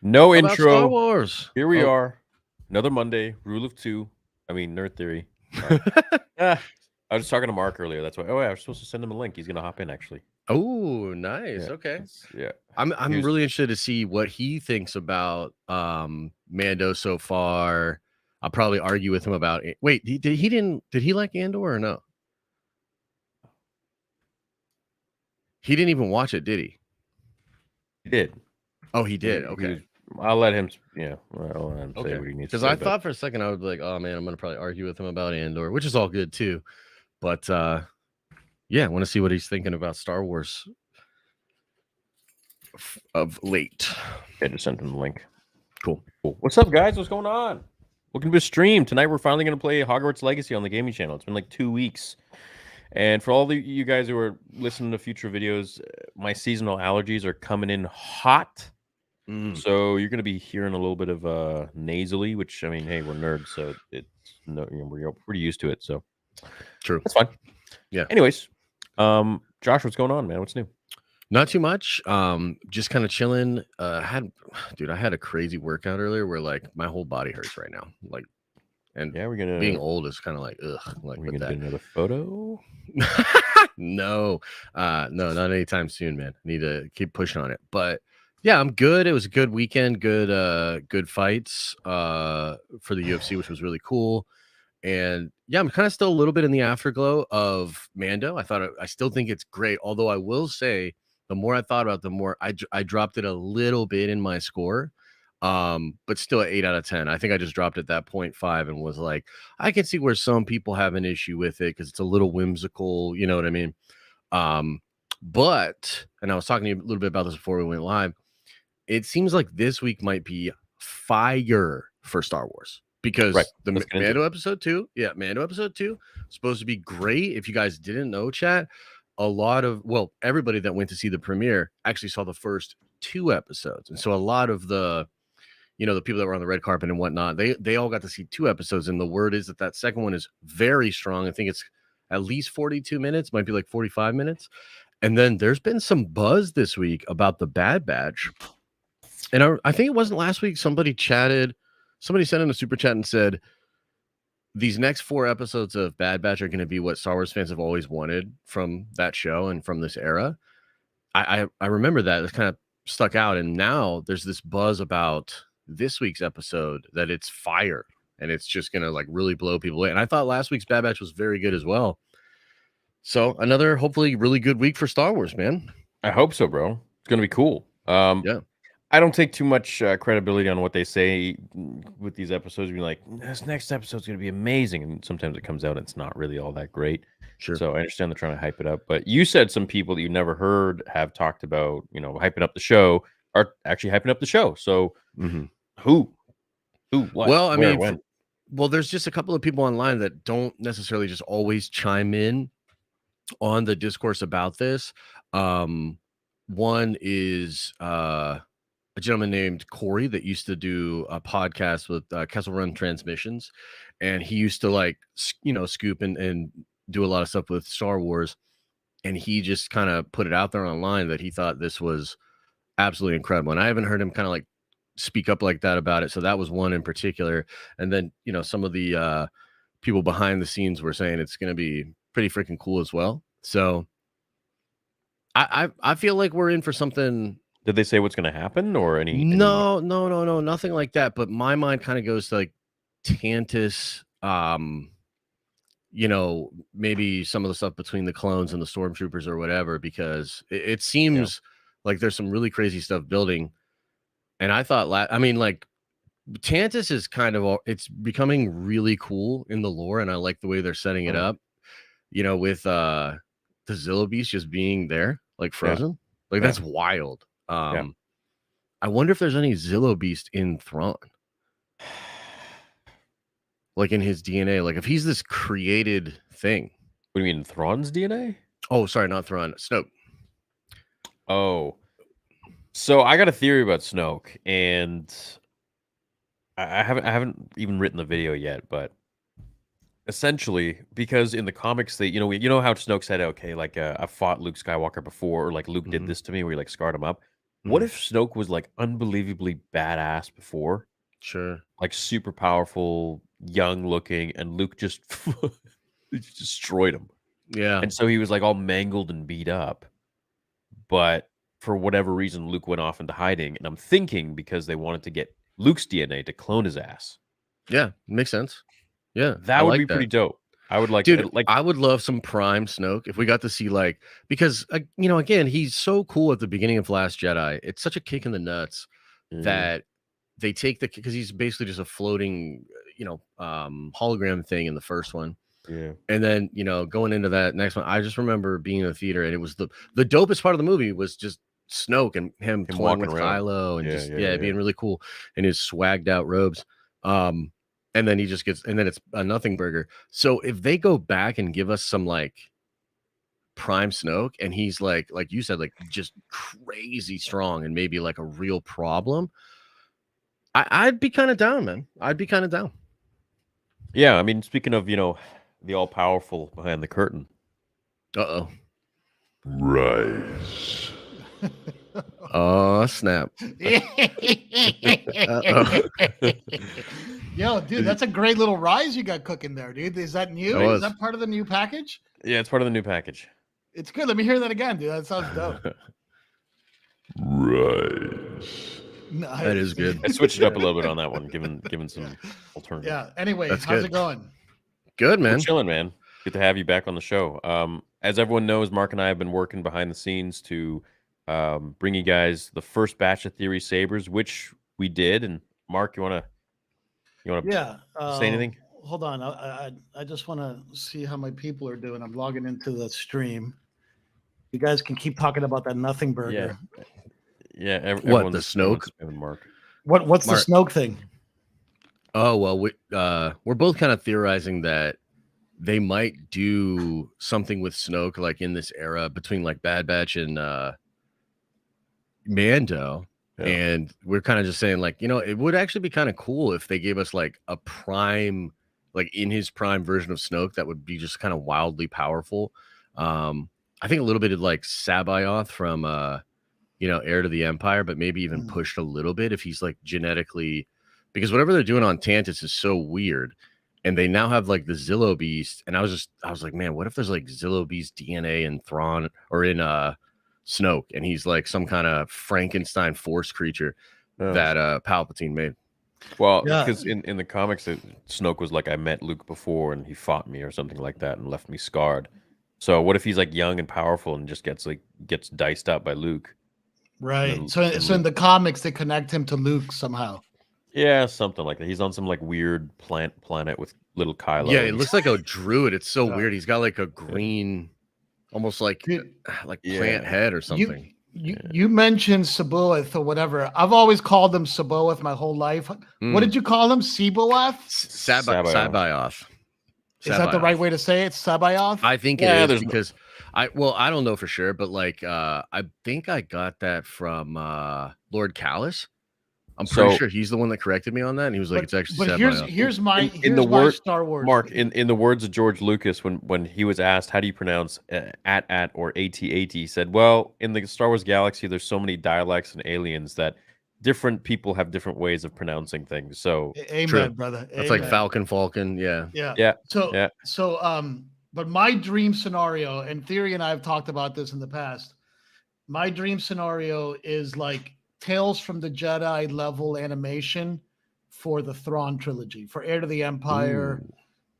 No How about Star intro. Wars? Here we Oh. are. Another Monday. Rule of two. I mean, nerd theory. All right. Ah, I was talking to Marc earlier. That's why. Oh, yeah, I was supposed to send him a link. He's gonna hop in actually. Oh, nice. Yeah. Okay. Yeah. He I'm was. really interested to see what he thinks about Mando so far. I'll probably argue with him about it. Wait, did he like Andor or no? He didn't even watch it, did he? He did. Oh, he did. He Okay. was. I'll let him. Yeah. I'll let him say Okay. what he needs to Because say. I But thought for a second I would be like, oh man, I'm gonna probably argue with him about Andor, which is all good too. But yeah, I want to see what he's thinking about Star Wars of late. I just sent him the link. Cool. What's up, guys? What's going on? Welcome to a stream tonight. We're finally gonna play Hogwarts Legacy on the gaming channel. It's been like 2 weeks. And for all you guys who are listening to future videos, my seasonal allergies are coming in hot. So you're going to be hearing a little bit of nasally, which I mean, hey, we're nerds, so it's no, we're pretty used to it. So True. that's fine. Yeah. Anyways, Josh, what's going on, man? What's new? Not too much. Just kind of chilling. I had a crazy workout earlier where like my whole body hurts right now. Like, and Yeah, we're gonna being old is kind of like ugh. Like we're with gonna that. do another photo. No, no, not anytime soon, man. Need to keep pushing on it. But yeah, I'm good. It was a good weekend. Good fights for the UFC, which was really cool. And yeah, I'm kind of still a little bit in the afterglow of Mando. I still think it's great. Although I will say, the more I thought about it, the more I dropped it a little bit in my score. But still at 8 out of 10. I think I just dropped it that 0.5 and was like, I can see where some people have an issue with it because it's a little whimsical, you know what I mean? But and I was talking to you a little bit about this before we went live. It seems like this week might be fire for Star Wars Right. because the Let's get into it. Mando episode 2 supposed to be great. If you guys didn't know, chat, everybody that went to see the premiere actually saw the first 2 episodes. And so a lot of the people that were on the red carpet and whatnot, they all got to see 2 episodes. And the word is that second one is very strong. I think it's at least 42 minutes, might be like 45 minutes. And then there's been some buzz this week about the Bad Batch. And I think it wasn't last week. Somebody sent in a super chat and said, these next 4 episodes of Bad Batch are going to be what Star Wars fans have always wanted from that show and from this era. I remember that. It's kind of stuck out. And now there's this buzz about this week's episode that it's fire and it's just going to like really blow people away. And I thought last week's Bad Batch was very good as well. So another hopefully really good week for Star Wars, man. I hope so, bro. It's gonna be cool. Yeah. I don't take too much credibility on what they say with these episodes. Being like, this next episode's going to be amazing, and sometimes it comes out and it's not really all that great. Sure. So I understand they're trying to hype it up. But you said some people that you never heard have talked about, hyping up the show are actually hyping up the show. So who, what? Well, I where, mean, when? There's just a couple of people online that don't necessarily just always chime in on the discourse about this. One is a gentleman named Corey that used to do a podcast with Kessel Run Transmissions, and he used to scoop and do a lot of stuff with Star Wars, and he just kind of put it out there online that he thought this was absolutely incredible. And I haven't heard him kind of like speak up like that about it. So that was one in particular. And then some of the people behind the scenes were saying it's going to be pretty freaking cool as well. So I feel like we're in for something. Did they say what's going to happen or any? No, nothing like that. But my mind kind of goes to like Tantus, maybe some of the stuff between the clones and the stormtroopers or whatever, because it seems like there's some really crazy stuff building. And I thought, like Tantus is kind of, it's becoming really cool in the lore. And I like the way they're setting it up, with the Zilla Beast just being there, like frozen. Like that's wild. I wonder if there's any Zillo Beast in Thrawn. Like in his DNA. Like if he's this created thing. What do you mean, Thrawn's DNA? Oh, sorry, not Thrawn. Snoke. Oh. So I got a theory about Snoke, and I haven't even written the video yet, but essentially, because in the comics, they you know how Snoke said, okay, like I fought Luke Skywalker before, or like Luke did this to me, where he like scarred him up. What if Snoke was like unbelievably badass before, Sure. like super powerful, young looking, and Luke just destroyed him, Yeah. and so he was like all mangled and beat up, but for whatever reason, Luke went off into hiding, and I'm thinking because they wanted to get Luke's DNA to clone his ass. Yeah. Makes sense. Yeah. I That would like be that. pretty dope. I would like, Dude, like, I would love some prime Snoke if we got to see like because again, he's so cool at the beginning of Last Jedi. It's such a kick in the nuts that they take the because he's basically just a floating, hologram thing in the first one. yeah, And then, going into that next one, I just remember being in the theater and it was the dopest part of the movie was just Snoke and him toying walking with around. Kylo and Yeah. being really cool in his swagged out robes. And then he just gets, and then it's a nothing burger. So if they go back and give us some like prime Snoke, and he's like you said, like just crazy strong and maybe like a real problem, I'd be kind of down, man. I'd be kind of down. Yeah, I mean, speaking of, the all powerful behind the curtain. Uh-oh. Rise. Oh, snap. Uh-oh. Yo, dude, that's a great little rise you got cooking there, dude. Is that new? It was. Is that part of the new package? Yeah, it's part of the new package. It's good. Let me hear that again, dude. That sounds dope. Rise. Nice. That is good. I switched it up a little bit on that one, given some alternative. Yeah. Anyway, That's how's good. it going? Good, We're man. chilling, man. Good to have you back on the show. As everyone knows, Mark and I have been working behind the scenes to bring you guys the first batch of Theory Sabers, which we did. And Mark, you wanna Yeah. say anything? Hold on. I just want to see how my people are doing. I'm logging into the stream. You guys can keep talking about that nothing burger. Yeah. What, Everyone's the Snoke? spamming Mark. What's Mark. the Snoke thing? Oh, well, we're both kind of theorizing that they might do something with Snoke, like in this era between like Bad Batch and Mando. Yeah. And we're kind of just saying, like, it would actually be kind of cool if they gave us like a prime, like in his prime version of Snoke that would be just kind of wildly powerful. I think a little bit of like Sabayoth from Heir to the Empire, but maybe even pushed a little bit if he's like genetically, because whatever they're doing on Tantus is so weird. And they now have like the Zillow Beast. And I was like, man, what if there's like Zillow Beast DNA in Thrawn or in Snoke, and he's like some kind of Frankenstein force creature that Palpatine made. Well, Yeah. because in the comics, Snoke was like, I met Luke before and he fought me or something like that and left me scarred. So what if he's like young and powerful and just gets diced up by Luke? Right. And So in the comics, they connect him to Luke somehow. Yeah, something like that. He's on some like weird planet with little Kylo. Yeah, it looks like a druid. It's so Yeah. weird. He's got like a green, almost like Dude, plant head or something. You mentioned Saboeth or whatever. I've always called him Saboeth my whole life. What did you call him? Seboeth? Sabayoth. Is that the right way to say it? Sabayoth? I think it is because I don't know for sure, but like I think I got that from Lord Callus. I'm pretty sure he's the one that corrected me on that, and he was like, "It's actually." But Sabayoth. here's my Star Wars. Mark, in the words of George Lucas, when he was asked how do you pronounce at or at, he said, "Well, in the Star Wars galaxy, there's so many dialects and aliens that different people have different ways of pronouncing things." So, amen, True. brother. That's Amen. like Falcon. Yeah. yeah. But my dream scenario, and Theory and I have talked about this in the past. My dream scenario is like Tales from the Jedi level animation for the Thrawn trilogy, for Heir to the Empire,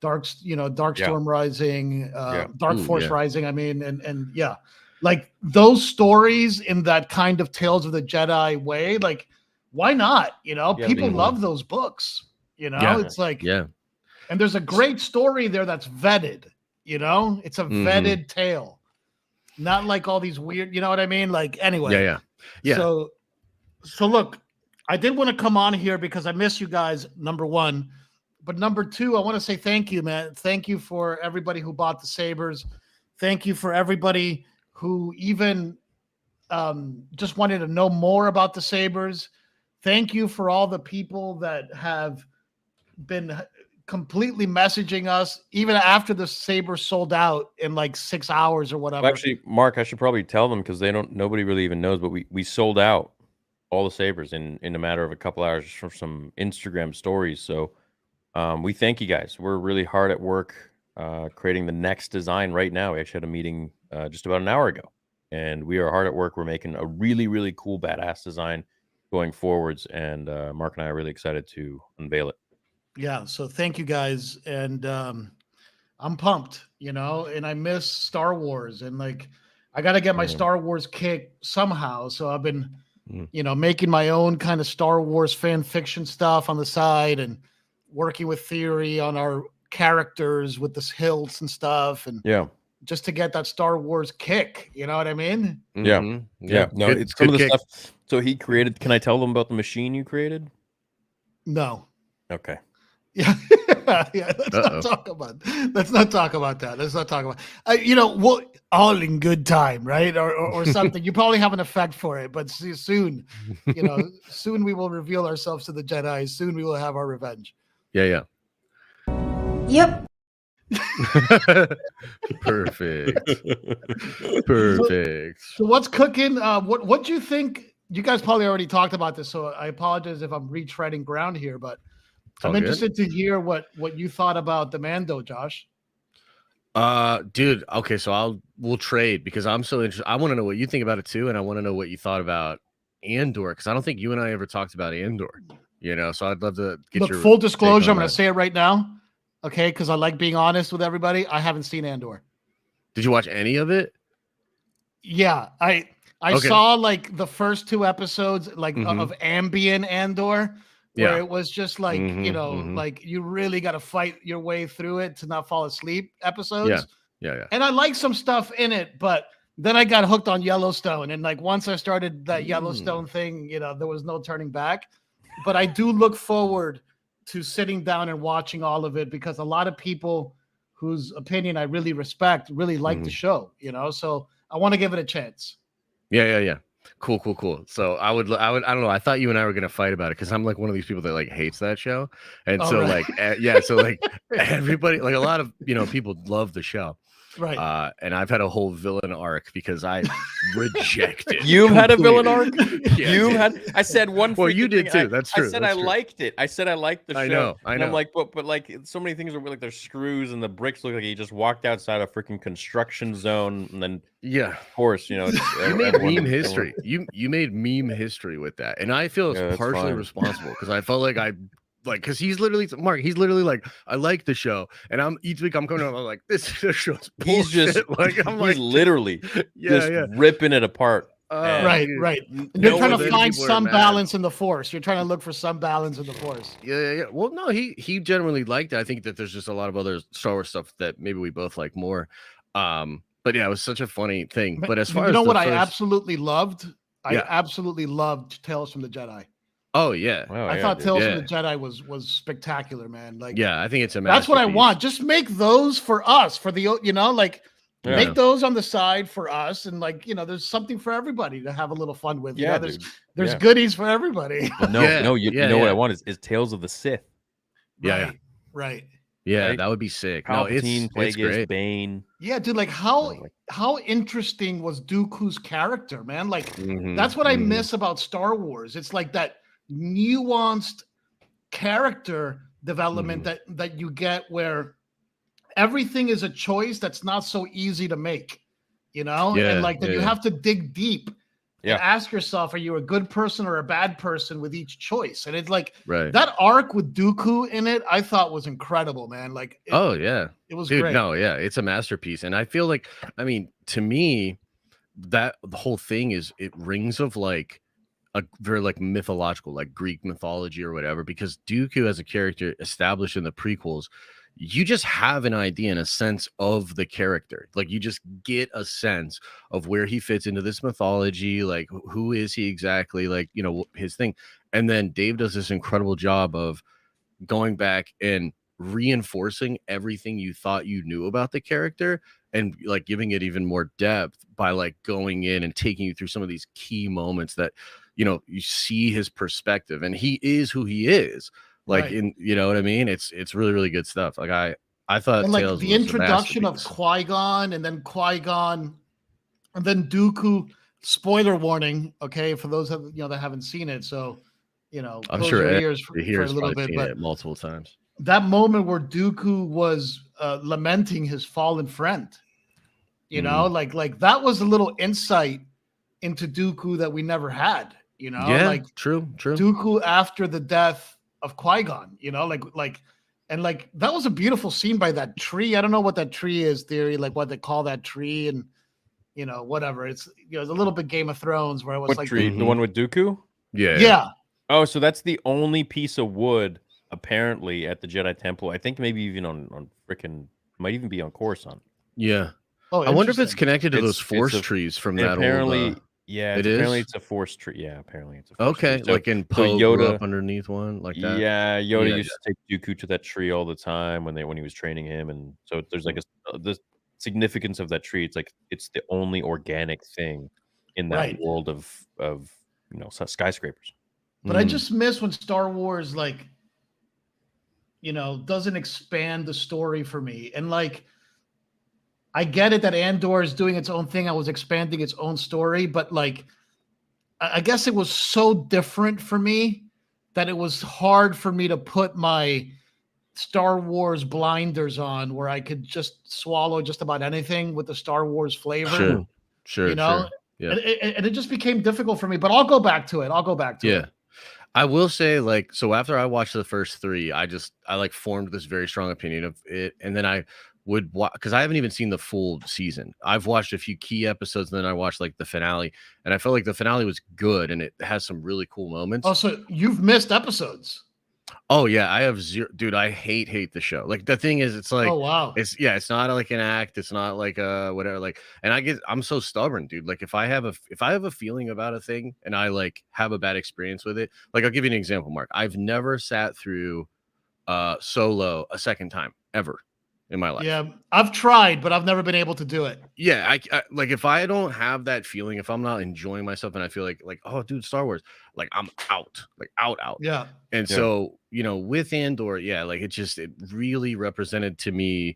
Dark Storm Rising, Dark Force Rising. I mean, and yeah, like those stories in that kind of Tales of the Jedi way. Like, why not? People love those books. It's like, and there's a great story there that's vetted. It's a vetted tale, not like all these weird. You know what I mean? Like, anyway, yeah. So look, I did want to come on here because I miss you guys, number one. But number two, I want to say thank you, man. Thank you for everybody who bought the Sabers. Thank you for everybody who even just wanted to know more about the Sabers. Thank you for all the people that have been completely messaging us even after the Saber sold out in like 6 hours or whatever. Well, actually, Mark, I should probably tell them because nobody really even knows, but we sold out all the Sabers in a matter of a couple hours just from some Instagram stories. So we thank you guys. We're really hard at work creating the next design right now. We actually had a meeting just about an hour ago, and we are hard at work. We're making a really, really cool, badass design going forwards, and Mark and I are really excited to unveil it. Yeah, so thank you guys, and I'm pumped, and I miss Star Wars, and like I got to get my Star Wars kick somehow. So I've been, making my own kind of Star Wars fan fiction stuff on the side, and working with Theory on our characters with the hilts and stuff, and just to get that Star Wars kick. You know what I mean? Yeah, yeah. No, good, it's some of the kick. stuff. So he created. Can I tell them about the machine you created? No. Okay. Yeah, yeah. Let's not talk about that. Let's not talk about. We'll all in good time, right? Or something. You probably have an effect for it, but soon, soon we will reveal ourselves to the Jedi. Soon we will have our revenge. Yeah. Yep. Perfect. So what's cooking? What do you think? You guys probably already talked about this, so I apologize if I'm retreading ground here, but I'm interested to hear what you thought about the Mando, Josh. Dude, okay, so we'll trade because I'm so interested. I want to know what you think about it too, and I want to know what you thought about Andor, because I don't think you and I ever talked about Andor. So I'd love to get your full disclosure. I'm going to say it right now, okay? Because I like being honest with everybody. I haven't seen Andor. Did you watch any of it? Yeah, I saw like the first 2 episodes, like of ambient Andor. Where it was just like, like you really got to fight your way through it to not fall asleep episodes. Yeah. And I like some stuff in it, but then I got hooked on Yellowstone. And like once I started that Yellowstone thing, there was no turning back. But I do look forward to sitting down and watching all of it because a lot of people whose opinion I really respect really like the show, so I want to give it a chance. Yeah. Cool. So I don't know. I thought you and I were gonna fight about it because I'm like one of these people that like hates that show, and so right. so like everybody, like a lot of people love the show, right? And I've had a whole villain arc because I reject it. You've had a villain arc. Yeah. I said one. Well, you did too. I, That's true. I said That's I true. liked it. I said I liked the show. I know. And I'm like, but like so many things are like there's screws and the bricks look like he just walked outside a freaking construction zone and then of course you made meme history. You made meme history with that, and I feel it's partially responsible because I felt like because he's literally Mark. He's literally like, I like the show, and each week I'm coming up, I'm like, this show's bullshit. He's just he's literally just ripping it apart. Right. And you're trying to find some balance in the Force. You're trying to look for some balance in the Force. Yeah. Well, no, he generally liked it. I think that there's just a lot of other Star Wars stuff that maybe we both like more. But yeah, it was such a funny thing. But as far as what I absolutely loved, I absolutely loved Tales from the Jedi. Oh yeah, I thought Tales from the Jedi was spectacular, man. Like, I think it's a that's what I want. Just make those for us, for the make those on the side for us, and there's something for everybody to have a little fun with. There's goodies for everybody. You know what I want is Tales of the Sith. Right. Yeah, that would be sick. Palpatine, it's great. Bane. Yeah, dude, like how interesting was Dooku's character, man? Like that's what I miss about Star Wars. It's like that nuanced character development that you get where everything is a choice that's not so easy to make, and you have to dig deep and ask yourself, are you a good person or a bad person with each choice? And it's like that arc with Dooku in it, I thought was incredible, man. Like, it was great. No, it's a masterpiece. And I feel like, to me, that the whole thing it rings of like a very like mythological, like Greek mythology or whatever, because Dooku as a character established in the prequels, you just have an idea and a sense of the character. Like you just get a sense of where he fits into this mythology. Like who is he exactly? Like, his thing. And then Dave does this incredible job of going back and reinforcing everything you thought you knew about the character and like giving it even more depth by like going in and taking you through some of these key moments that, you see his perspective, and he is who he is. Like Right. in, you know what I mean? It's really, really good stuff. Like I thought And like Tales the was a introduction of masterpiece. Qui-Gon and then Qui-Gon and then Dooku. Spoiler warning, okay, for those that haven't seen it. So, I'm close sure your everybody ears here for a has little probably bit. seen But it multiple times. that moment where Dooku was lamenting his fallen friend, like that was a little insight into Dooku that we never had. Yeah, Like true. Dooku after the death of Qui-Gon, and like that was a beautiful scene by that tree. I don't know what that tree is, Theory, like what they call that tree, and whatever. It's it's a little bit Game of Thrones where it was What like tree? The one with Dooku? Yeah. yeah. Oh, so that's the only piece of wood apparently at the Jedi Temple. I think maybe even on frickin' might even be on Coruscant. Yeah. Oh, I wonder if it's interesting. connected to those It's force a trees from and that apparently, old. yeah, It apparently is? it's a force tree. Yeah, apparently it's a force Okay, tree. So, like in so Poe grew Yoda, up underneath one like that. yeah, Yoda Yeah, used to take Dooku to that tree all the time when he was training him, and so there's like the significance of that tree. It's like it's the only organic thing in that Right. world of skyscrapers. But I just miss when Star Wars doesn't expand the story for me. And like I get it that Andor is doing its own thing. I was expanding its own story, but like I guess it was so different for me that it was hard for me to put my Star Wars blinders on where I could just swallow just about anything with the Star Wars flavor. Sure. Yeah. And it just became difficult for me, but I'll go back to it. Yeah. I will say, like, so after I watched the first three, I like formed this very strong opinion of it. And then I would watch, because I haven't even seen the full season. I've watched a few key episodes, and then I watched like the finale, and I felt like the finale was good and it has some really cool moments. Oh, so you've missed episodes. Oh yeah, I have zero, dude. I hate the show. Like the thing is, it's like, Oh wow, it's not like an act. It's not like whatever. Like, and I'm so stubborn, dude. Like if I have a feeling about a thing and I like have a bad experience with it, like I'll give you an example, Mark. I've never sat through Solo a second time ever in my life. Yeah, I've tried, but I've never been able to do it. Yeah, I like if I don't have that feeling, if I'm not enjoying myself and I feel like oh dude, Star Wars, like I'm out, like out. Yeah. And so, with Andor, yeah, like it really represented to me.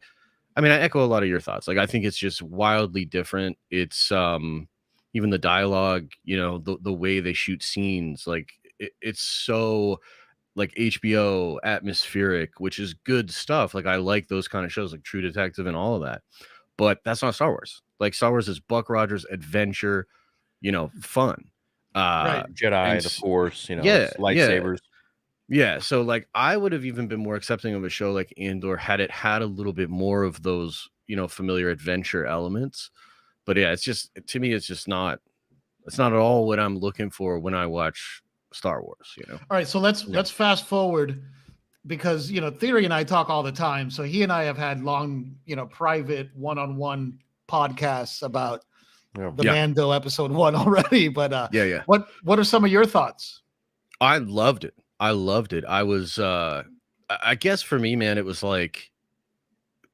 I mean, I echo a lot of your thoughts. Like I think it's just wildly different. It's even the dialogue, the way they shoot scenes, like it's so like HBO atmospheric, which is good stuff. Like I like those kind of shows like True Detective and all of that. But that's not Star Wars. Like Star Wars is Buck Rogers adventure, fun. Right. Jedi, the Force, lightsabers. lightsabers. Yeah, so like I would have even been more accepting of a show like Andor had it had a little bit more of those, familiar adventure elements. But yeah, it's just to me, it's not at all what I'm looking for when I watch Star Wars. All right, so let's fast forward because Theory and I talk all the time. So he and I have had long, private one-on-one podcasts about the Mando episode 1 already. But what are some of your thoughts? I loved it. I was I guess for me, man, it was like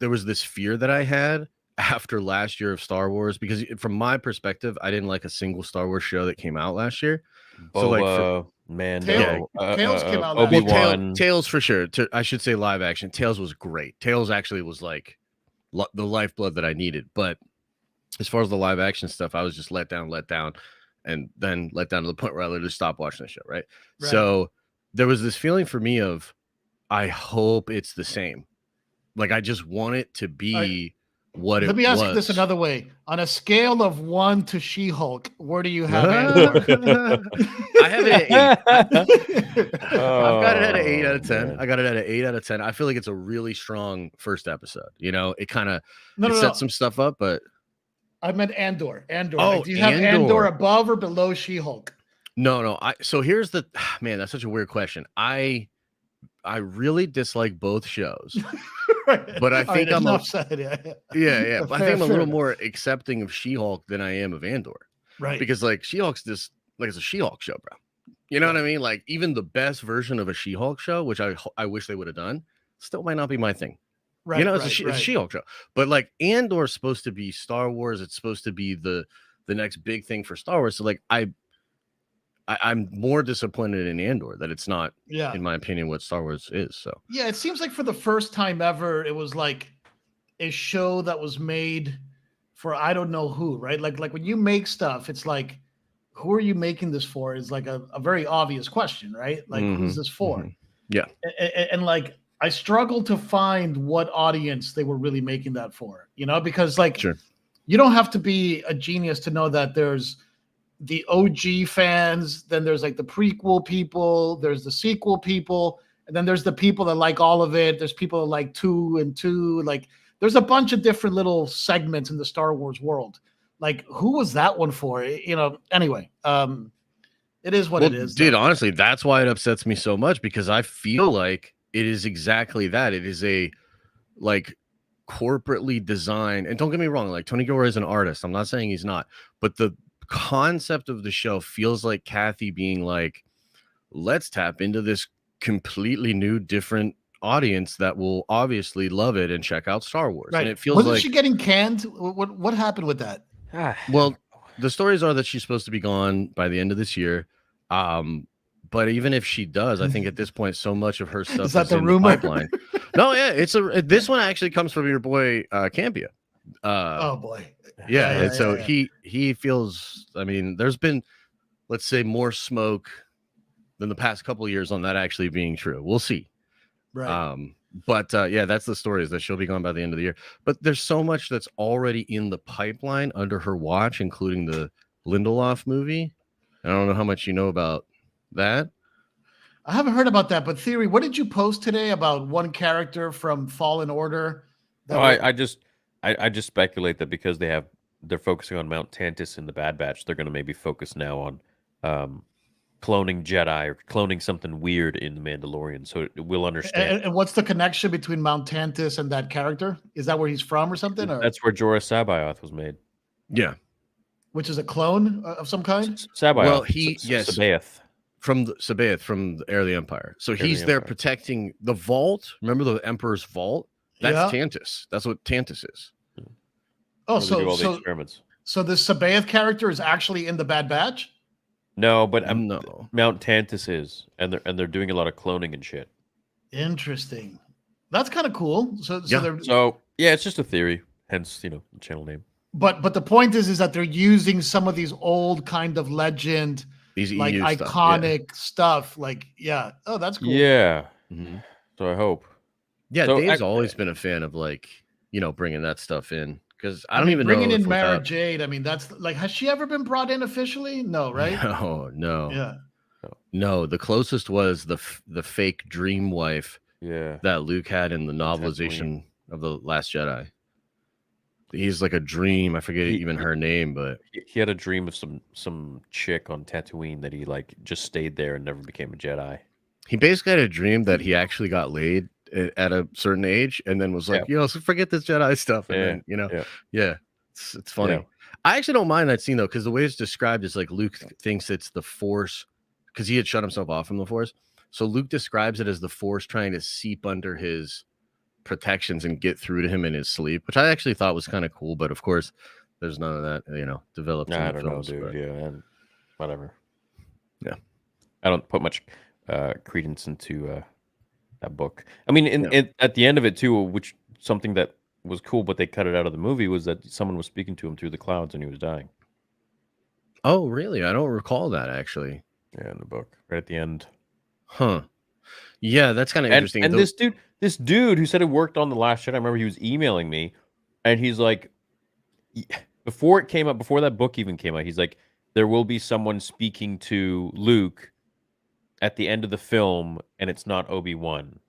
there was this fear that I had after last year of Star Wars, because from my perspective, I didn't like a single Star Wars show that came out last year. So like Mando, Tales came out Obi-Wan. Tales for sure. I should say live action. Tales was great. Tales actually was like the lifeblood that I needed. But as far as the live action stuff, I was just let down, and then let down to the point where I literally stopped watching the show. Right. So there was this feeling for me of, I hope it's the same. Like I just want it to be what it was. Let me ask you this another way. On a scale of 1 to She-Hulk, where do you have Andor? I have it at 8. I've got it at an 8 out of 10. Man. I got it at an 8 out of 10. I feel like it's a really strong first episode. It kind of sets some stuff up, but I meant Andor. Oh, do you have Andor above or below She-Hulk? No. So here's the man. That's such a weird question. I really dislike both shows. But I think I'm but I think I'm a little more accepting of She-Hulk than I am of Andor. Right. Because like She-Hulk's just like it's a She-Hulk show, bro. You know what I mean? Like even the best version of a She-Hulk show, which I wish they would have done, still might not be my thing. Right. It's a She-Hulk show. But like Andor's supposed to be Star Wars. It's supposed to be the next big thing for Star Wars. So like I'm more disappointed in Andor that it's not, Yeah. in my opinion, what Star Wars is. So Yeah, it seems like for the first time ever, it was like a show that was made for I don't know who, right? Like when you make stuff, it's like, who are you making this for? Is like a very obvious question, right? Like, who's this for? Yeah. And like I struggle to find what audience they were really making that for, you know, because like Sure. you don't have to be a genius to know that there's the OG fans, then there's like the prequel people, there's the sequel people, and then there's the people that like all of it. There's people that like 2 and 2. Like there's a bunch of different little segments in the Star Wars world. Like who was that one for? You know, anyway, it is what it is. Dude, though. honestly, that's why it upsets me so much, because I feel like it is exactly that. It is a like corporately designed, and don't get me wrong, like Tony Gilroy is an artist. I'm not saying he's not, but the concept of the show feels like Kathy being like, let's tap into this completely new, different audience that will obviously love it and check out Star Wars. Right. And it feels Wasn't like she getting canned? What happened with that? well, the stories are that she's supposed to be gone by the end of this year. But even if she does, I think at this point, so much of her stuff Is that is the in rumor? the pipeline. No, yeah, this one actually comes from your boy Campia. Oh boy. Yeah, and so he feels. I mean, there's been, let's say, more smoke than the past couple of years on that actually being true. We'll see. Right. But yeah, that's the story, is that she'll be gone by the end of the year. But there's so much that's already in the pipeline under her watch, including the Lindelof movie. I don't know how much you know about that. I haven't heard about that, but Theory, what did you post today about one character from Fallen Order? Oh, I just speculate that because they're focusing on Mount Tantus in the Bad Batch, they're going to maybe focus now on cloning Jedi or cloning something weird in the Mandalorian, so we'll understand. And what's the connection between Mount Tantus and that character? Is that where he's from or something? Or? That's where Jorah Sabayoth was made. Yeah, which is a clone of some kind. Sabayoth. Well, yes, Sabayoth. From the Heir of the Empire. So he's there protecting the vault. Remember the Emperor's vault? That's Tantus. That's what Tantus is. Oh, so the experiments. So this Sabayoth character is actually in the Bad Batch? No, but no. Mount Tantus is, and they're doing a lot of cloning and shit. Interesting. That's kind of cool. So yeah, it's just a theory. Hence, the channel name. But the point is that they're using some of these old kind of legend, these like EU iconic stuff. Like, yeah. Oh, that's cool. Yeah. Mm-hmm. So I hope. Yeah, Dave's always been a fan of bringing that stuff in, because I don't even know. Bringing in Mara Jade. I mean, that's like, has she ever been brought in officially? No, right? No. Yeah. No, the closest was the fake dream wife. Yeah. That Luke had in the novelization of The Last Jedi. He's like a dream. I forget even her name, but he had a dream of some chick on Tatooine that he just stayed there and never became a Jedi. He basically had a dream that he actually got laid at a certain age, and then was like, so forget this Jedi stuff. And then, it's funny. Yeah. I actually don't mind that scene though, because the way it's described is like Luke thinks it's the Force, because he had shut himself off from the Force. So Luke describes it as the Force trying to seep under his protections and get through to him in his sleep, which I actually thought was kind of cool. But of course, there's none of that, developed. I don't know, dude. Yeah, and whatever. Yeah, I don't put much credence into that book. I mean, at the end of it too, which something that was cool, but they cut it out of the movie, was that someone was speaking to him through the clouds and he was dying. Oh, really? I don't recall that actually. Yeah, in the book, right at the end. Huh. Yeah, that's kind of interesting. And this dude who said he worked on The Last Jedi, I remember he was emailing me, and he's like, before that book even came out, he's like, there will be someone speaking to Luke at the end of the film, and it's not Obi-Wan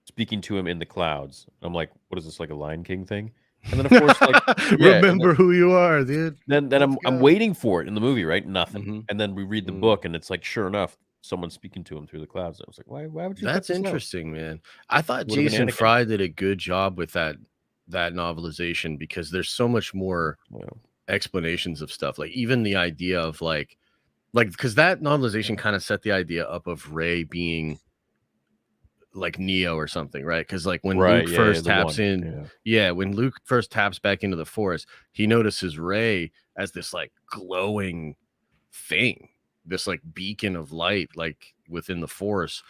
speaking to him in the clouds. I'm like, what is this, like a Lion King thing? And then of course, remember who you are, dude. Then I'm waiting for it in the movie, right? Nothing. Mm-hmm. And then we read the book, and it's like, sure enough, someone speaking to him through the clouds. I was like, why would you? That's interesting, man. I thought Jason Fry did a good job with that novelization, because there's so much more explanations of stuff. Like even the idea of like because that novelization kind of set the idea up of Rey being like Neo or something, right? Because like when Luke first taps when Luke first taps back into the Force, he notices Rey as this like glowing thing this like beacon of light, like within the Force.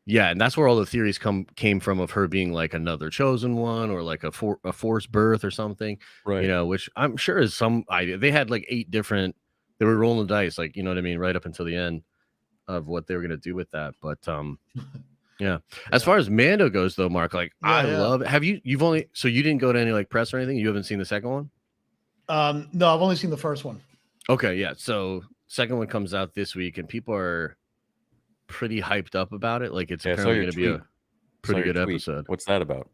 Yeah, and that's where all the theories came from of her being like another chosen one or like a Force birth or something. Right. You know, which I'm sure is some idea. They had like 8 different. They were rolling the dice, like, you know what I mean, right up until the end of what they were gonna do with that. But yeah. As far as Mando goes, though, Mark, like I love it. Have you've only so you didn't go to any like press or anything? You haven't seen the second one? No, I've only seen the first one. Okay, yeah. So second one comes out this week, and people are pretty hyped up about it. Like it's apparently going to be a pretty good episode. What's that about?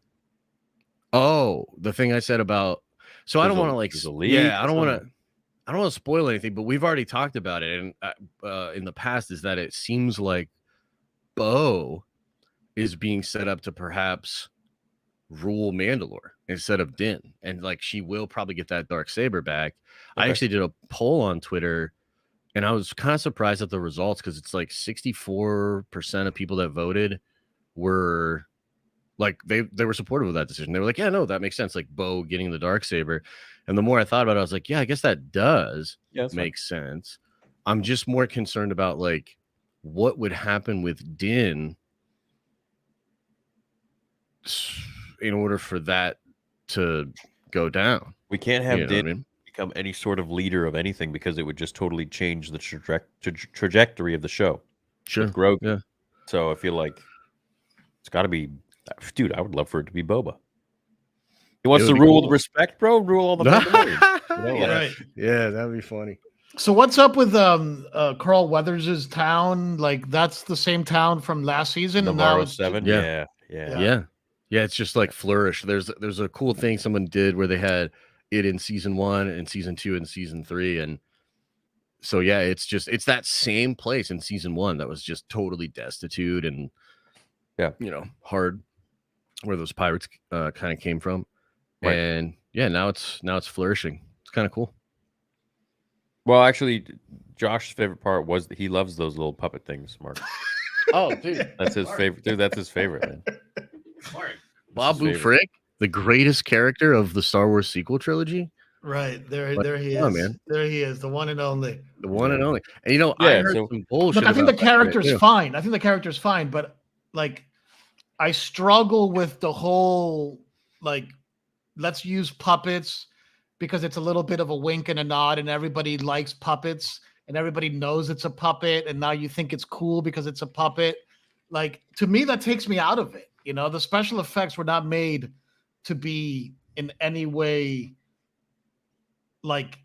Oh, the thing I said about. So I don't want to like. Yeah, I don't want to spoil anything, but we've already talked about it, and in the past, is that it seems like Bo is being set up to perhaps rule Mandalore instead of Din, and like she will probably get that dark saber back. Okay. I actually did a poll on Twitter, and I was kind of surprised at the results because it's like 64% of people that voted were like they were supportive of that decision. They were like, yeah, no, that makes sense, like Bo getting the dark saber. And the more I thought about it, I was like, yeah, I guess that does make sense. I'm just more concerned about like what would happen with Din in order for that to go down. We can't have Din become any sort of leader of anything because it would just totally change the trajectory of the show. Sure. With Grogu. Yeah. So I feel like it's got to be, dude, I would love for it to be Boba. He wants to rule the respect, bro. Rule all the Mandalorians. Right. Yeah, that'd be funny. So what's up with Carl Weathers' town? Like that's the same town from last season. Navarro 7. Yeah. It's just like Flourish. There's a cool thing someone did where they had it in season 1 and season 2 and season 3, and so yeah, it's that same place in season 1 that was just totally destitute and hard, where those pirates kind of came from, right. And yeah, now it's flourishing. It's kind of cool. Well, actually, Josh's favorite part was that he loves those little puppet things, Mark. Oh, dude, that's his favorite. Dude, that's his favorite, man. Babu Frick, the greatest character of the Star Wars sequel trilogy. Right there he is. Man. There he is, the one and only. The one and only. And I heard some bullshit. Look, I think the character's fine. I think the character's fine, but like, I struggle with the whole like, let's use puppets because it's a little bit of a wink and a nod, and everybody likes puppets, and everybody knows it's a puppet, and now you think it's cool because it's a puppet. Like, to me, that takes me out of it. The special effects were not made to be in any way like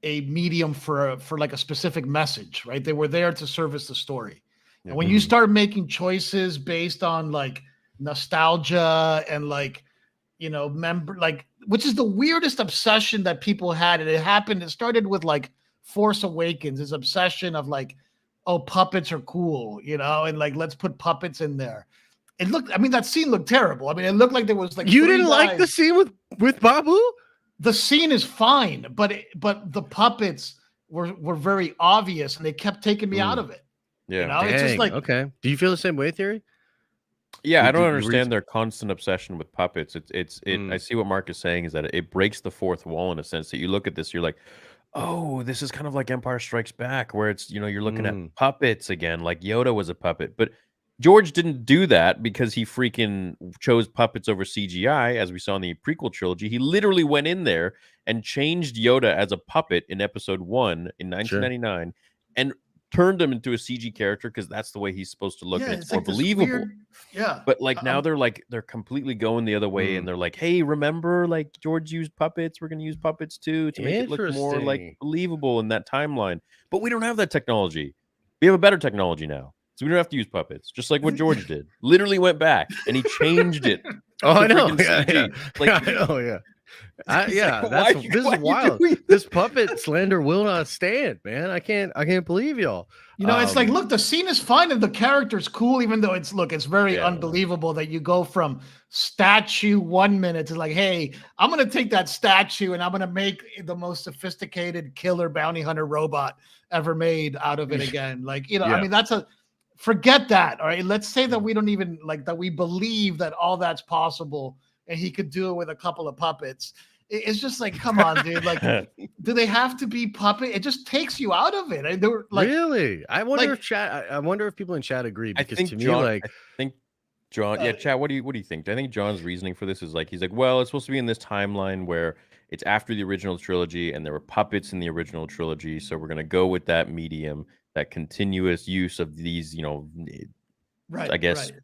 a medium for like a specific message, right? They were there to service the story. And when you start making choices based on like nostalgia and like, which is the weirdest obsession that people had. And it started with like Force Awakens, this obsession of like, oh, puppets are cool, and like, let's put puppets in there. That scene looked terrible. It looked like there was like, you didn't like the scene with Babu? The scene is fine, but the puppets were very obvious, and they kept taking me out of it. Yeah, it's just like, okay. Do you feel the same way, Theory? Yeah, I don't understand their constant obsession with puppets. I see what Mark is saying is that it breaks the fourth wall in a sense that you look at this, you're like, oh, this is kind of like Empire Strikes Back, where it's you're looking at puppets again, like Yoda was a puppet, but George didn't do that because he freaking chose puppets over CGI, as we saw in the prequel trilogy. He literally went in there and changed Yoda as a puppet in episode 1 in 1999 and turned him into a CG character because that's the way he's supposed to look, and it's more believable. But like now they're completely going the other way, and they're like, hey, remember, like George used puppets, we're gonna use puppets too to make it look more like believable in that timeline. But we don't have that technology. We have a better technology now. So we don't have to use puppets, just like what George did. Literally went back and he changed it. Oh, I know. Yeah. Like, I know. Yeah. This is wild. This puppet slander will not stand, man. I can't believe y'all. It's like, look, the scene is fine and the character's cool, even though it's very unbelievable that you go from statue 1 minute to like, hey, I'm gonna take that statue and I'm gonna make the most sophisticated killer bounty hunter robot ever made out of it again. Like, that's forget that. All right. Let's say that we don't even like that. We believe that all that's possible and he could do it with a couple of puppets. It's just like, come on, dude. Like, do they have to be puppet? It just takes you out of it. And they were like, really? I wonder like- if chat. I wonder if people in chat agree, I because think to me, John, like, I think John, yeah, Chad, what do you think? I think John's reasoning for this is like he's like, well, it's supposed to be in this timeline where it's after the original trilogy and there were puppets in the original trilogy, so we're gonna go with that medium, that continuous use of these, right, I guess right.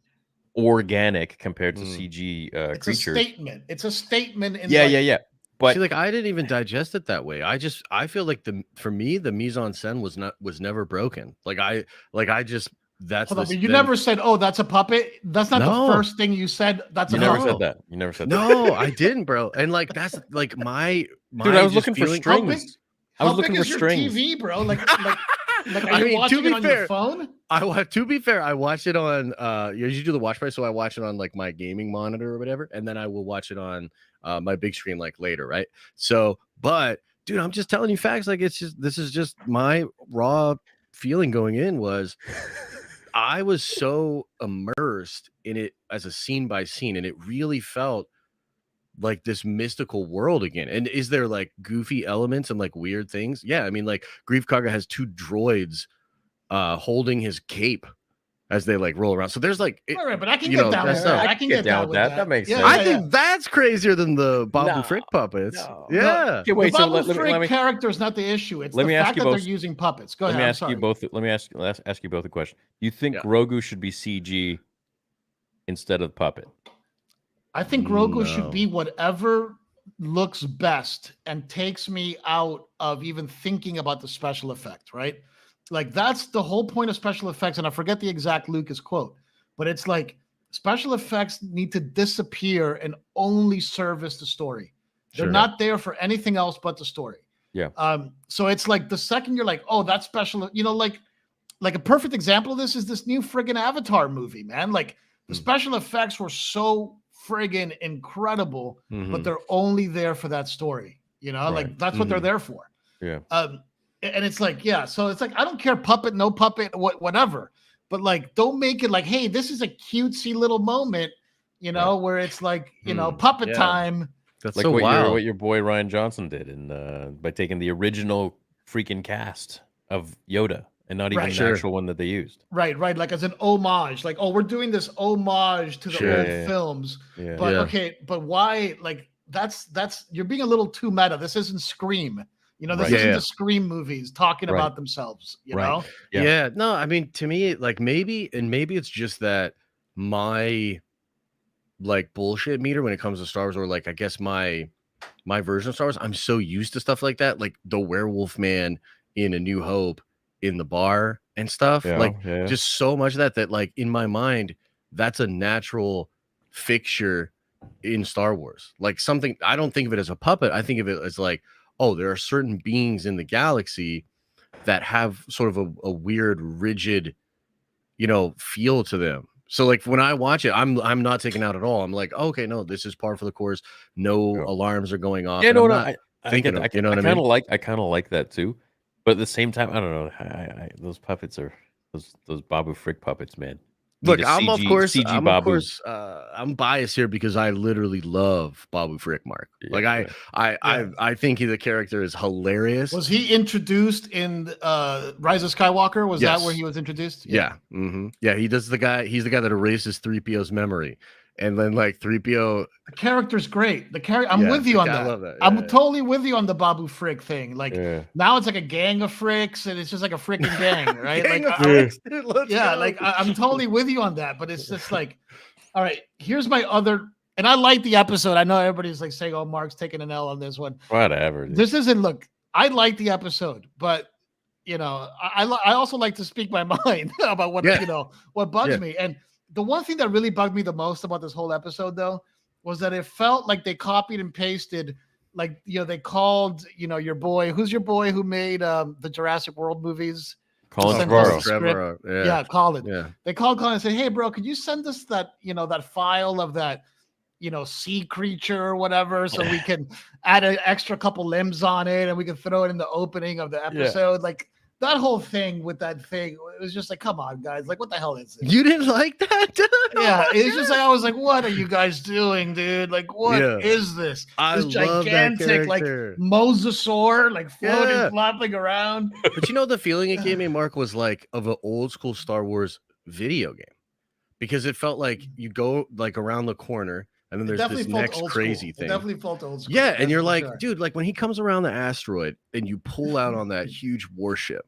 organic compared to Mm. CG It's creatures. a statement. It's a statement. In Yeah, like, yeah, yeah. But see, like, I didn't even digest it that way. I feel like for me, the mise en scène was never broken. That's Hold on, this. but you then- never said, "Oh, that's a puppet." That's not No. the first thing you said. That's you a never puppet. said that. You never said that. No, I didn't, bro. And like that's like my Dude, I was just looking for feeling- How big- strings. I was How looking big for is your strings. TV, bro? Like are I you mean, to watching be it on fair, your phone? To be fair, I watch it on you do the watch party, so I watch it on like my gaming monitor or whatever, and then I will watch it on my big screen like later, right? So, but dude, I'm just telling you facts. Like, this is just my raw feeling going in was I was so immersed in it as a scene by scene, and it really felt like this mystical world again. And is there like goofy elements and like weird things? Yeah, I mean, like Grief Karga has two droids holding his cape as they like roll around. So there's like Right, but I can you get know, down that's with that. not- I can get down with that. That makes Yeah, sense. I yeah, think yeah. that's crazier than the Babu No, Frick puppets. no. Yeah. Okay, wait. The So Babu let Frick me character is not the issue. It's let the me ask fact you that both- they're using puppets. Go let ahead. me I'm ask you sorry. both. Let me ask you both a question. Do you think Yeah. Grogu should be CG instead of puppet? I think Grogu No. should be whatever looks best and takes me out of even thinking about the special effect, right? Like that's the whole point of special effects. And I forget the exact Lucas quote, but it's like special effects need to disappear and only service the story. They're Sure. not there for anything else but the story. Yeah. So it's like the second you're like, oh, that's special, like a perfect example of this is this new friggin' Avatar movie, man. Like the Mm. special effects were so friggin' incredible, but Mhm. they're only there for that story. Like Right. that's what they're Mhm. there for. Yeah. And it's like, yeah, so it's like I don't care, puppet, no puppet, whatever. But like, don't make it like, hey, this is a cutesy little moment, where it's like, puppet Yeah. time. That's Like so what wild. your boy Ryan Johnson did by taking the original freaking cast of Yoda and not even Right. the Sure. actual one that they used. Right. Like as an homage, like, oh, we're doing this homage to the Sure. old Yeah, yeah. films. Yeah. But Yeah. okay, but why? Like that's you're being a little too meta. This isn't Scream. This Right. isn't Yeah. the Scream movies talking Right. about themselves. Right. Know? Yeah. Yeah. No, I mean, to me, like maybe it's just that my like bullshit meter when it comes to Star Wars, or like I guess my version of Star Wars, I'm so used to stuff like that, like the werewolf man in A New Hope in the bar and stuff. Yeah, Like yeah. just so much of that like in my mind, that's a natural fixture in Star Wars. Like something, I don't think of it as a puppet. I think of it as like, oh, there are certain beings in the galaxy that have sort of a weird, rigid, feel to them. So like when I watch it, I'm not taken out at all. I'm like, okay, no, this is par for the course. No Yeah. alarms are going off. Yeah, and no, I'm no. not I thinking get of- that. you know what I kind mean? of I kind of like that too, but at the same time, I don't know. Those puppets are those Babu Frick puppets, man. Look, Need a I'm of CG course, Babu. I'm biased here because I literally love Babu Frick, Mark. Yeah, Like yeah. I think the character is hilarious. Was he introduced in Rise of Skywalker? Was that where Yes. he was introduced? Yeah. Yeah, he's the guy that erases 3PO's memory. And then like 3PO, The character's great. I'm Yeah, with you on I that. love that. I'm Yeah. totally with you on the Babu Frick thing. Like Yeah. now it's like a gang of fricks, and it's just like a freaking gang, right? Gang Like of Fricks, dude, let's yeah, go. like I'm totally with you on that. But it's just like, all right, here's my other, and I like the episode. I know everybody's like saying, "Oh, Mark's taking an L on this one." Whatever. Dude. This isn't. Look, I like the episode, but I also like to speak my mind about what Yeah. what bugs Yeah. me. And the one thing that really bugged me the most about this whole episode, though, was that it felt like they copied and pasted. Like they called your boy. Who's your boy who made the Jurassic World movies? Colin Send Trevorrow. us the script. Yeah. Yeah, Colin. Yeah. They called Colin and said, "Hey, bro, could you send us that that file of that sea creature or whatever, so we can add an extra couple limbs on it and we can throw it in the opening of the episode?" Like that whole thing with that thing, it was just like, come on, guys, like, what the hell is this? You didn't like that, dude? Yeah, it's just like I was like, what are you guys doing, dude? Like, what is this? I This love that gigantic, like character. mosasaur, like floating, Yeah. flopping around. But you know, the feeling it gave me, Mark, was like of an old school Star Wars video game, because it felt like you go like around the corner and then It there's this definitely felt next old crazy school. thing. It definitely felt old school. Yeah, and that's you're for like, sure. dude, like when he comes around the asteroid and you pull out on that huge warship,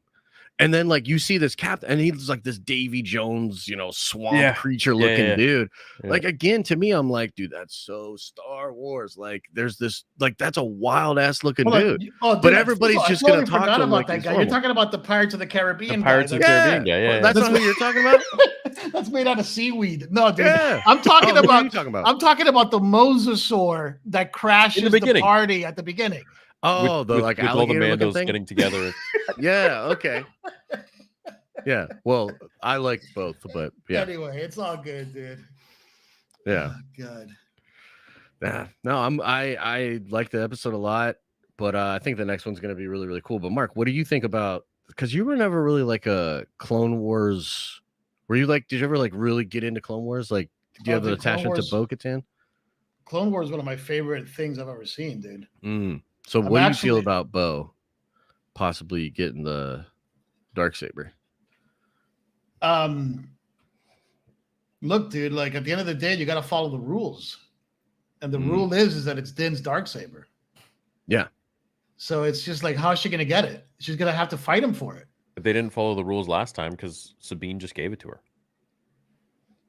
and then like you see this captain, and he's like this Davy Jones, you know, swamp creature looking dude. Yeah. Like again, to me, I'm like, dude, that's so Star Wars. Like, there's this, like, that's a wild ass looking dude. Oh, dude, But everybody's just gonna talk to him about like that he's guy. normal. You're talking about the Pirates of the Caribbean. The Pirates of the Caribbean guy. Yeah, That's not who you're talking about. That's made out of seaweed. No, dude. Yeah. I'm talking Who are about. you talking about? I'm talking about the mosasaur that crashes the beginning. party at the beginning. Oh, the like with all the alligator looking Mandos thing. getting together. Yeah. Okay. Yeah. Well, I like both, but yeah. Anyway, it's all good, dude. Yeah. Oh, God. Yeah. No, I like the episode a lot, but I think the next one's gonna be really, really cool. But Mark, what do you think about, because you were never really like a Clone Wars. Were you like, did you ever like really get into Clone Wars? Like, do you have an attachment to Bo-Katan? Clone Wars is one of my favorite things I've ever seen, dude. So what do you feel about Bo possibly getting the Darksaber? Look, dude, like at the end of the day, you got to follow the rules, and the rule is that it's Din's Darksaber. Yeah. So it's just like, how's she gonna get it? She's gonna have to fight him for it. But they didn't follow the rules last time because Sabine just gave it to her.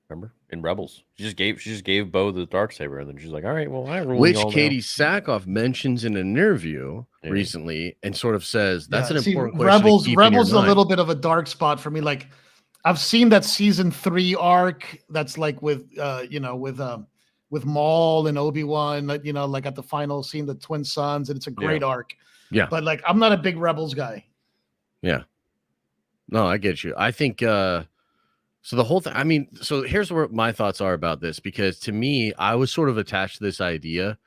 Remember, in Rebels, she just gave Bo the Darksaber, and then she's like, "All right, well, I Which Katie Sackhoff mentions in an interview recently, and sort of says that's an important question. Rebels is a little bit of a dark spot for me. Like, I've seen that season 3 arc that's like with Maul and Obi-Wan, like at the final scene, the twin sons, and it's a great arc. Yeah, but like, I'm not a big Rebels guy. Yeah, no, I get you. I think so the whole thing, I mean, so here's what my thoughts are about this, because to me, I was sort of attached to this idea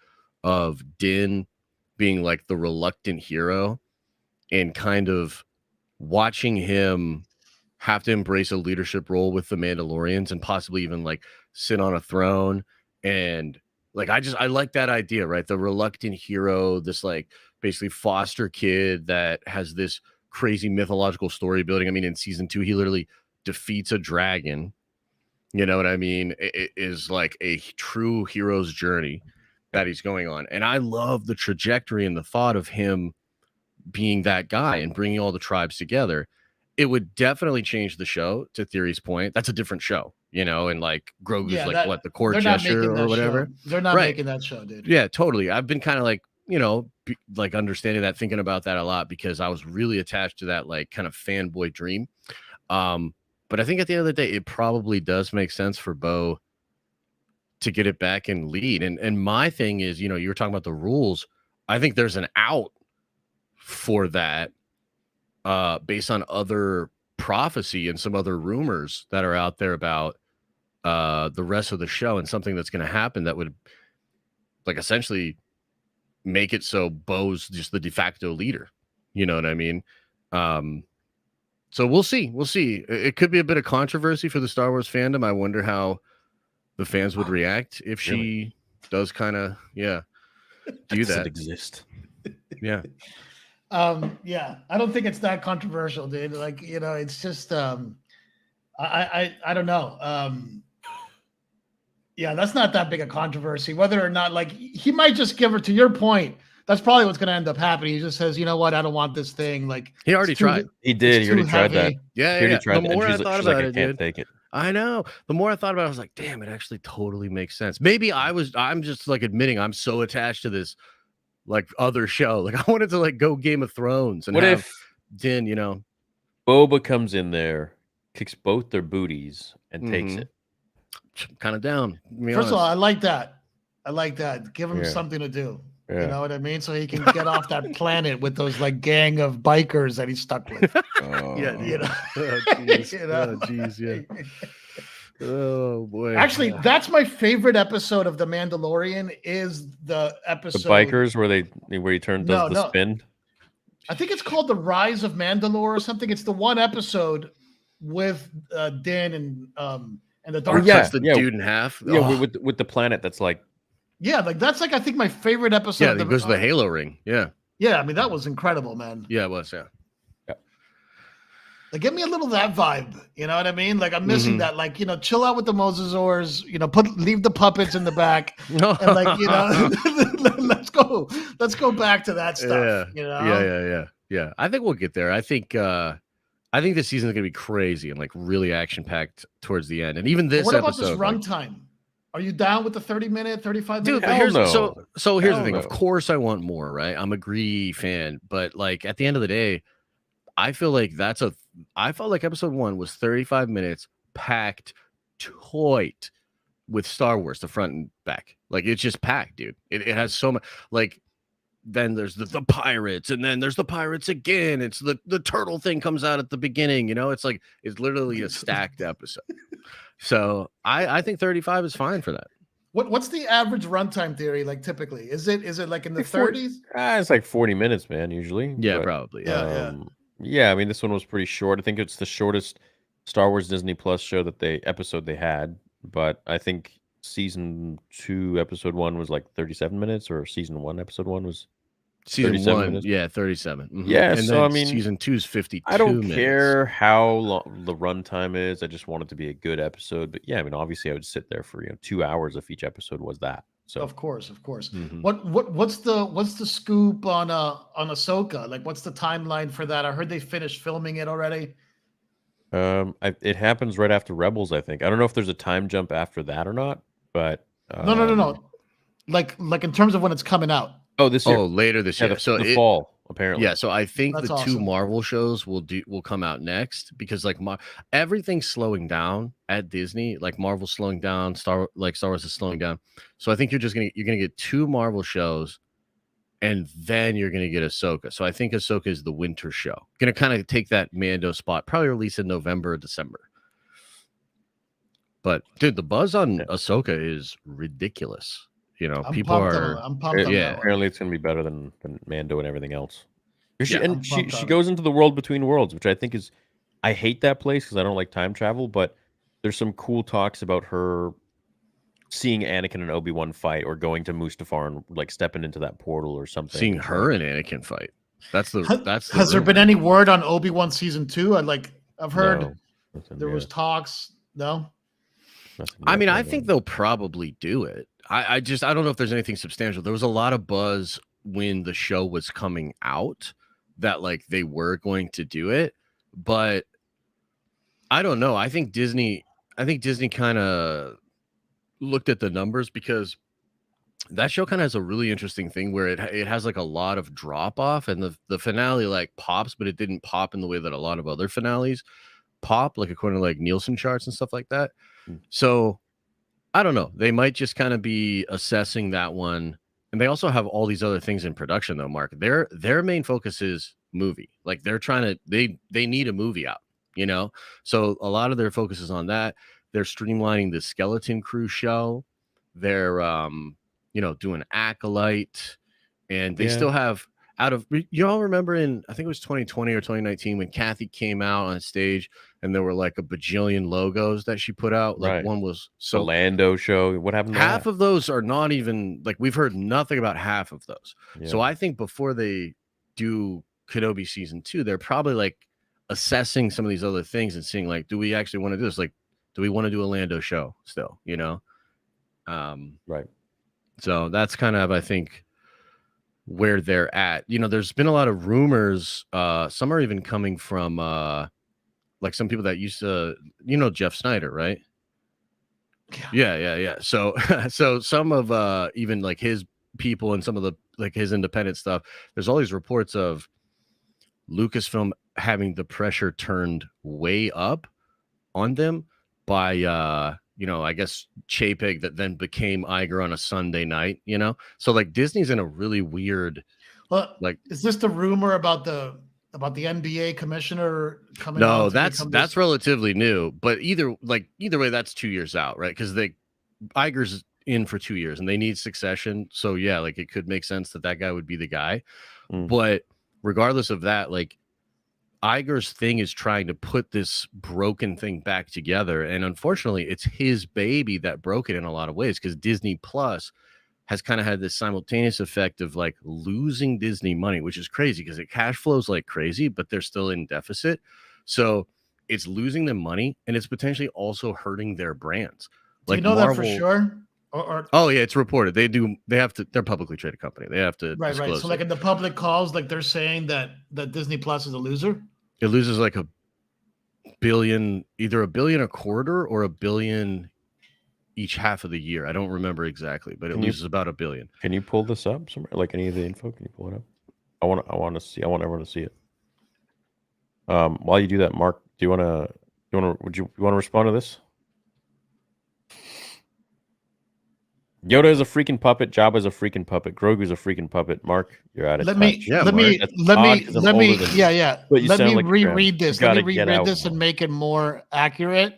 of Din being like the reluctant hero, and kind of watching him have to embrace a leadership role with the Mandalorians, and possibly even like sit on a throne. And like, I like that idea, right? The reluctant hero, this like basically foster kid that has this crazy mythological story building. I mean, in season 2, he literally defeats a dragon. You know what I mean? It is like a true hero's journey that he's going on. And I love the trajectory and the thought of him being that guy and bringing all the tribes together. It would definitely change the show, to Theory's point. That's a different show, you know, and like Grogu's the court gesture or whatever. They're not making that show, dude. Yeah, totally. I've been kind of like, you know, like understanding that, thinking about that a lot, because I was really attached to that like kind of fanboy dream. But I think at the end of the day, it probably does make sense for Bo to get it back and lead. And my thing is, you know, you were talking about the rules. I think there's an out for that based on other prophecy and some other rumors that are out there about the rest of the show, and something that's going to happen that would like essentially make it so Bo's just the de facto leader. You know what I mean? So we'll see. We'll see. It could be a bit of controversy for the Star Wars fandom. I wonder how the fans would react if she does kind of, do that. Exist. Yeah. Yeah, I don't think it's that controversial, dude. Like, you know, it's just I don't know. Yeah, that's not that big a controversy. Whether or not, like, he might just give her, to your point, that's probably what's going to end up happening. He just says, you know what, I don't want this thing. Like, he already tried. He did. He already tried that. Yeah, he yeah. Tried the more I thought about it, I can't take it. I know. The more I thought about it, I was like, damn, it actually totally makes sense. Maybe I'm just like admitting I'm so attached to this like other show. Like, I wanted to like go Game of Thrones, and what if Din, you know, Boba comes in there, kicks both their booties, and takes it. Kind of down. First of all, I like that. I like that. Give him something to do. You know what I mean? So he can get off that planet with those like gang of bikers that he's stuck with. Yeah, you know. Geez, yeah. Oh boy. Actually, that's my favorite episode of The Mandalorian. Is the episode the bikers where he turns the spin? I think it's called The Rise of Mandalore or something. It's the one episode with Din and the dark yeah. Cuts the dude in half. Yeah, Oh, with the planet that's like Yeah, like that's like I think my favorite episode. yeah, of he goes to the Halo ring. Yeah, Yeah, I mean that was incredible, man. yeah, it was. Yeah, Like, give me a little of that vibe. You know what I mean? Like, I'm missing Mhm. that. Like, chill out with the Mosasaurs. Leave the puppets in the back, and like, let's go back to that stuff. Yeah. I think we'll get there. I think this season is gonna be crazy and like really action packed towards the end. And even this What about episode, this runtime? Are you down with the 30-minute, 35-minute? dude, but Hell here's no. so here's the Hell thing. no. Of course, I want more, right? I'm a greedy fan, but like at the end of the day, I feel like I felt like episode 1 was 35 minutes packed tight with Star Wars, the front and back. Like it's just packed, dude. It has so much. Like then there's the pirates, and then there's the pirates again. It's the turtle thing comes out at the beginning. It's like it's literally a stacked episode. So I think 35 is fine for that. What's the average runtime theory like typically? Is it like in the Like 40 30s? it's like 40 minutes, man, usually. Yeah, But, probably. Yeah. yeah, I mean, this one was pretty short. I think it's the shortest Star Wars Disney Plus show episode they had. But I think season 2, episode 1 was like 37 minutes, or season 1, episode 1 was. Season 37 1, minutes. yeah, 37. Mhm. Yeah, and so, then I mean, season 2 is 52 I don't minutes. care how long the runtime is. I just want it to be a good episode. But yeah, I mean, obviously, I would sit there for 2 hours if each episode was that. So Of course. Mhm. What's the scoop on Ahsoka? Like, what's the timeline for that? I heard they finished filming it already. it happens right after Rebels, I think. I don't know if there's a time jump after that or not, but No. Like in terms of when it's coming out. Oh, this year. Oh, later this Yeah, year. So the fall, apparently. yeah, so I think That's the 2 awesome. Marvel shows will come out next, because like everything's slowing down at Disney. Like Marvel's slowing down, Star Wars is slowing down. So I think you're gonna get 2 Marvel shows, and then you're gonna get Ahsoka. So I think Ahsoka is the winter show. Gonna kind of take that Mando spot, probably release in November or December. But dude, the buzz on Ahsoka is ridiculous. I'm People pumped are. I'm pumped on yeah. that one. Apparently, it's going to be better than Mando and everything else. Yeah, I'm And she pumped on it. goes into the world between worlds, which I think is. I hate that place because I don't like time travel, but there's some cool talks about her seeing Anakin and Obi-Wan fight, or going to Mustafar and like stepping into that portal or something. Seeing It's her like- and Anakin fight. That's the. Has there been any word on Obi-Wan season 2? I've heard No, nothing there was yet, talks. No. nothing I yet, mean, no, I no. think they'll probably do it. I don't know if there's anything substantial. There was a lot of buzz when the show was coming out that like they were going to do it, but I don't know. I think Disney kind of looked at the numbers, because that show kind of has a really interesting thing where it has like a lot of drop off, and the finale like pops, but it didn't pop in the way that a lot of other finales pop, like according to like Nielsen charts and stuff like that. So I don't know. They might just kind of be assessing that one. And they also have all these other things in production though, Mark. Their main focus is movie. Like they're trying to they need a movie out, So a lot of their focus is on that. They're streamlining the Skeleton Crew show. They're doing Acolyte, and they still have you all remember in, I think it was 2020 or 2019, when Kathy came out on stage and there were like a bajillion logos that she put out. Like Right. one was The Lando show. What happened to half that? of those are not even like, we've heard nothing about half of those. So Yeah. I think before they do Kenobi season 2, they're probably like assessing some of these other things and seeing like, do we actually want to do this? Like, do we want to do a Lando show still? Right. So that's kind of, I think, where they're at. There's been a lot of rumors. Some are even coming from like some people that used to, Jeff Snyder, right? Yeah. So so some of even like his people and some of the like his independent stuff, there's all these reports of Lucasfilm having the pressure turned way up on them by I guess Chapek, that then became Iger on a Sunday night, So like Disney's in a really weird, Well, like, is this the rumor about the NBA commissioner coming? no, on to that's become that's this- relatively new, but either way, that's 2 years out, right? Because Iger's in for 2 years and they need succession. So yeah, like it could make sense that guy would be the guy. Mm. But regardless of that, like Iger's thing is trying to put this broken thing back together. And unfortunately, it's his baby that broke it in a lot of ways, because Disney Plus has kind of had this simultaneous effect of like losing Disney money, which is crazy because it cash flows like crazy, but they're still in deficit. So it's losing them money, and it's potentially also hurting their brands. Do Like you know Marvel, that for sure? Or oh yeah, it's reported. They have to, they're a publicly traded company. They have to right. disclose So like it. in the public calls, like they're saying that Disney Plus is a loser. It loses like $1 billion, either $1 billion a quarter or $1 billion each half of the year. I don't remember exactly, but it loses about $1 billion. Can you pull this up somewhere? Like any of the info? Can you pull it up? I want to see. I want everyone to see it. While you do that, Mark, do you want to? Would you want to respond to this? Yoda is a freaking puppet. Jabba's a freaking puppet. Grogu's a freaking puppet. Mark, you're out of touch. Let me yeah. But you Let sound me like your grandma. reread this. You Let me gotta get reread out this and more. make it more accurate.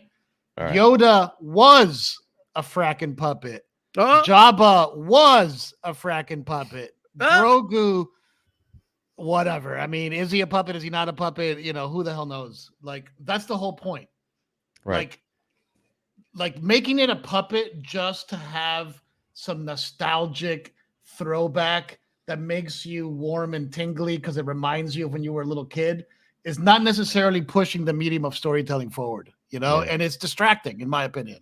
All right. Yoda was a fracking puppet. Oh, Jabba was a fracking puppet. Ah. Grogu, whatever. I mean, is he a puppet? Is he not a puppet? You know, who the hell knows? Like, that's the whole point. Right. Like making it a puppet just to have some nostalgic throwback that makes you warm and tingly because it reminds you of when you were a little kid is not necessarily pushing the medium of storytelling forward, you know, Yeah. and it's distracting in my opinion.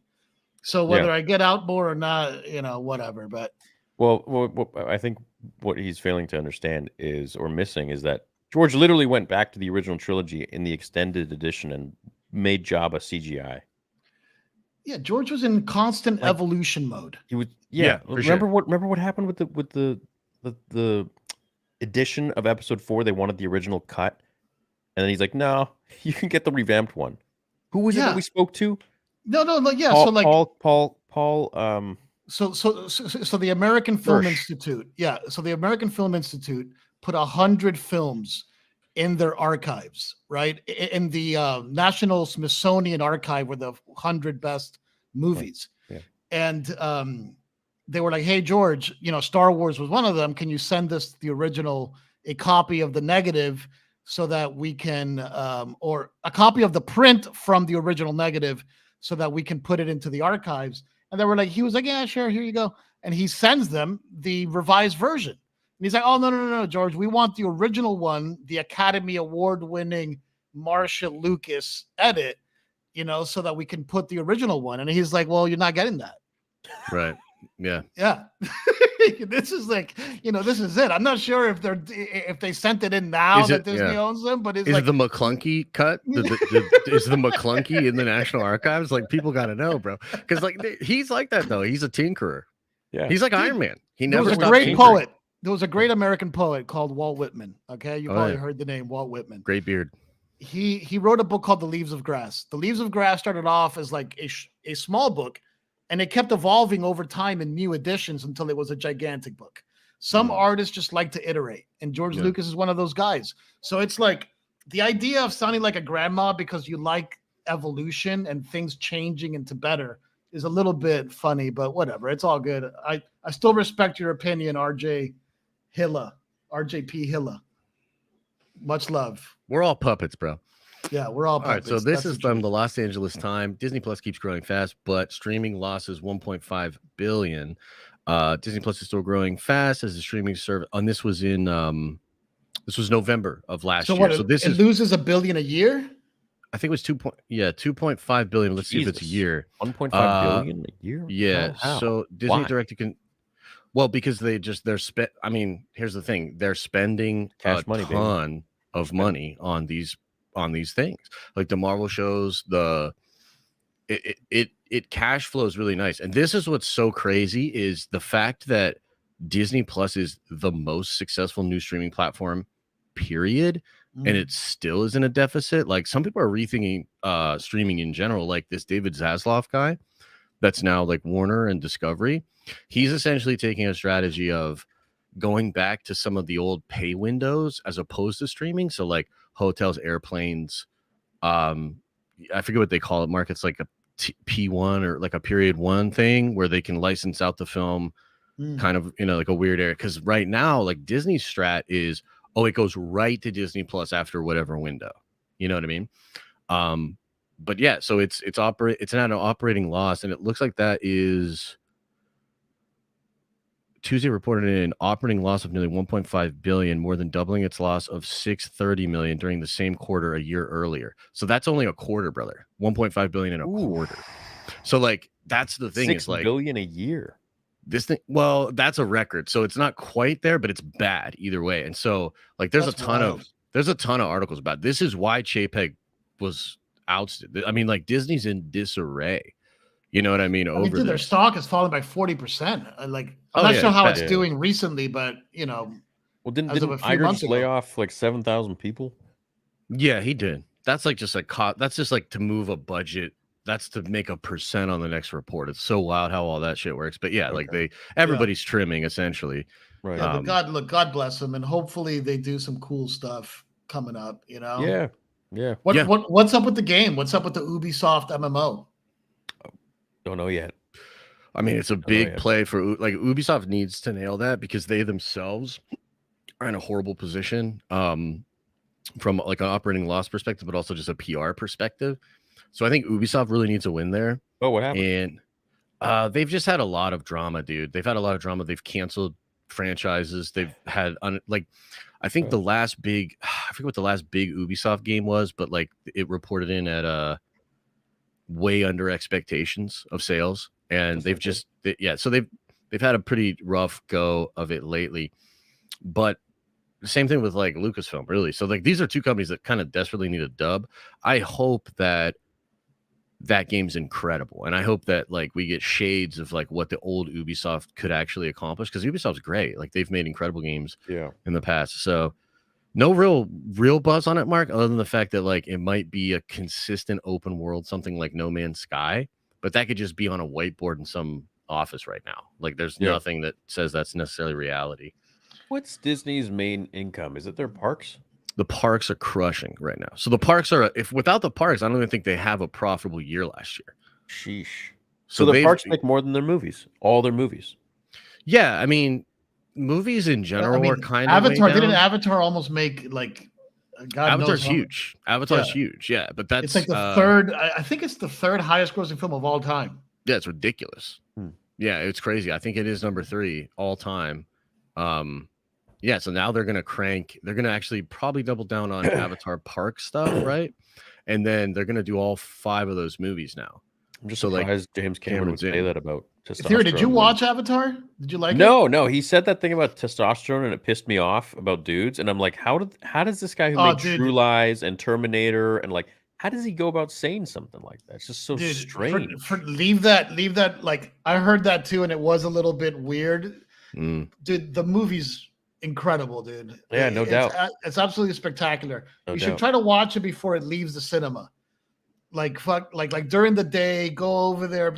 So whether I get out more or not, you know, whatever. But Well, I think what he's failing to understand is, or missing, is that George literally went back to the original trilogy in the extended edition and made Jabba CGI. yeah, George was in constant Like, evolution mode. He was, Yeah, for remember sure. what happened with the edition of Episode 4? They wanted the original cut, and then he's like, "No, you can get the revamped one." Who was it that Yeah. we spoke to? No, yeah. Paul, So like Paul. So the American Film Hirsch. Institute, yeah. So the American Film Institute put 100 films in their archives, right? In the National Smithsonian Archive were the 100 best movies. Yeah. And they were like, "Hey George, you know, Star Wars was one of them. Can you send us the original, a copy of the negative, so that we can, or a copy of the print from the original negative, so that we can put it into the archives?" And they were like, he was like, "Yeah, sure, here you go." And he sends them the revised version. And he's like, "Oh, no, George, we want the original one, the Academy Award-winning Marcia Lucas edit, you know, so that we can put the original one." And he's like, "Well, you're not getting that." Right. Yeah. Yeah. This is like, you know, this is it. I'm not sure if they sent it in now Is that it- Disney yeah. owns them, but it's Is like it the McClunky cut? Is the McClunky in the National Archives? Like, people got to know, bro. Because like he's like that though. He's a tinkerer. Yeah, He's like Iron Man. He there never was a stopped great tinkering. poet. There was a great American poet called Walt Whitman. Okay, you Oh, probably yeah. heard the name Walt Whitman. Great beard. He wrote a book called The Leaves of Grass. The Leaves of Grass started off as like a small book, and it kept evolving over time in new editions until it was a gigantic book. Some artists just like to iterate, and George Lucas is one of those guys. So it's like the idea of sounding like a grandma because you like evolution and things changing into better is a little bit funny, but whatever. It's all good. I still respect your opinion, RJP Hilla. Much love. We're all puppets, bro. Yeah, we're all All right, so puppets. this That's is the from truth. the Los Angeles Times. Disney Plus keeps growing fast, but streaming losses 1.5 billion. Disney Plus is still growing fast as a streaming service. And this was in this was November of last So year. what? So this it is, loses $1 billion a year. I think it was 2.5 billion. Let's see if it's a Jesus. year. 1.5 billion a year. Yeah. How? So Disney Why? directed well, because they're spent. I mean, here's the thing: they're spending Cash a money, baby. ton of money on these things, like the Marvel shows. It cash flows really nice, and this is what's so crazy is the fact that Disney Plus is the most successful new streaming platform, period, and it still is in a deficit. Like, some people are rethinking streaming in general, like this David Zaslav guy that's now like Warner and Discovery. He's essentially taking a strategy of going back to some of the old pay windows as opposed to streaming. So like hotels, airplanes, I forget what they call it, Mark. It's like a P1 or like a period one thing where they can license out the film kind of, you know, like a weird area. Because right now, like Disney's strat is, oh, it goes right to Disney Plus after whatever window. You know what I mean? But yeah, so it's at an operating loss, and it looks like that is Tuesday reported an operating loss of nearly 1.5 billion, more than doubling its loss of 630 million during the same quarter a year earlier. So that's only a quarter, brother. 1.5 billion in a quarter. So like that's the thing, 6 is like billion a year. this thing, well, that's a record. So it's not quite there, but it's bad either way. And so like there's That's a ton wild. of articles about this. Is why Chapek was ousted. I mean, like Disney's in disarray. You know what I mean? I mean, Over dude, their this. stock has fallen by 40%. Like, Oh, I'm not yeah, sure it's how bad. it's doing recently, but you know, Well, didn't as of a few Iger months just lay ago. off like 7,000 people? Yeah, he did. That's like just that's just like to move a budget. That's to make a percent on the next report. It's so wild how all that shit works. But yeah, like everybody's trimming essentially. Right. Yeah, but God bless them, and hopefully they do some cool stuff coming up. You know. Yeah. Yeah. What's up with the game? What's up with the Ubisoft MMO? Don't know yet. I mean, it's a big play for like Ubisoft needs to nail that, because they themselves are in a horrible position from like an operating loss perspective, but also just a PR perspective. So I think Ubisoft really needs a win there. Oh, what happened? And they've just had a lot of drama, dude. They've had a lot of drama. They've canceled franchises. They've had I think the last big, I forget what the last big Ubisoft game was, but like it reported in at way under expectations of sales. And they've just so they've had a pretty rough go of it lately. But the same thing with like Lucasfilm, really. So like these are two companies that kind of desperately need a dub. I hope that game's incredible, and I hope that like we get shades of like what the old Ubisoft could actually accomplish, because Ubisoft's great. Like they've made incredible games in the past. So no real buzz on it, Mark, other than the fact that like it might be a consistent open world, something like No Man's Sky, but that could just be on a whiteboard in some office right now. Like there's nothing that says that's necessarily reality. What's Disney's main income? Is it their parks? The parks are crushing right now. So the parks are, if without the parks, I don't even think they have a profitable year last year. Sheesh. So the parks make more than their movies. All their movies. Yeah, I mean, movies in general are kind of Avatar. Didn't Avatar almost make like Avatar's huge. Avatar's huge. Yeah, but that's it's like the third. I think it's the third highest grossing film of all time. Yeah, it's ridiculous. Yeah, it's crazy. I think it is number 3 all time. Yeah, so now they're gonna actually probably double down on Avatar park stuff, right? And then they're gonna do all 5 of those movies now. I'm just surprised James Cameron would say that about testosterone. Theory, did you watch Avatar? Did you like it? No. He said that thing about testosterone, and it pissed me off about dudes. And I'm like, how does this guy who made True Lies and Terminator and like, how does he go about saying something like that? It's just so strange. Leave that. Like I heard that too, and it was a little bit weird. Dude, the movie's incredible, dude. Yeah, no doubt. It's absolutely spectacular. No you doubt. should try to watch it before it leaves the cinema. Like during the day, go over there,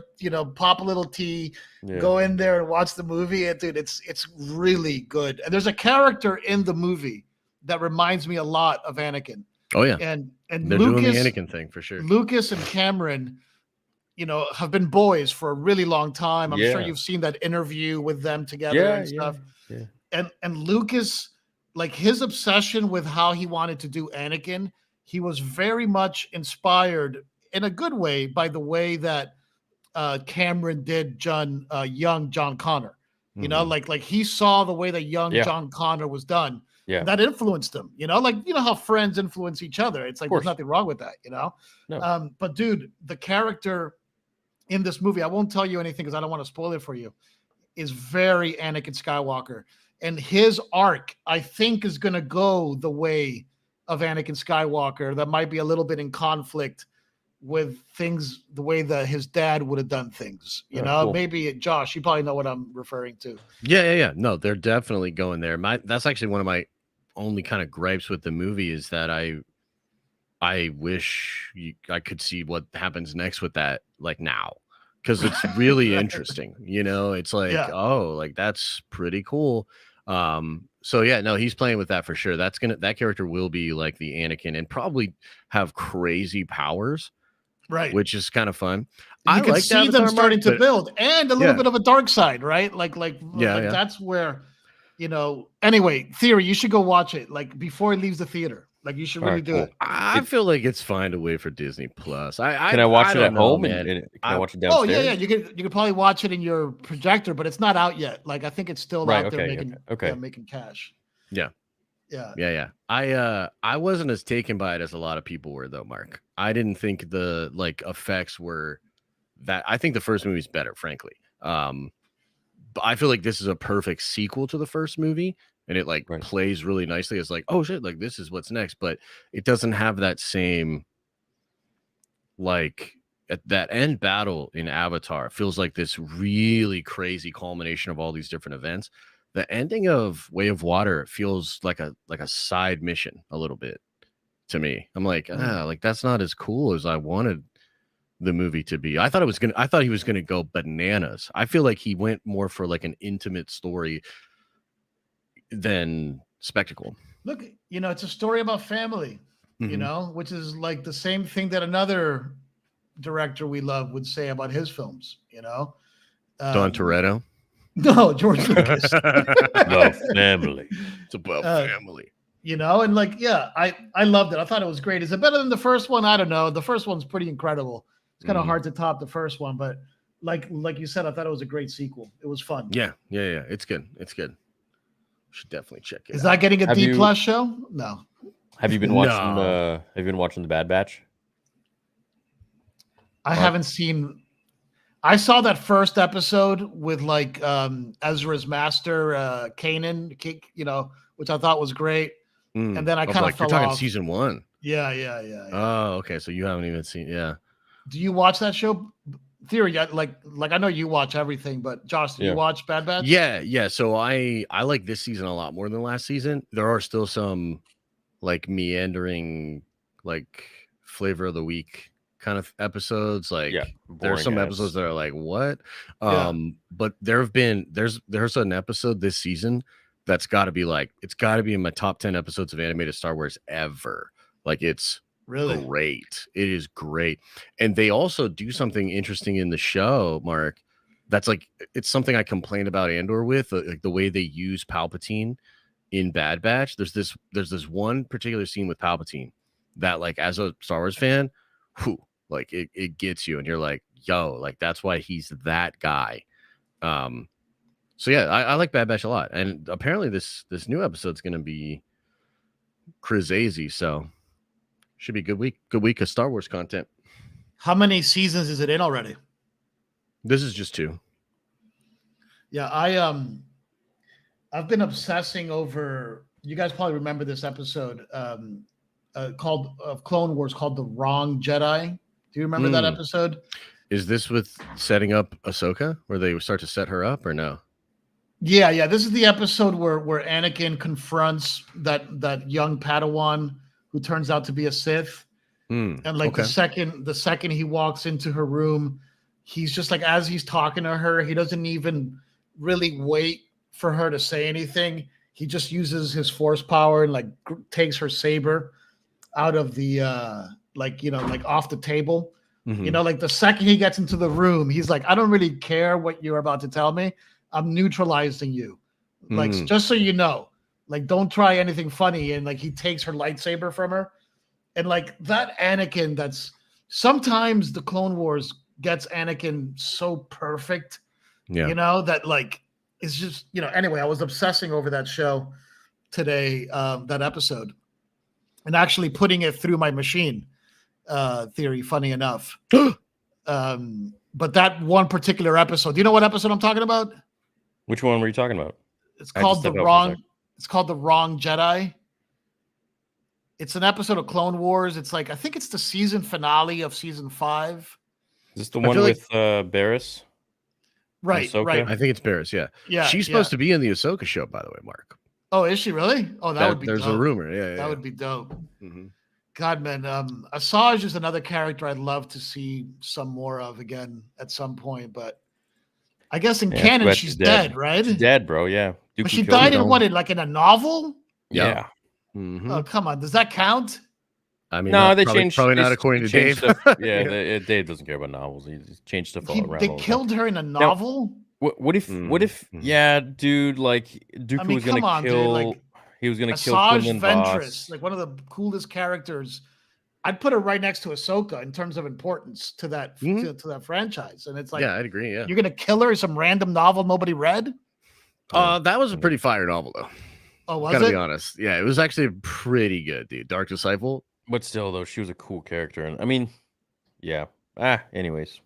pop a little tea, go in there and watch the movie. Dude, it's really good. And there's a character in the movie that reminds me a lot of Anakin. Oh yeah, and they're doing the Anakin thing for sure. Lucas and Cameron, have been boys for a really long time. I'm sure you've seen that interview with them together and stuff. Yeah. And Lucas, like his obsession with how he wanted to do Anakin, he was very much inspired in a good way by the way that Cameron did young John Connor. Like he saw the way that young John Connor was done. Yeah, that influenced him. How friends influence each other. It's like there's nothing wrong with that. No. But dude, the character in this movie, I won't tell you anything because I don't want to spoil it for you, is very Anakin Skywalker. And his arc, I think, is going to go the way of Anakin Skywalker. That might be a little bit in conflict with things, the way that his dad would have done things. Cool. Maybe Josh, you probably know what I'm referring to. Yeah. No, they're definitely going there. That's actually one of my only kind of gripes with the movie, is that I wish I could see what happens next with that, like now, because it's really interesting. It's like, oh, like that's pretty cool. So yeah, no, he's playing with that for sure. That character will be like the Anakin and probably have crazy powers, right? Which is kind of fun. I can see them starting to build, and a little bit of a dark side, right? Like that's where Anyway, Theory, you should go watch it like before it leaves the theater. Like you should All really right, do cool. it. I feel like it's fine to wait for Disney Plus. Can I watch it don't at know, home? man. Can I watch it Oh downstairs? yeah. You could probably watch it in your projector, but it's not out yet. Like I think it's still Right, out there okay, okay. making cash. Yeah. Yeah. I wasn't as taken by it as a lot of people were, though, Mark. I didn't think the effects were that. I think the first movie's better, frankly. But I feel like this is a perfect sequel to the first movie, and it Right. plays really nicely. It's like, oh shit, like this is what's next, but it doesn't have that same at that end battle in Avatar feels like this really crazy culmination of all these different events. The ending of Way of Water feels like a side mission a little bit to me. I'm like, that's not as cool as I wanted the movie to be. I thought he was gonna go bananas. I feel like he went more for like an intimate story than spectacle. Look, it's a story about family, Mhm. which is like the same thing that another director we love would say about his films, Don Toretto. No, George Lucas. Love family. It's about family. And like, yeah, I loved it. I thought it was great. Is it better than the first one? I don't know. The first one's pretty incredible. It's kind of hard to top the first one, but like you said, I thought it was a great sequel. It was fun. Yeah. It's good. Should definitely check it. Is that getting a Have D you- plus show? No. Have you been watching? No. Have you been watching The Bad Batch? I haven't seen. I saw that first episode with like Ezra's master, Kanan, which I thought was great. And then I kind of fell you're talking off. season 1. Yeah. Oh, okay. So you haven't even seen. Yeah. Do you watch that show? Theory, like I know you watch everything, but Josh, do you watch Bad Batch? Yeah. So I like this season a lot more than last season. There are still some like meandering, like flavor of the week kind of episodes. Like there's some episodes that are like, what? But there's an episode this season that's got to be in my top 10 episodes of animated Star Wars ever. Like it's really great. It is great. And they also do something interesting in the show, Mark. That's like, it's something I complained about Andor with, like the way they use Palpatine in Bad Batch. There's this one particular scene with Palpatine that, like, as a Star Wars fan, like it gets you, and you're like, yo, like that's why he's that guy. So yeah, I like Bad Batch a lot, and apparently this new episode's gonna be crazy. So should be a good week of Star Wars content. How many seasons is it in already? This is just 2. Yeah, I've been obsessing over. You guys probably remember this episode called Clone Wars called The Wrong Jedi. Do you remember that episode? Is this with setting up Ahsoka, where they start to set her up, or no? Yeah. This is the episode where Anakin confronts that young Padawan who turns out to be a Sith. And like the second he walks into her room, he's just like, as he's talking to her, he doesn't even really wait for her to say anything. He just uses his force power and like takes her saber out of the like off the table. Like the second he gets into the room, he's like, I don't really care what you're about to tell me. I'm neutralizing you. Like, just so you know, like, don't try anything funny. And like, he takes her lightsaber from her. And like that Anakin, that's sometimes the Clone Wars gets Anakin so perfect, that like, it's just, anyway, I was obsessing over that show today, that episode, and actually putting it through my machine, Theory, funny enough. But that one particular episode, do you know what episode I'm talking about? Which one were you talking about? It's called The Wrong Jedi. It's an episode of Clone Wars. It's like, I think it's the season finale of season 5. Is this the one with Barriss? Right. I think it's Barriss. Yeah. She's supposed to be in the Ahsoka show, by the way, Mark. Oh, is she really? Oh, that would be there's dope. a rumor. Yeah. That would be dope. God, man. Asajj is another character I'd love to see some more of again at some point, but I guess in canon she's dead, right? She's dead, bro. Yeah. But she died in what? In a novel? Yeah. Oh, come on. Does that count? I mean, no, they probably, changed. Probably not according to Dave. Dave doesn't care about novels. He just changed stuff all around. They killed her in a novel? What if Mhm. yeah, dude, like Dooku I mean, was gonna come on, dude. kill Like he was gonna kill Asajj Quinlan Ventress, Voss. like one of the coolest characters. I'd put her right next to Ahsoka in terms of importance to that Mhm. to that franchise. And it's like Yeah, I'd agree. Yeah. you're gonna kill her in some random novel nobody read. Yeah. That was a pretty fire novel, though. Oh, was Gotta be it? honest. Yeah, it was actually pretty good, dude. Dark Disciple. But still though, she was a cool character. And I mean, yeah. Anyways.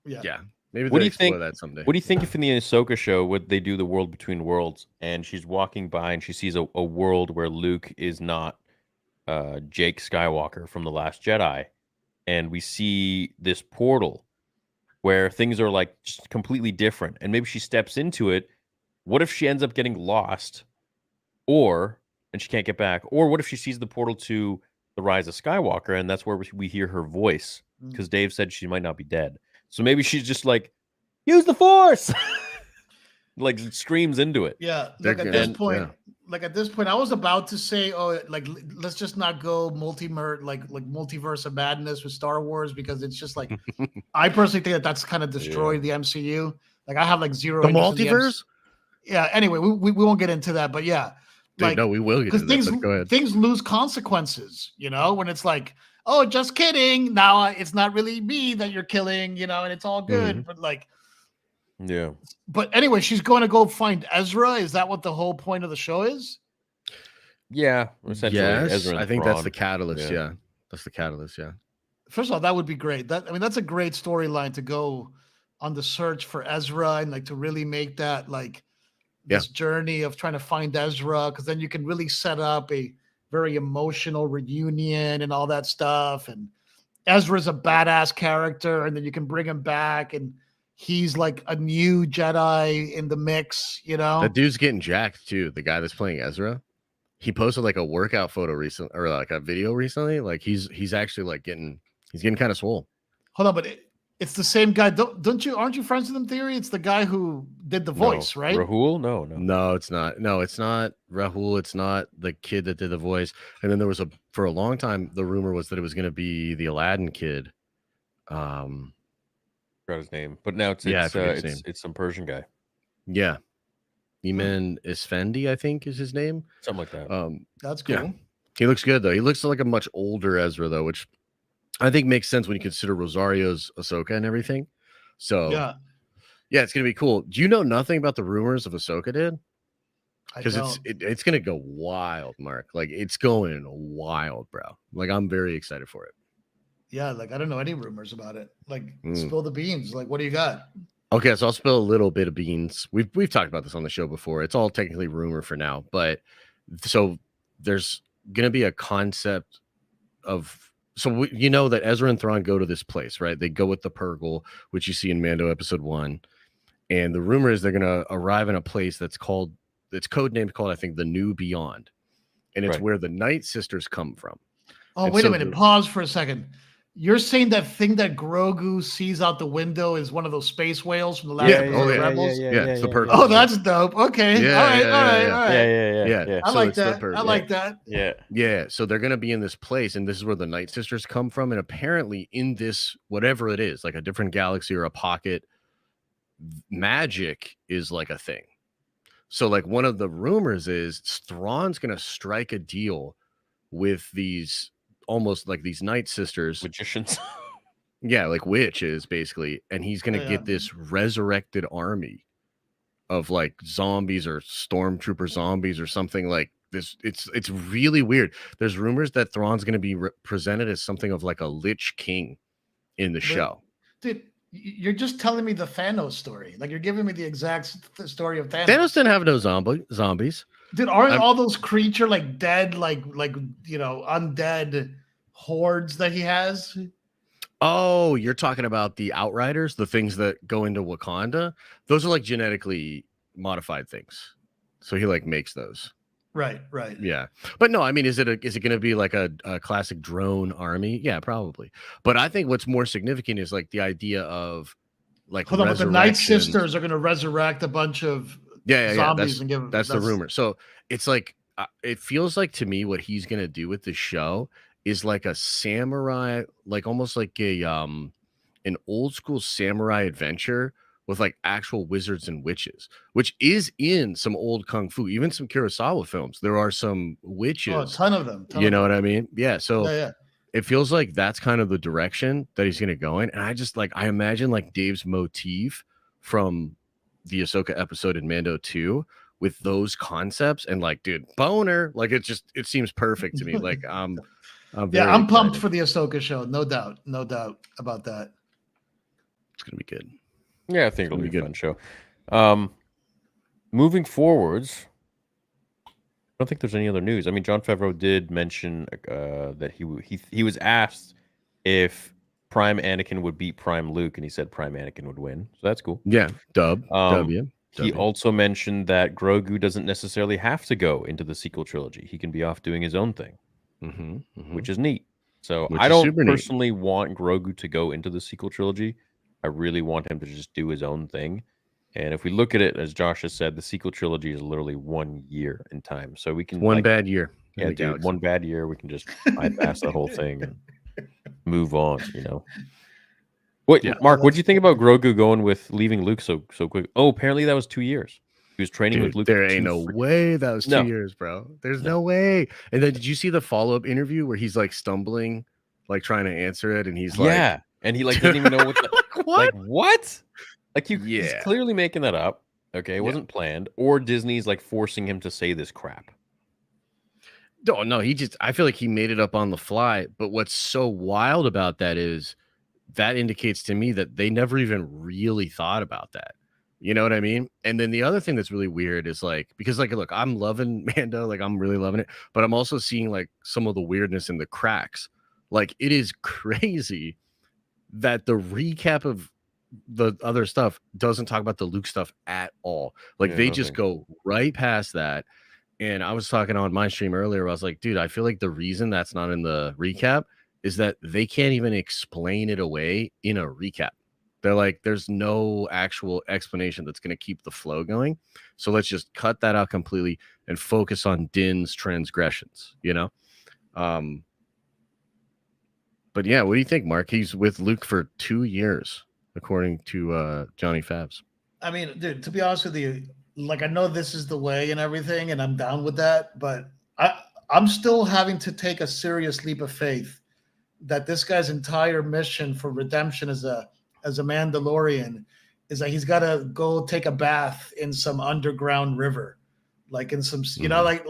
Yeah. Yeah, maybe What they'll do you explore think? that someday. What do you think if in the Ahsoka show would they do the world between worlds and she's walking by and she sees a world where Luke is not Jake Skywalker from The Last Jedi, and we see this portal where things are like just completely different, and maybe she steps into it. What if she ends up getting lost, or and she can't get back, or what if she sees the portal to the Rise of Skywalker, and that's where we hear her voice because Dave said she might not be dead, so maybe she's just like use the Force, like screams into it. Yeah. They're Look, at good. this And- point, yeah. like at this point, I was about to say, oh, like let's just not go multiverse of madness with Star Wars because it's just like I personally think that that's kind of destroyed the MCU. Like I have like zero The interest in multiverse? yeah. Anyway, we won't get into that, but yeah, Dude, like no, we will get because into that. But go ahead. things lose consequences, you know, when it's like, oh, just kidding. Now it's not really me that you're killing, you know, and it's all good. But like, Yeah. but anyway, she's going to go find Ezra. Is that what the whole point of the show is? Yeah, essentially. Yes, Ezra and I think that's the Thrawn. catalyst. Yeah. Yeah, that's the catalyst. Yeah. First of all, that would be great. That's a great storyline to go on the search for Ezra and like to really make that like this journey of trying to find Ezra, because then you can really set up a very emotional reunion and all that stuff. And Ezra's a badass character, and then you can bring him back, and he's like a new Jedi in the mix, you know. That dude's getting jacked too. The guy that's playing Ezra, he posted like a workout photo recently, or like a video recently. Like he's actually like getting kind of swole. Hold on, but it's the same guy. Aren't you friends with him, Theory? It's the guy who did the voice, No. right? Rahul? No. No, it's not. No, it's not Rahul. It's not the kid that did the voice. And then there was for a long time, the rumor was that it was going to be the Aladdin kid. Forgot his name, but now it's I forget his name. it's some Persian guy, Yeah, Iman Isfendi, I think is his name. something like that. That's cool. Yeah. He looks good though. He looks like a much older Ezra though, which I think makes sense when you consider Rosario's Ahsoka and everything. So yeah, it's gonna be cool. Do you know nothing about the rumors of Ahsoka, dude? Because it's gonna go wild, Mark. Like it's going wild, bro. Like I'm very excited for it. Yeah, like I don't know any rumors about it. Like spill the beans. Like what do you got? Okay, so I'll spill a little bit of beans. We've talked about this on the show before. It's all technically rumor for now, but so there's gonna be a concept of you know that Ezra and Thrawn go to this place, right? They go with the Purgle, which you see in Mando episode 1, and the rumor is they're gonna arrive in a place that's codenamed called, I think, the New Beyond, and it's where the Night Sisters come from. Oh, And wait a so minute. Pause for a second. You're saying that thing that Grogu sees out the window is one of those space whales from the last episode of Rebels? Yeah, it's the Purgle. Oh, that's dope. Okay. Yeah, all right. Yeah. I So like it's the that. Purgle. I like that. Yeah. So they're gonna be in this place, and this is where the Night Sisters come from. And apparently, in this whatever it is, like a different galaxy or a pocket, magic is like a thing. So, like one of the rumors is Thrawn's gonna strike a deal with these almost like these Night Sisters, Magicians. yeah, like witches basically, and he's gonna get this resurrected army of like zombies or stormtrooper zombies or something like this. It's really weird. There's rumors that Thrawn's gonna be presented as something of like a Lich King in the show. Dude, you're just telling me the Thanos story. Like you're giving me the exact story of Thanos. Thanos didn't have no zombies. Dude, aren't all those creature like dead, like you know, undead hordes that he has? Oh, you're talking about the Outriders, the things that go into Wakanda. Those are like genetically modified things. So he like makes those. Right. Yeah. But no, I mean, is it going to be like a classic drone army? Yeah, probably. But I think what's more significant is like the idea of like hold on, but the Night Sisters are going to resurrect a bunch of zombies and give that's the rumor. So it's like it feels like to me what he's going to do with the show is like a samurai, like almost like a an old school samurai adventure with like actual wizards and witches, which is in some old kung fu, even some Kurosawa films. There are some witches. Oh, a ton of them. You know what I mean? Yeah. So Yeah. it feels like that's kind of the direction that he's going to go in. And I just like, I imagine like Dave's motif from the Ahsoka episode in Mando 2 with those concepts and like, dude, boner. Like it seems perfect to me. Like I'm very I'm pumped excited. for the Ahsoka show. No doubt about that. It's going to be good. Yeah, I think it'll be a fun show. Moving forwards, I don't think there's any other news. I mean, Jon Favreau did mention that he was asked if Prime Anakin would beat Prime Luke, and he said Prime Anakin would win. So that's cool. Yeah, W. He also mentioned that Grogu doesn't necessarily have to go into the sequel trilogy. He can be off doing his own thing, which is neat. So I don't personally want Grogu to go into the sequel trilogy. I really want him to just do his own thing. And if we look at it, as Josh has said, the sequel trilogy is literally 1 year in time. So we can one bad year. Yeah, dude, one bad year, we can just bypass that whole thing and move on, you know. Wait, yeah. Mark, what do you think about Grogu going with leaving Luke so quick? Oh, apparently that was 2 years. He was training with Luke. There ain't no way that was 2 years, bro. There's no way. And then did you see the follow-up interview where he's like stumbling, like trying to answer it, and he's like, yeah, and he like doesn't even know what the what? Like what? Like he's clearly making that up. Okay, it wasn't planned, or Disney's like forcing him to say this crap. No, I feel like he made it up on the fly. But what's so wild about that is that indicates to me that they never even really thought about that. You know what I mean? And then the other thing that's really weird is like, because like, look, I'm loving Mando, like I'm really loving it, but I'm also seeing like some of the weirdness in the cracks. Like it is crazy that the recap of the other stuff doesn't talk about the Luke stuff at all. Like they just go right past that. And I was talking on my stream earlier, I was like, dude, I feel like the reason that's not in the recap is that they can't even explain it away in a recap. They're like, there's no actual explanation that's going to keep the flow going. So let's just cut that out completely and focus on Din's transgressions, you know? But yeah, what do you think, Mark? He's with Luke for 2 years, according to Johnny Fabs. I mean, dude, to be honest with you, like I know this is the way and everything, and I'm down with that, but I'm still having to take a serious leap of faith that this guy's entire mission for redemption as a Mandalorian is that he's got to go take a bath in some underground river, like in some, you know, like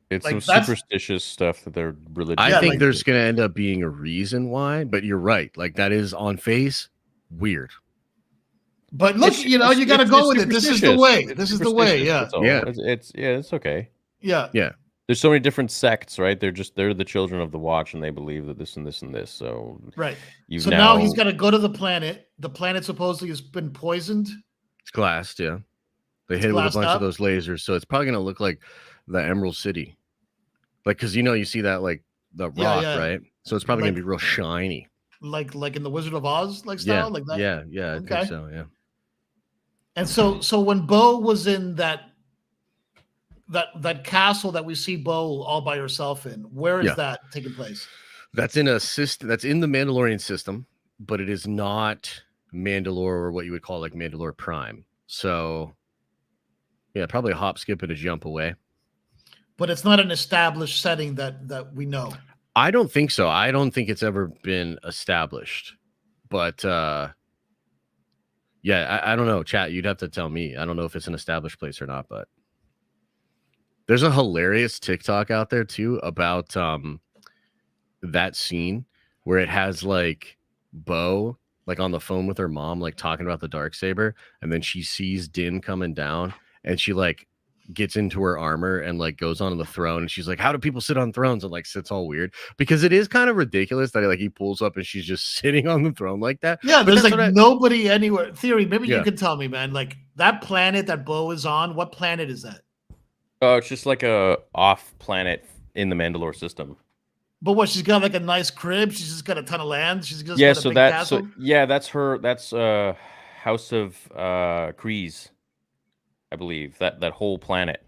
it's like some superstitious stuff that they're religious. I think there's going to end up being a reason why, but you're right. Like that is on face weird. But look, you know, you got to go with it. This is the way. This is the way. Yeah. It's okay. Yeah. Yeah. There's so many different sects, right? They're the children of the Watch, and they believe that this and this and this. So right. So now he's got to go to the planet. The planet supposedly has been poisoned. It's glassed. Yeah. They hit it with a bunch of those lasers, so it's probably going to look like the Emerald City. Like, because you know, you see that like the rock, right? So it's probably going to be real shiny. Like in the Wizard of Oz, like style, like that. Yeah. I think so. Yeah. And so when Bo was in that castle that we see Bo all by herself in, where is that taking place? That's in a system. That's in the Mandalorian system, but it is not Mandalore or what you would call like Mandalore Prime. So, yeah, probably a hop, skip, and a jump away. But it's not an established setting that we know. I don't think so. I don't think it's ever been established. But yeah, I don't know. Chat, you'd have to tell me. I don't know if it's an established place or not, but there's a hilarious TikTok out there too about that scene where it has like Bo like on the phone with her mom, like talking about the Darksaber, and then she sees Din coming down and she like gets into her armor and like goes on the throne, and she's like, how do people sit on thrones? And like sits all weird, because it is kind of ridiculous that like he pulls up and she's just sitting on the throne like that. Yeah, there's like nobody anywhere. Theory, maybe you can tell me, man. Like that planet that Bo is on, what planet is that? Oh, it's just like a off planet in the Mandalore system. But what, she's got like a nice crib, she's just got a ton of land, she's just got a big castle? That's her. That's House of Kryze, I believe, that whole planet,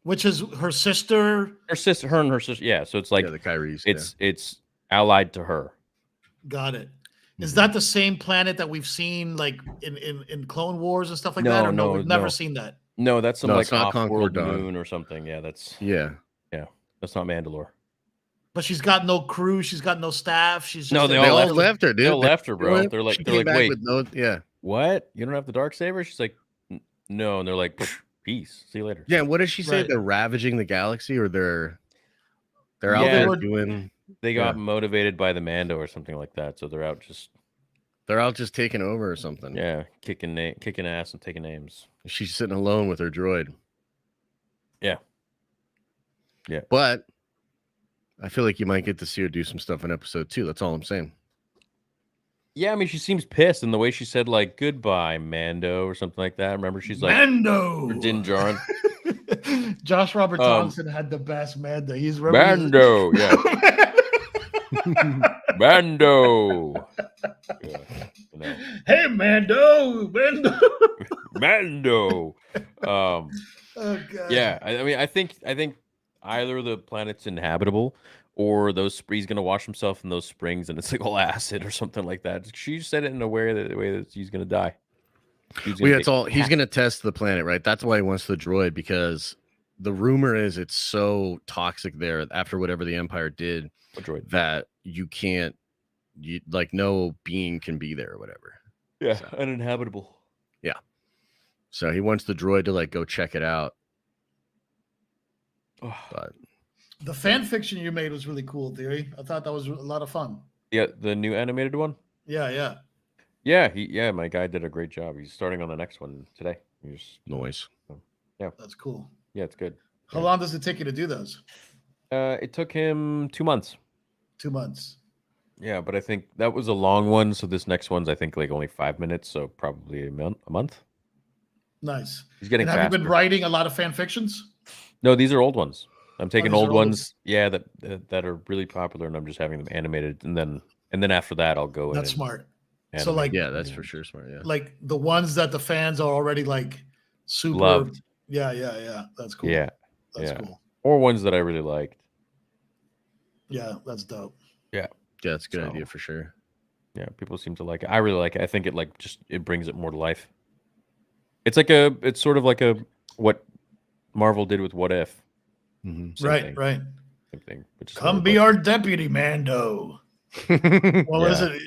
which is her sister, her and her sister. Yeah, so it's like the Kyries. It's allied to her. Got it. Is that the same planet that we've seen like in Clone Wars and stuff like No, that? Or no, we've never no. seen that. No, that's some No, like it's not off-world Concord Dawn. moon or something. Yeah, that's Yeah. that's not Mandalore. But she's got no crew. She's got no staff. She's just No, they They all all left left her, dude. They all left her, bro. went- They're she like, came back wait, with no, yeah. what? You don't have the dark saber? She's like, no, and they're like, peace. See you later. Yeah, what does she say? Right. They're ravaging the galaxy, or they're Yeah, out there they were- doing. They got Yeah. motivated by the Mando or something like that, so they're out just They're out just taking over or something. kicking ass and taking names. She's sitting alone with her droid. Yeah. Yeah. But I feel like you might get to see her do some stuff in episode 2. That's all I'm saying. Yeah, I mean, she seems pissed in the way she said like goodbye, Mando, or something like that. Remember, she's like Mando. or Din Djarin. Josh Robert Thompson had the best Mando. He's Mando, yeah. Mando. Yeah, you know. Hey, Mando. Mando. Oh god. Yeah, I mean, I think either the planet's inhabitable or he's gonna wash himself in those springs and it's like all acid or something like that. She said it in a way that he's gonna die. Well, yeah, it's all he's gonna test the planet, right? That's why he wants the droid, because the rumor is it's so toxic there after whatever the Empire did that you can't, like no being can be there or whatever. Yeah, so. uninhabitable. Yeah. So he wants the droid to like go check it out. But the fan fiction you made was really cool, Theory. I thought that was a lot of fun. Yeah, the new animated one. Yeah. Yeah, my guy did a great job. He's starting on the next one today. Noise. Yeah, that's cool. Yeah, it's good. How long does it take you to do those? It took him 2 months. 2 months. Yeah, but I think that was a long one. So this next one's I think like only 5 minutes, so probably a month. Nice. He's getting. And have you been writing a lot of fan fictions? No, these are old ones. I'm taking old ones, old. that are really popular, and I'm just having them animated, and then after that, I'll go. That's smart. Animate. So like, yeah, that's for sure smart. Yeah, like the ones that the fans are already like super loved. Yeah. That's cool. Yeah, that's cool. Or ones that I really liked. Yeah, that's dope. Yeah, that's a good idea for sure. Yeah, people seem to like it. I really like it. I think it like it brings it more to life. It's sort of like what Marvel did with What If. Mm-hmm. Right. Same thing. Come be our deputy, Mando. What was it?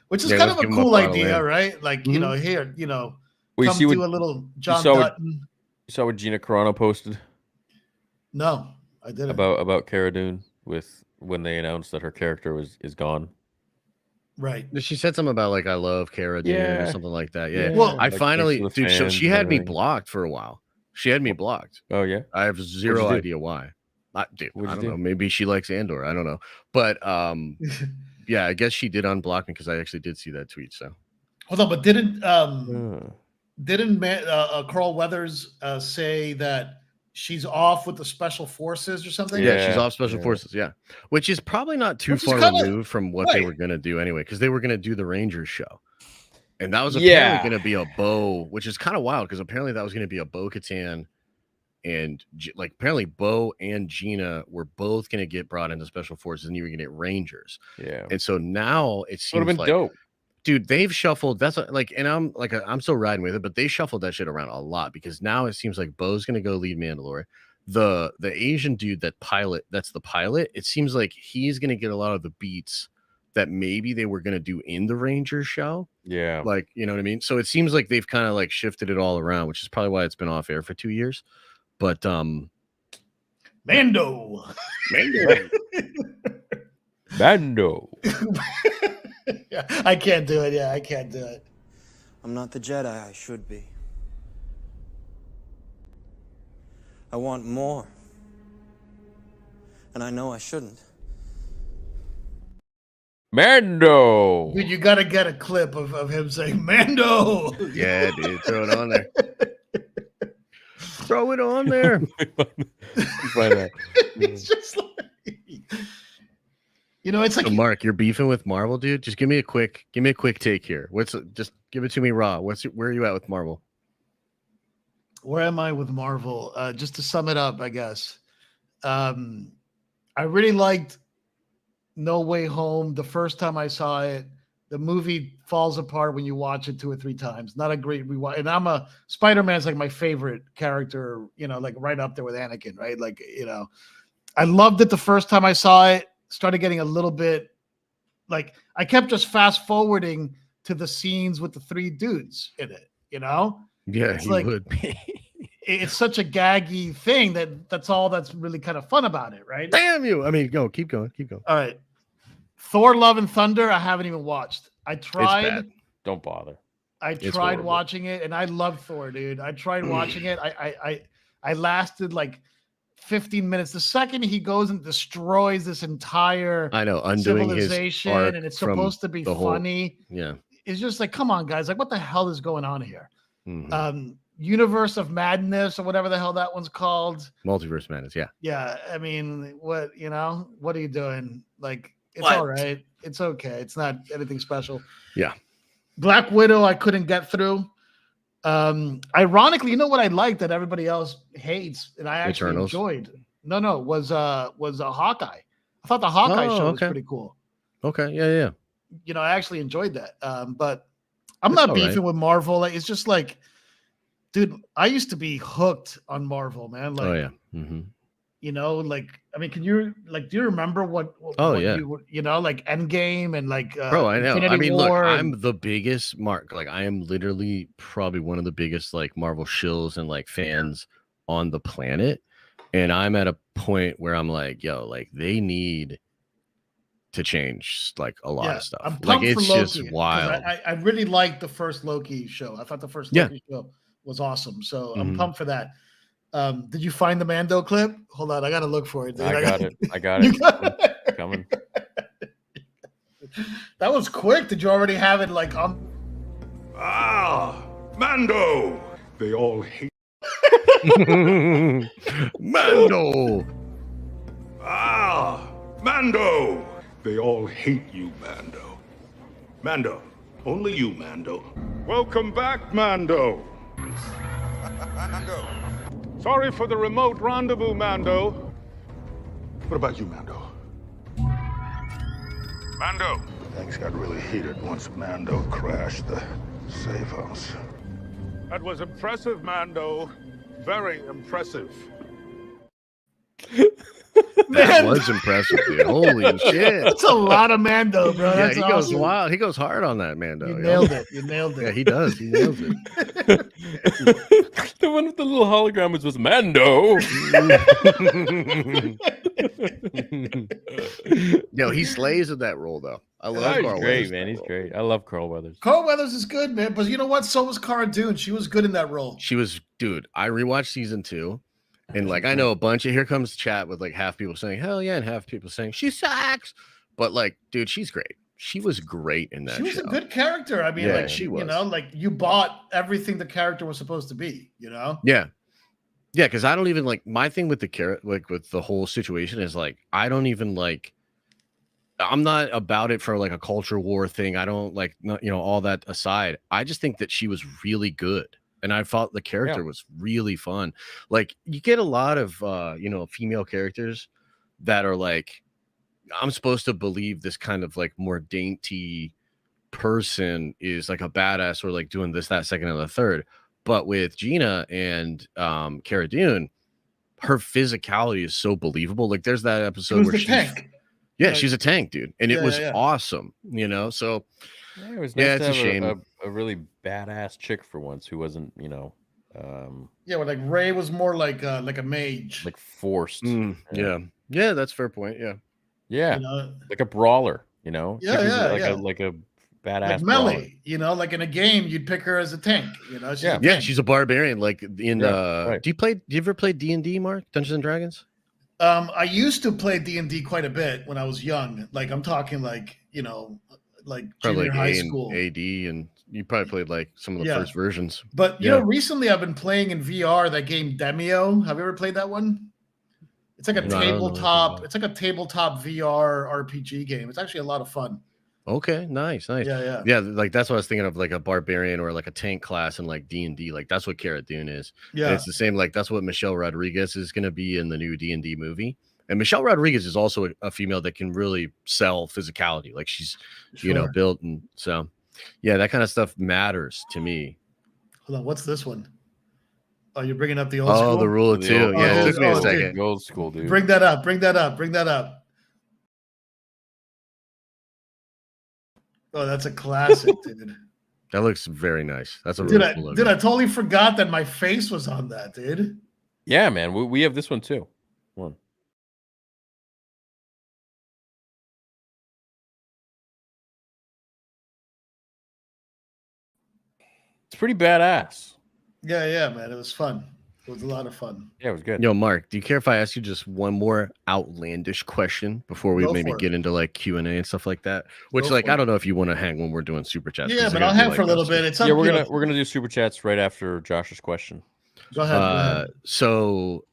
Which is kind of a cool idea, right? Like, you know, here, well, come do a little John Dutton. You saw what Gina Carano posted? No, I didn't. About Cara Dune when they announced that her character is gone. Right. She said something about like I love Cara Dune or something like that. Yeah. Well, I finally, dude. So she had me blocked for a while. She had me blocked. Oh yeah. I have zero idea why. I don't know. Maybe she likes Andor. I don't know. But yeah, I guess she did unblock me because I actually did see that tweet. So hold on, but didn't Carl Weathers say that she's off with the special forces or something? Yeah, she's off special forces. Yeah, which is probably not too far removed from what they were gonna do anyway, because they were gonna do the Rangers show, and that was apparently gonna be a Bo, which is kind of wild because apparently that was gonna be a Bo-Katan. And like apparently Bo and Gina were both going to get brought into special forces and you were going to get Rangers. Yeah. And so now it seems would have been like, dope. Dude, they've shuffled. That's like, and I'm still riding with it, but they shuffled that shit around a lot because now it seems like Bo's going to go lead Mandalore. The Asian dude that's the pilot. It seems like he's going to get a lot of the beats that maybe they were going to do in the Rangers show. Yeah. Like, you know what I mean? So it seems like they've kind of like shifted it all around, which is probably why it's been off air for 2 years. But Mando. Yeah, I can't do it. Yeah, I can't do it. I'm not the Jedi I should be. I want more. And I know I shouldn't. Mando. Dude, you gotta get a clip of him saying Mando. Yeah, dude, throw it on there. Throw it on there. It's just like, it's like so Mark, you're beefing with Marvel, dude. Just give me a quick take here. Just give it to me raw. Where are you at with Marvel? Where am I with Marvel? Just to sum it up, I guess. I really liked No Way Home. The first time I saw it, the movie falls apart when you watch it 2 or 3 times. Not a great rewatch. And I'm a Spider-Man's like my favorite character, like right up there with Anakin, right? Like, I loved it the first time I saw it. Started getting a little bit like I kept just fast forwarding to the scenes with the 3 dudes in it, Yeah, It's he like would. it's such a gaggy thing that's all that's really kind of fun about it, right? Damn you. I mean, keep going. All right. Thor Love and Thunder, I haven't even watched. I tried. bad. Don't bother. I tried watching it, and I love Thor, dude. I tried watching it. I lasted like 15 minutes. The second he goes and destroys this entire I know, undoing his civilization, arc and it's from supposed to be the whole- funny. Yeah. It's just like, come on, guys. Like, what the hell is going on here? Mhm. Universe of Madness or whatever the hell that one's called. Multiverse Madness. Yeah. Yeah, I mean, what are you doing? Like, it's What? all right. It's okay. It's not anything special. Yeah. Black Widow, I couldn't get through. Ironically, you know what I liked that everybody else hates, and I actually Eternals? enjoyed. No, was a Hawkeye. I thought the Hawkeye show was pretty cool. Okay. Yeah. I actually enjoyed that. But I'm It's not all beefing right. with Marvel. Like, it's just like, dude, I used to be hooked on Marvel, man. Like, Oh yeah. Mm-hmm. Like, I mean, can you do you remember what Oh, what yeah. like Endgame and like Bro, I know. Infinity I mean, look, War I'm the biggest Mark. Like, I am literally probably one of the biggest like Marvel shills and like fans on the planet. And I'm at a point where I'm like, yo, like they need to change like a lot of stuff. I'm Like pumped it's for Loki, just 'cause wild. I really liked the first Loki show. I thought the first Yeah. Loki show was awesome. So I'm Mhm. pumped for that. Did you find the Mando clip? Hold on, I gotta look for it. Dude. I got it. I got You it. got it? Coming. That was quick. Did you already have it like on? Ah, Mando! They all hate. Mando. Ah, Mando! They all hate you, Mando. Mando, only you, Mando. Welcome back, Mando. Mando. Sorry for the remote rendezvous, Mando. What about you, Mando? Mando. Things got really heated once Mando crashed the safe house. That was impressive, Mando. Very impressive. That was impressive, dude. Holy shit. That's a lot of Mando, bro. Yeah, That's he goes awesome. wild. He goes hard on that, Mando. You yo. nailed it. You nailed it. Yeah, he does. He nails it. The one with the little hologram was Mando. Yo, he slays in that role, though. I love He's Carl great, Weathers in man. that He's role. great. I love Carl Weathers. Carl Weathers is good, man. But you know what? So was Cara Dune. She was good in that role. She was, dude. I rewatched season 2, and like I know a bunch of here comes chat with like half people saying hell yeah, and half people saying she sucks. But like, dude, she's great. She was great in that. She was show. a good character. I mean, Yeah, like she was. like you bought everything the character was supposed to be. Yeah, because I don't even like my thing with the carrot, like with the whole situation is like I don't even like. I'm not about it for like a culture war thing. I don't like all that aside. I just think that she was really good, and I thought the character was really fun. Like you get a lot of female characters that are like, I'm supposed to believe this kind of like more dainty person is like a badass or like doing this, that, second, and the third. But with Gina and Cara Dune, her physicality is so believable. Like there's that She episode was where the she's tank. yeah, she's a tank, dude, and it Yeah, was yeah. awesome. So Yeah, it was Yeah, nice it's to a have shame. a really badass chick for once who wasn't, Yeah, well, like Ray was more like a mage. like forced. yeah, that's a fair point. Yeah, Yeah, You know, like a brawler. Yeah, Chick who's yeah, like yeah. like a badass like brawler. melee. Like in a game, you'd pick her as a tank. She's Yeah. a yeah, tank. she's a barbarian. Like in right. do you ever play D&D, Mark? Dungeons and Dragons? I used to play D&D quite a bit when I was young. Like I'm talking like like Probably junior like high A school. and AD, and you probably played like some of the Yeah. first versions. But Yeah. recently I've been playing in VR that game Demio. Have you ever played that one? It's like a No, I don't know anything tabletop. about it. It's like a tabletop VR RPG game. It's actually a lot of fun. Okay, nice. Yeah. Like that's what I was thinking of, like a barbarian or like a tank class in like D&D. Like that's what Cara Dune is. And Yeah. it's the same. Like that's what Michelle Rodriguez is going to be in the new D&D movie. And Michelle Rodriguez is also a female that can really sell physicality. Like she's, built. And so, yeah, that kind of stuff matters to me. Hold on, what's this one? Oh, you're bringing up the old school? Oh, the rule of two. Yeah, it took me a second. The old school, dude. Bring that up. Bring that up. Oh, that's a classic, dude. That looks very nice. That's a Dude, really cool logo. I totally forgot that my face was on that, dude. Yeah, man. We have this one too. One. It's pretty badass. Yeah, man. It was fun. It was a lot of fun. Yeah, it was good. Yo, Mark, do you care if I ask you just one more outlandish question before we maybe get into like Q&A and stuff like that? Which, like, I don't know if you want to hang when we're doing super chats. Yeah, but I'll hang for a little bit. It's yeah, we're gonna do super chats right after Josh's question. Go ahead. So,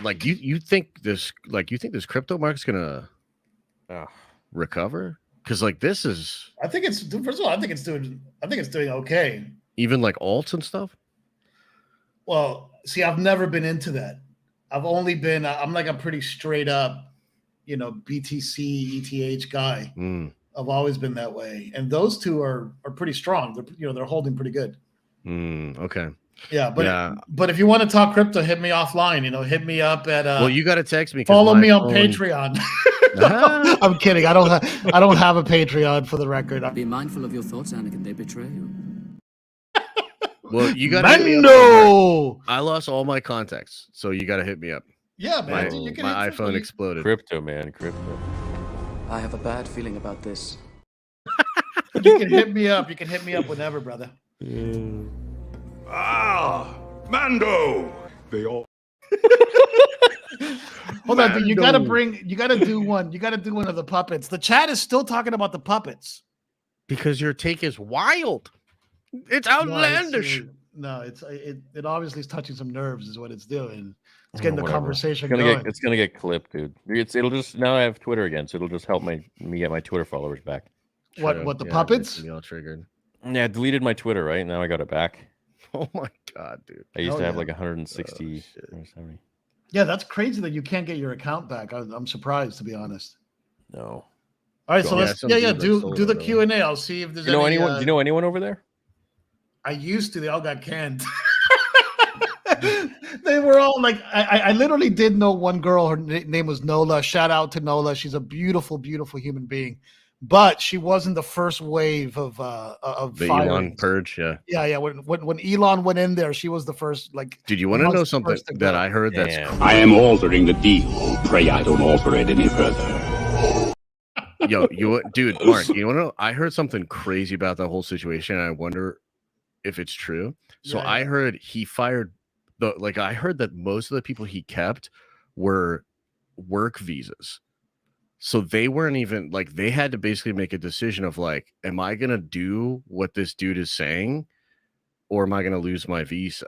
like, you think this crypto market's gonna recover? Because like this is, I think it's first of all, I think it's doing okay. Even like alts and stuff. Well, see, I've never been into that. I've only been, I'm like a pretty straight up, BTC, ETH guy. I've always been that way. And those two are pretty strong. They're holding pretty good. Okay. Yeah. But if you want to talk crypto, hit me offline, hit me up at, well, you got to text me. Follow me on Patreon. No, I'm kidding. I don't have a Patreon for the record. Be mindful of your thoughts, Anakin. They betray you. Well, you got Mando. I lost all my contacts, so you got to hit me up. Yeah, man. My iPhone exploded. Crypto, man. Crypto. I have a bad feeling about this. You can hit me up. You can hit me up whenever, brother. Mando. They all. Hold on, dude. You gotta do one. You gotta do one of the puppets. The chat is still talking about the puppets. Because your take is wild. It's outlandish. No, it obviously is touching some nerves, is what it's doing. It's getting the conversation it's gonna get clipped, dude. It'll just now I have Twitter again, so it'll just help me get my Twitter followers back. What the puppets? Me all triggered. Yeah, I deleted my Twitter, right? Now I got it back. Oh my god, dude. I used to have like 160 or 70. Yeah, that's crazy that you can't get your account back. I'm surprised, to be honest. No. All right, so let's do the Q&A. I'll see if there's anyone. Do you know anyone over there? I used to. They all got canned. They were all like, I literally did know one girl. Her name was Nola. Shout out to Nola. She's a beautiful, beautiful human being. But she wasn't the first wave of the Elon purge. Yeah. When Elon went in there, she was the first. Like, did you want to know something that I heard? That's I am altering the deal. Pray I don't alter it any further. Yo, dude, Mark, you want to know? I heard something crazy about that whole situation, and I wonder if it's true. So I heard he fired I heard that most of the people he kept were work visas. So they weren't even like, they had to basically make a decision of like, am I going to do what this dude is saying or am I going to lose my visa?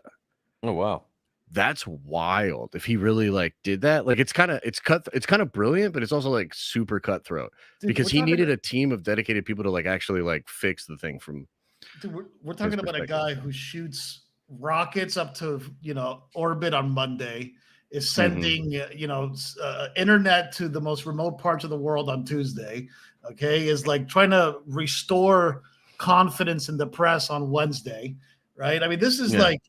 Oh, wow. That's wild. If he really like did that, like it's kind of brilliant, but it's also like super cutthroat. Dude, because he needed a team of dedicated people to like actually like fix the thing from. Dude, we're talking about a guy who shoots rockets up to orbit on Monday, is sending internet to the most remote parts of the world on Tuesday. Okay, is like trying to restore confidence in the press on Wednesday, right? I mean, this is like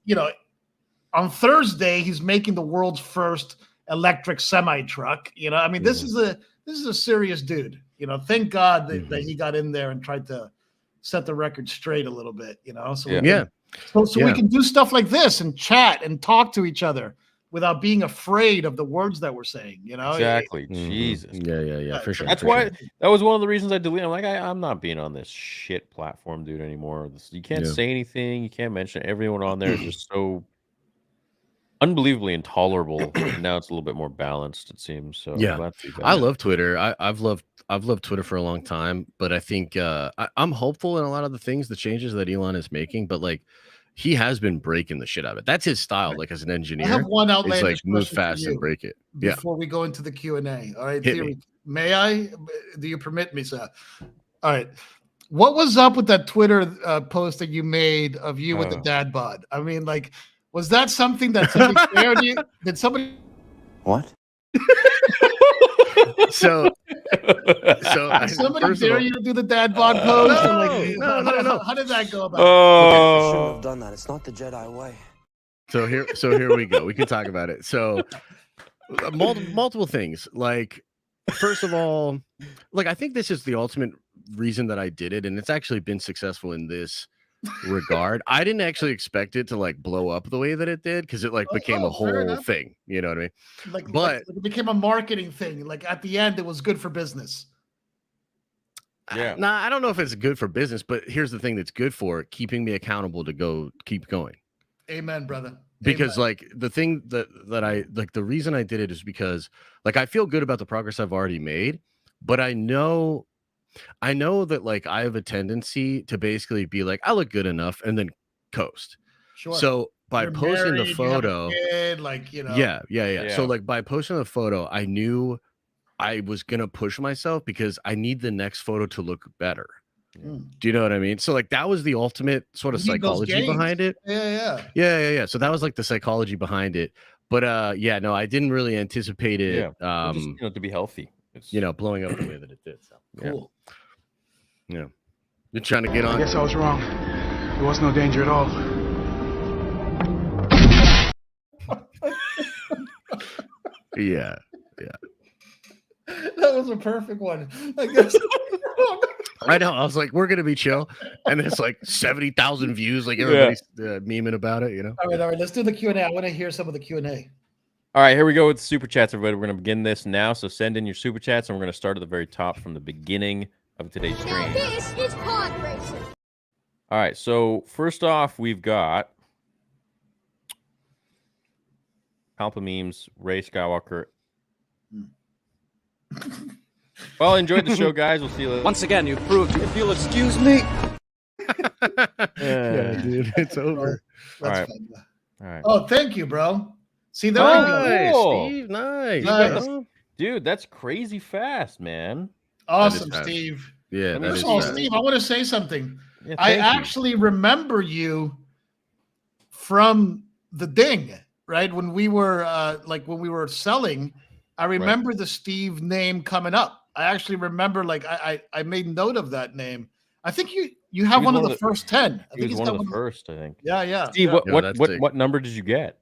on Thursday he's making the world's first electric semi truck. I mean, this is a serious dude. Thank God that he got in there and tried to set the record straight a little bit. So we can do stuff like this and chat and talk to each other without being afraid of the words that we're saying, Exactly. Jesus. Yeah, for sure. That's why that was one of the reasons I deleted. I'm like, I'm not being on this shit platform, dude, anymore. You can't say anything. You can't mention everyone on there. Is just so unbelievably intolerable. Now it's a little bit more balanced, it seems. So yeah, I love Twitter. I've loved Twitter for a long time, but I think I'm hopeful in a lot of the things, the changes that Elon is making. But like, he has been breaking the shit out of it. That's his style, like as an engineer. I have one outlandish like move question fast and break it. Before we go into the Q&A. All right, Hit me. May I? Do you permit me, sir? All right. What was up with that Twitter post that you made of you with the dad bod? I mean, like, was that something that somebody shared you? Did somebody? What? So Did somebody first of dare all- you to do the dad bod pose? Or like, No. How did that go about? I shouldn't Oh, have done that. It's not the Jedi way. so here we go. We can talk about it. So multiple things. Like, first of all, like I think this is the ultimate reason that I did it, and it's actually been successful in this regard. I didn't actually expect it to like blow up the way that it did because it like became a fair whole enough. thing. You know what I mean? Like, But it became a marketing thing. Like at the end, it was good for business. Yeah. nah, I don't know if it's good for business, but here's the thing that's good for it, keeping me accountable to keep going. Amen, brother. Because Amen. like the thing that I like, the reason I did it is because like I feel good about the progress I've already made, but I know that like I have a tendency to basically be like, I look good enough and then coast. Sure. So by You're posting married, the you have a photo, kid, like, you know. yeah. So Yeah. like by posting the photo, I knew I was gonna push myself because I need the next photo to look better. Mm. Do you know what I mean? So like that was the ultimate sort of You need those psychology gains. behind it. Yeah. So that was like the psychology behind it. But yeah, no, I didn't really anticipate it. Well, just, to be healthy. It's, Blowing up the way that it did. So Cool. yeah. You're trying to get on. I guess I was wrong. There was no danger at all. Yeah. That was a perfect one. I guess. I know. I was like, we're gonna be chill, and there's like 70,000 views. Like everybody's memeing about it. You know. All right. Let's do the Q&A. I want to hear some of the Q&A. All right, here we go with super chats, everybody. We're going to begin this now, so send in your super chats, and we're going to start at the very top from the beginning of today's stream. Now this is pod racing. All right, so first off, we've got Palpa Memes, Ray Skywalker. Well, enjoyed the show, guys. We'll see you later. Once again, you proved if you'll excuse me. Yeah, dude, it's over. All right. Fun. All right. Oh, thank you, bro. See, there we go. Nice, Cool. Steve. Nice. Nice. bro. Dude, that's crazy fast, man. Awesome, fast. Steve. Yeah, that First is First of all, fast. Steve, I want to say something. Yeah, I thank you. actually remember you from the Ding, right? When we were when we were selling, I remember the Steve name coming up. I actually remember, like, I made note of that name. I think you have was one of the first 10. I He think was he's one got of the one. first, I think. Yeah. Steve, yeah. what number did you get?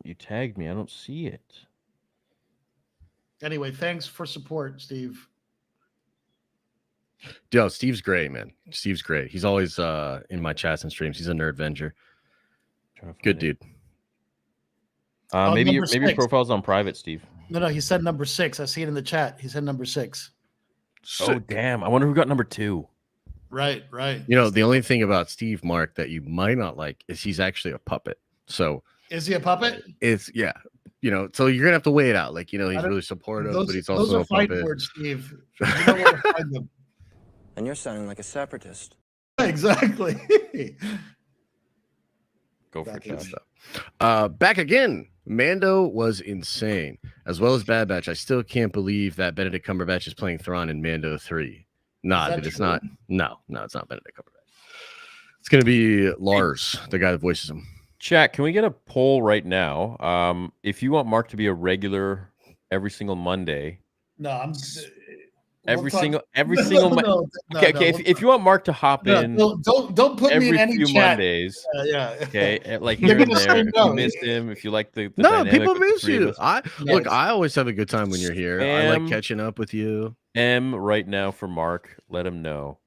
You tagged me. I don't see it. Anyway, thanks for support, Steve. Yo, Steve's great, man. Steve's great. He's always in my chats and streams. He's a nerd venger. Good dude. Maybe your number 6. profile's on private, Steve. No, he said number 6. I see it in the chat. He said number 6. Oh, damn. I wonder who got number 2. Right. You know, the only thing about Steve, Mark, that you might not like is he's actually a puppet. So Is he a puppet? it's so you're gonna have to weigh it out. Like, he's really supportive, but he's also those are a fight puppet. words, Steve. You know where to find them. And you're sounding like a separatist. Exactly. Go for it, Good Josh. stuff. Back again. Mando was insane, as well as Bad Batch. I still can't believe that Benedict Cumberbatch is playing Thrawn in Mando 3. Nah, that dude, it's true? not. No, it's not Benedict Cumberbatch. It's gonna be Lars, the guy that voices him. Chat, can we get a poll right now? If you want Mark to be a regular every single Monday, No, I'm every single no, okay. If you want Mark to hop in don't put me every in any few chat. Mondays, Yeah. okay, like You're here and gonna say there. If no. you miss him, if you like the No, dynamic people with the miss three of you. us. Look, I always have a good time when you're here. I like catching up with you. M right now for Mark. Let him know.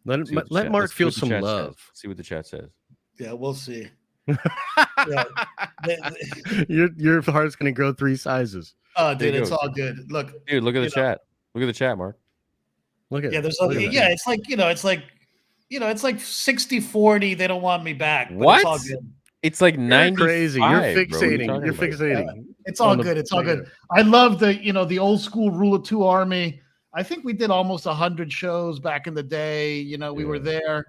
Let See what the let chat- Mark let's see feel what the some chat love. says. See what the chat says. Yeah, we'll see. Your heart's gonna grow 3 sizes. Oh, There dude, you it's go. all good. Look, Dude, look at the chat. Look at the chat, Mark. Look at there's look at that. it's like it's like 60-40. They don't want me back. But What? It's all good. It's like You're 90. crazy. You're fixating. You're fixating. It's all on the good. It's all player. good. I love the old school Rule of 2 army. I think we did almost 100 shows back in the day. We were there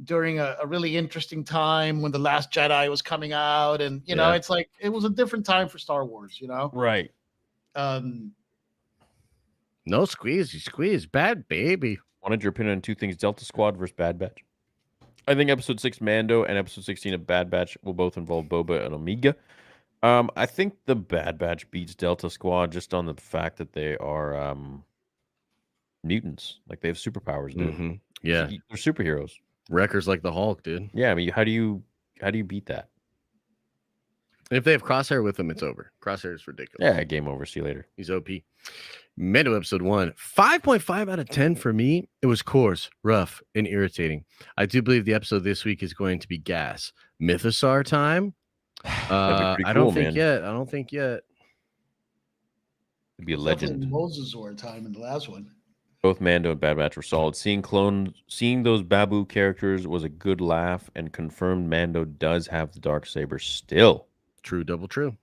during a really interesting time when The Last Jedi was coming out, and it's like it was a different time for Star Wars. Right. No squeeze, you squeeze. Bad baby. Wanted your opinion on 2 things: Delta Squad versus Bad Batch. I think episode 6 Mando and episode 16 of Bad Batch will both involve Boba and Omega. I think the Bad Batch beats Delta Squad just on the fact that they are mutants. Like they have superpowers, dude. Mm-hmm. Yeah, They're superheroes. Wreckers like the Hulk, dude. Yeah, I mean, how do you beat that? If they have Crosshair with them, it's over. Crosshair is ridiculous. Yeah, game over. See you later. He's OP. Mando episode 1, 5.5 out of 10 for me. It was coarse, rough, and irritating. I do believe the episode this week is going to be gas. Mythosaur time. I don't think yet. I don't think yet. It'd be a legend. Moses or time in the last one. Both Mando and Bad Batch were solid. Seeing those Babu characters was a good laugh and confirmed Mando does have the dark saber still. True, double true.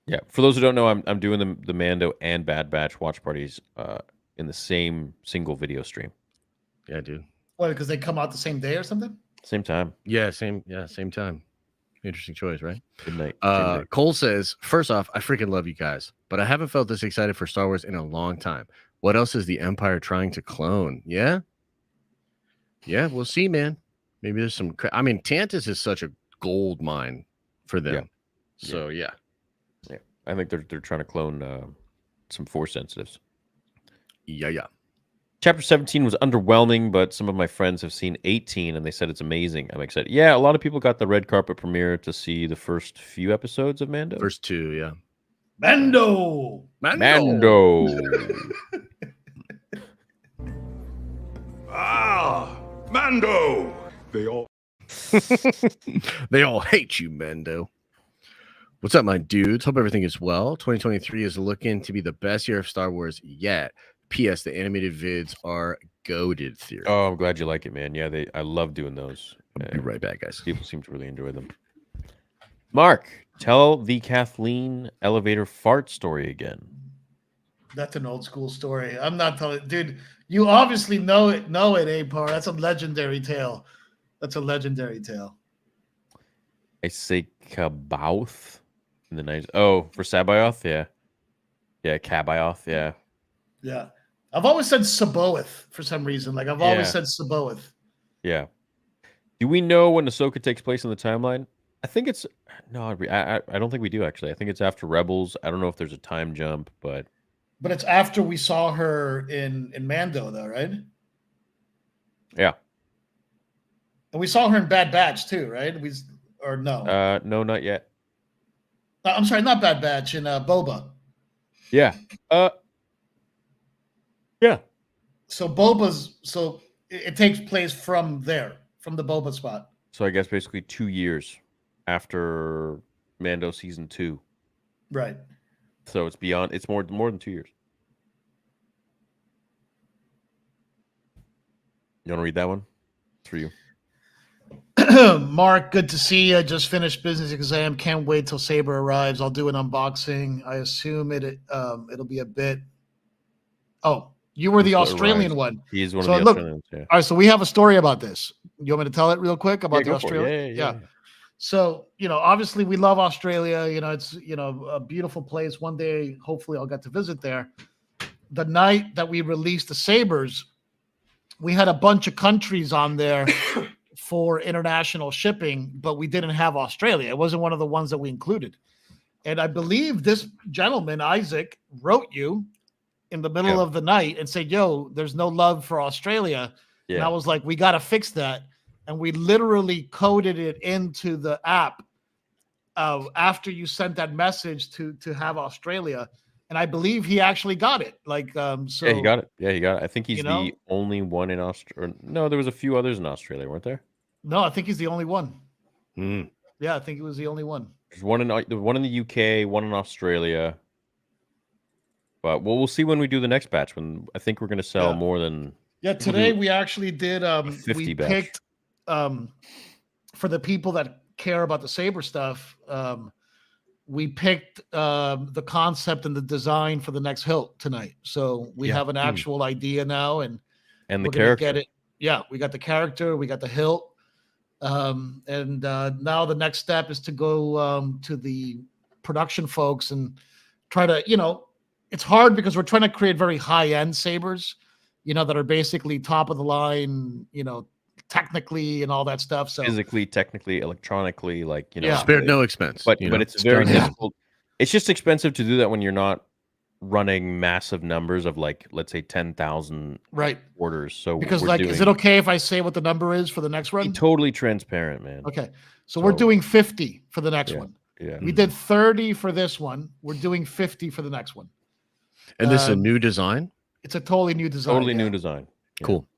Yeah, for those who don't know, I'm doing the Mando and Bad Batch watch parties in the same single video stream. Yeah, dude. What? Because they come out the same day or something? Same time. Yeah, same time. Interesting choice, right? Good night. Cole says, first off, I freaking love you guys, but I haven't felt this excited for Star Wars in a long time. What else is the Empire trying to clone? Yeah, we'll see, man. Maybe there's some. I mean, Tantus is such a gold mine for them. Yeah. So yeah. I think they're trying to clone some Force sensitives. Yeah. Chapter 17 was underwhelming, but some of my friends have seen 18 and they said it's amazing. I'm excited. Yeah, a lot of people got the red carpet premiere to see the first few episodes of Mando. First two, yeah. Mando. Mando. They all hate you, Mando. What's up, my dudes? Hope everything is well. 2023 is looking to be the best year of Star Wars yet. P.S. The animated vids are goated theory. Oh, I'm glad you like it, man. Yeah, I love doing those. I'll be right back, guys. People seem to really enjoy them. Mark, tell the Kathleen elevator fart story again. That's an old school story. I'm not telling, dude. You obviously know it, Apar. That's a legendary tale. I say Kabouth in the 90s. Oh, for Sabayoth, yeah. Yeah, Kabayoth, yeah. Yeah. I've always said Saboeth for some reason. Like I've always said Saboeth. Yeah. Do we know when Ahsoka takes place in the timeline? I think it's no. I don't think we do actually. I think it's after Rebels. I don't know if there's a time jump, but it's after we saw her in Mando, though, right? Yeah. And we saw her in Bad Batch too, right? No. No, not yet. I'm sorry, not Bad Batch. In Boba. Yeah. Yeah. So it takes place from there, from the Boba spot. So I guess basically 2 years after Mando season 2. Right. So it's more than 2 years. You want to read that one? It's for you. Mark, good to see you. Just finished business exam. Can't wait till Saber arrives. I'll do an unboxing. I assume it'll be a bit. Oh, you were the Australian one. He's one of the Australians. Yeah. All right, so we have a story about this. You want me to tell it real quick about the Australia? Yeah. So, obviously we love Australia. It's, a beautiful place. One day, hopefully I'll get to visit there. The night that we released the Sabers, we had a bunch of countries on there for international shipping, but we didn't have Australia. It wasn't one of the ones that we included. And I believe this gentleman, Isaac, wrote you in the middle of the night and said, yo, there's no love for Australia. Yeah. And I was like, we got to fix that. And we literally coded it into the app after you sent that message to have Australia. And I believe he actually got it. So yeah, he got it. Yeah, he got it. I think he's the only one in Australia. No, there was a few others in Australia, weren't there? No, I think he's the only one. Yeah, I think he was the only one. There's one in the UK, one in Australia. But we'll see when we do the next batch. When I think we're going to sell more than. Yeah, today we actually did. 50 we batch. Picked for the people that care about the Saber stuff. We picked the concept and the design for the next hilt tonight. So we have an actual idea now, and the character. Get it. Yeah, we got the character, we got the hilt, and now the next step is to go to the production folks and try to, it's hard because we're trying to create very high-end sabers, that are basically top of the line, technically and all that stuff. So physically, technically, electronically, like, you know, Yeah. Spared no expense. but you know? it's very done. difficult. It's just expensive to do that when you're not running massive numbers of, like, let's say 10,000 right. orders. So Because we're like, doing, is it okay if I say what the number is for the next be run? totally transparent, man. Okay. So we're So- doing 50 for the next Yeah. one. Yeah. We did 30 for this one. We're doing 50 for the next one. And this is a Um, new design. It's a totally new design. Totally yeah. new design. Yeah. Cool.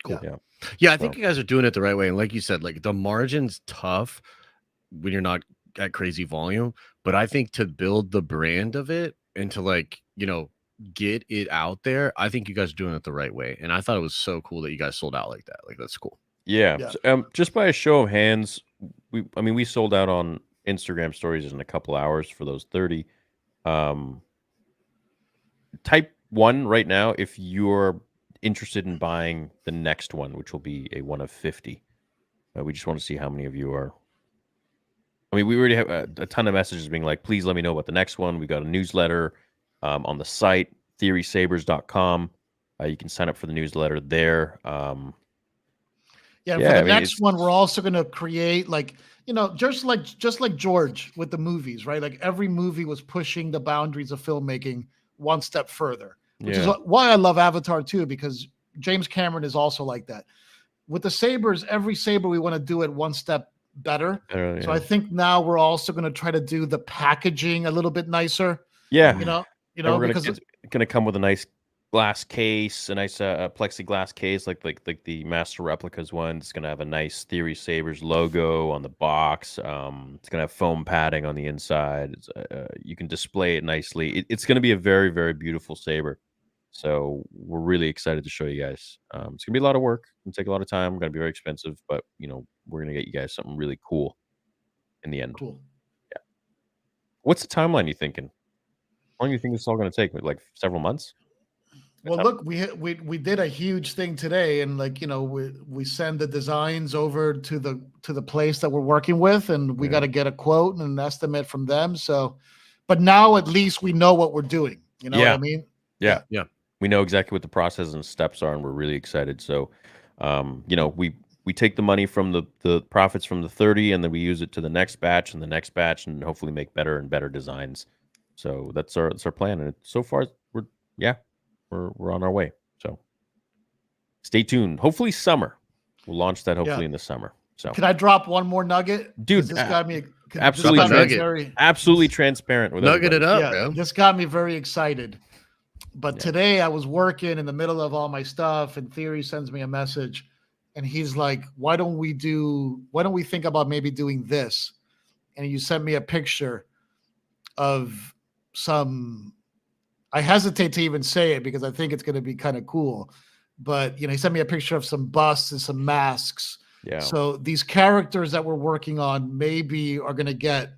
Yeah. Yeah, I think So- you guys are doing it the right way. And like you said, like the margin's tough when you're not at crazy volume. But I think to build the brand of it and to, like, you know, get it out there, I think you guys are doing it the right way. And I thought it was so cool that you guys sold out like that. Like, that's cool. Yeah. Yeah. So, just by a show of hands, we sold out on Instagram stories in a couple hours for those 30. Type 1 right now if you're interested in buying the next one, which will be a one of 50. We just want to see how many of you are. I mean, we already have a ton of messages being like, please let me know about the next one. We got a newsletter on the site, theorysabers.com. You can sign up for the newsletter there. Yeah, Yeah, for the I mean, next it's- one, we're also going to create, like, you know, just like George with the movies, right? Like every movie was pushing the boundaries of filmmaking one step further, which is Yeah. why I love Avatar too, because James Cameron is also like that. With the Sabers, every Saber we want to do it one step better. So yeah. I think now we're also going to try to do the packaging a little bit nicer. Yeah. You know, And we're because it's gonna come with a nice glass case, a nice plexiglass case, like the master replicas one. It's gonna have a nice Theory Sabers logo on the box. It's gonna have foam padding on the inside. It's, you can display it nicely. It's gonna be a very, very beautiful saber. So we're really excited to show you guys. It's gonna be a lot of work. It's gonna take a lot of time. Gonna be very expensive, but you know we're gonna get you guys something really cool in the end. cool. What's the timeline you thinking? How long do you think this is all gonna take? Like several months? Well, look, we did a huge thing today, and like, you know, we send the designs over to the place that we're working with, and we Yeah. got to get a quote and an estimate from them. So, but now at least we know what we're doing. You know what Yeah. I mean? Yeah. Yeah. We know exactly what the process and steps are, and we're really excited. So, you know, we take the money from the profits from the 30, and then we use it to the next batch and the next batch, and hopefully make better and better designs. So that's our plan. And so far, we're on our way. So stay tuned. Hopefully summer. We'll launch that hopefully in the summer. So Can I drop one more nugget? 'Cause Dude, this got me absolutely this got me nugget. very, absolutely transparent with Nugget it everybody. up, yeah, man. this got me very excited. But Yeah. today I was working in the middle of all my stuff, and Theory sends me a message, and he's like, why don't we think about maybe doing this? And you sent me a picture of some, I hesitate to even say it because I think it's going to be kind of cool, but you know, he sent me a picture of some busts and some masks. Yeah. So these characters that we're working on maybe are going to get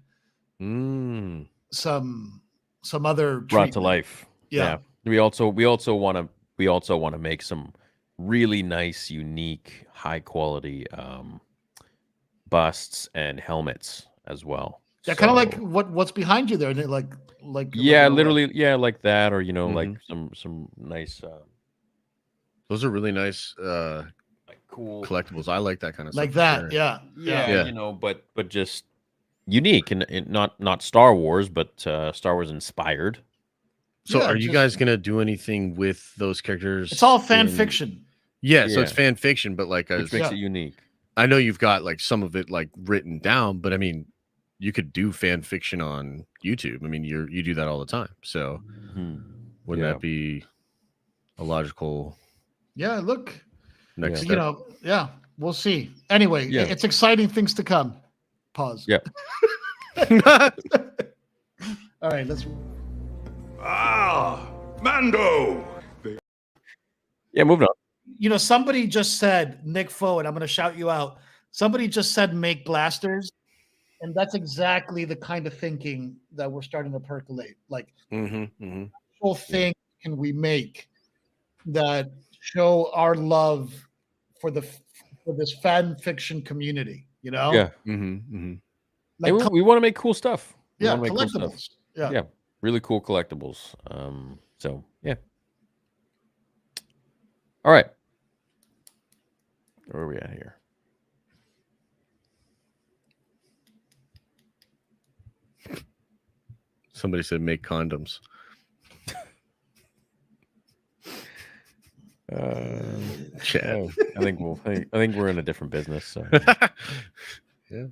some other Brought to treatment. life. Yeah. We also want to make some really nice, unique, high quality busts and helmets as well. Yeah, kind of like So- what's behind you there, like yeah, like a- literally, yeah, like that, or you know, like Mhm. some nice, Those are really nice like cool, collectibles. I like that kind of like stuff. that. for sure. Yeah, yeah, Yeah. you know, but just unique and not Star Wars, but Star Wars inspired. So Yeah, are you just- guys gonna do anything with those characters? It's all fan in- fiction. Yeah, so it's Yeah. fan fiction, but like Which makes Yeah. it unique. I know you've got like some of it like written down, but I mean, you could do fan fiction on YouTube. I mean, you do that all the time. So wouldn't Yeah. that be a logical Yeah, look, next you step? know, yeah, we'll see. Anyway, Yeah. it's exciting things to come. Pause. Yeah. All right, let's. Ah, Mando! Yeah, moving on. You know, somebody just said, Nick Foe, and I'm going to shout you out. Somebody just said make blasters, and that's exactly the kind of thinking that we're starting to percolate. Like, whole thing can we make that show our love for this fan fiction community? You know, Yeah, like and we want to make cool stuff. We yeah, wanna make cool stuff. collectibles. Yeah. Yeah, really cool collectibles. So yeah. All right. Where are we at here? Somebody said make condoms. Chat. I think we're in a different business. So. Yeah.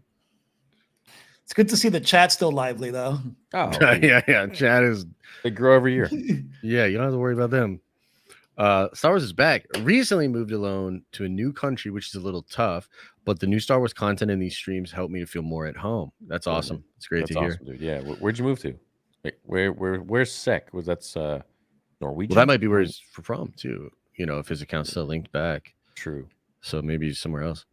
It's good to see the chat still lively, though. Oh, yeah. Chat is. They grow every year. Yeah, you don't have to worry about them. Star Wars is back. Recently moved alone to a new country, which is a little tough, but the new Star Wars content in these streams helped me to feel more at home. That's awesome. It's great to hear. Dude. Yeah, where'd you move to? Wait, where's Sec? Was that's Norwegian? Well, that might be where he's from too. You know, if his account's still linked back. True. So maybe he's somewhere else.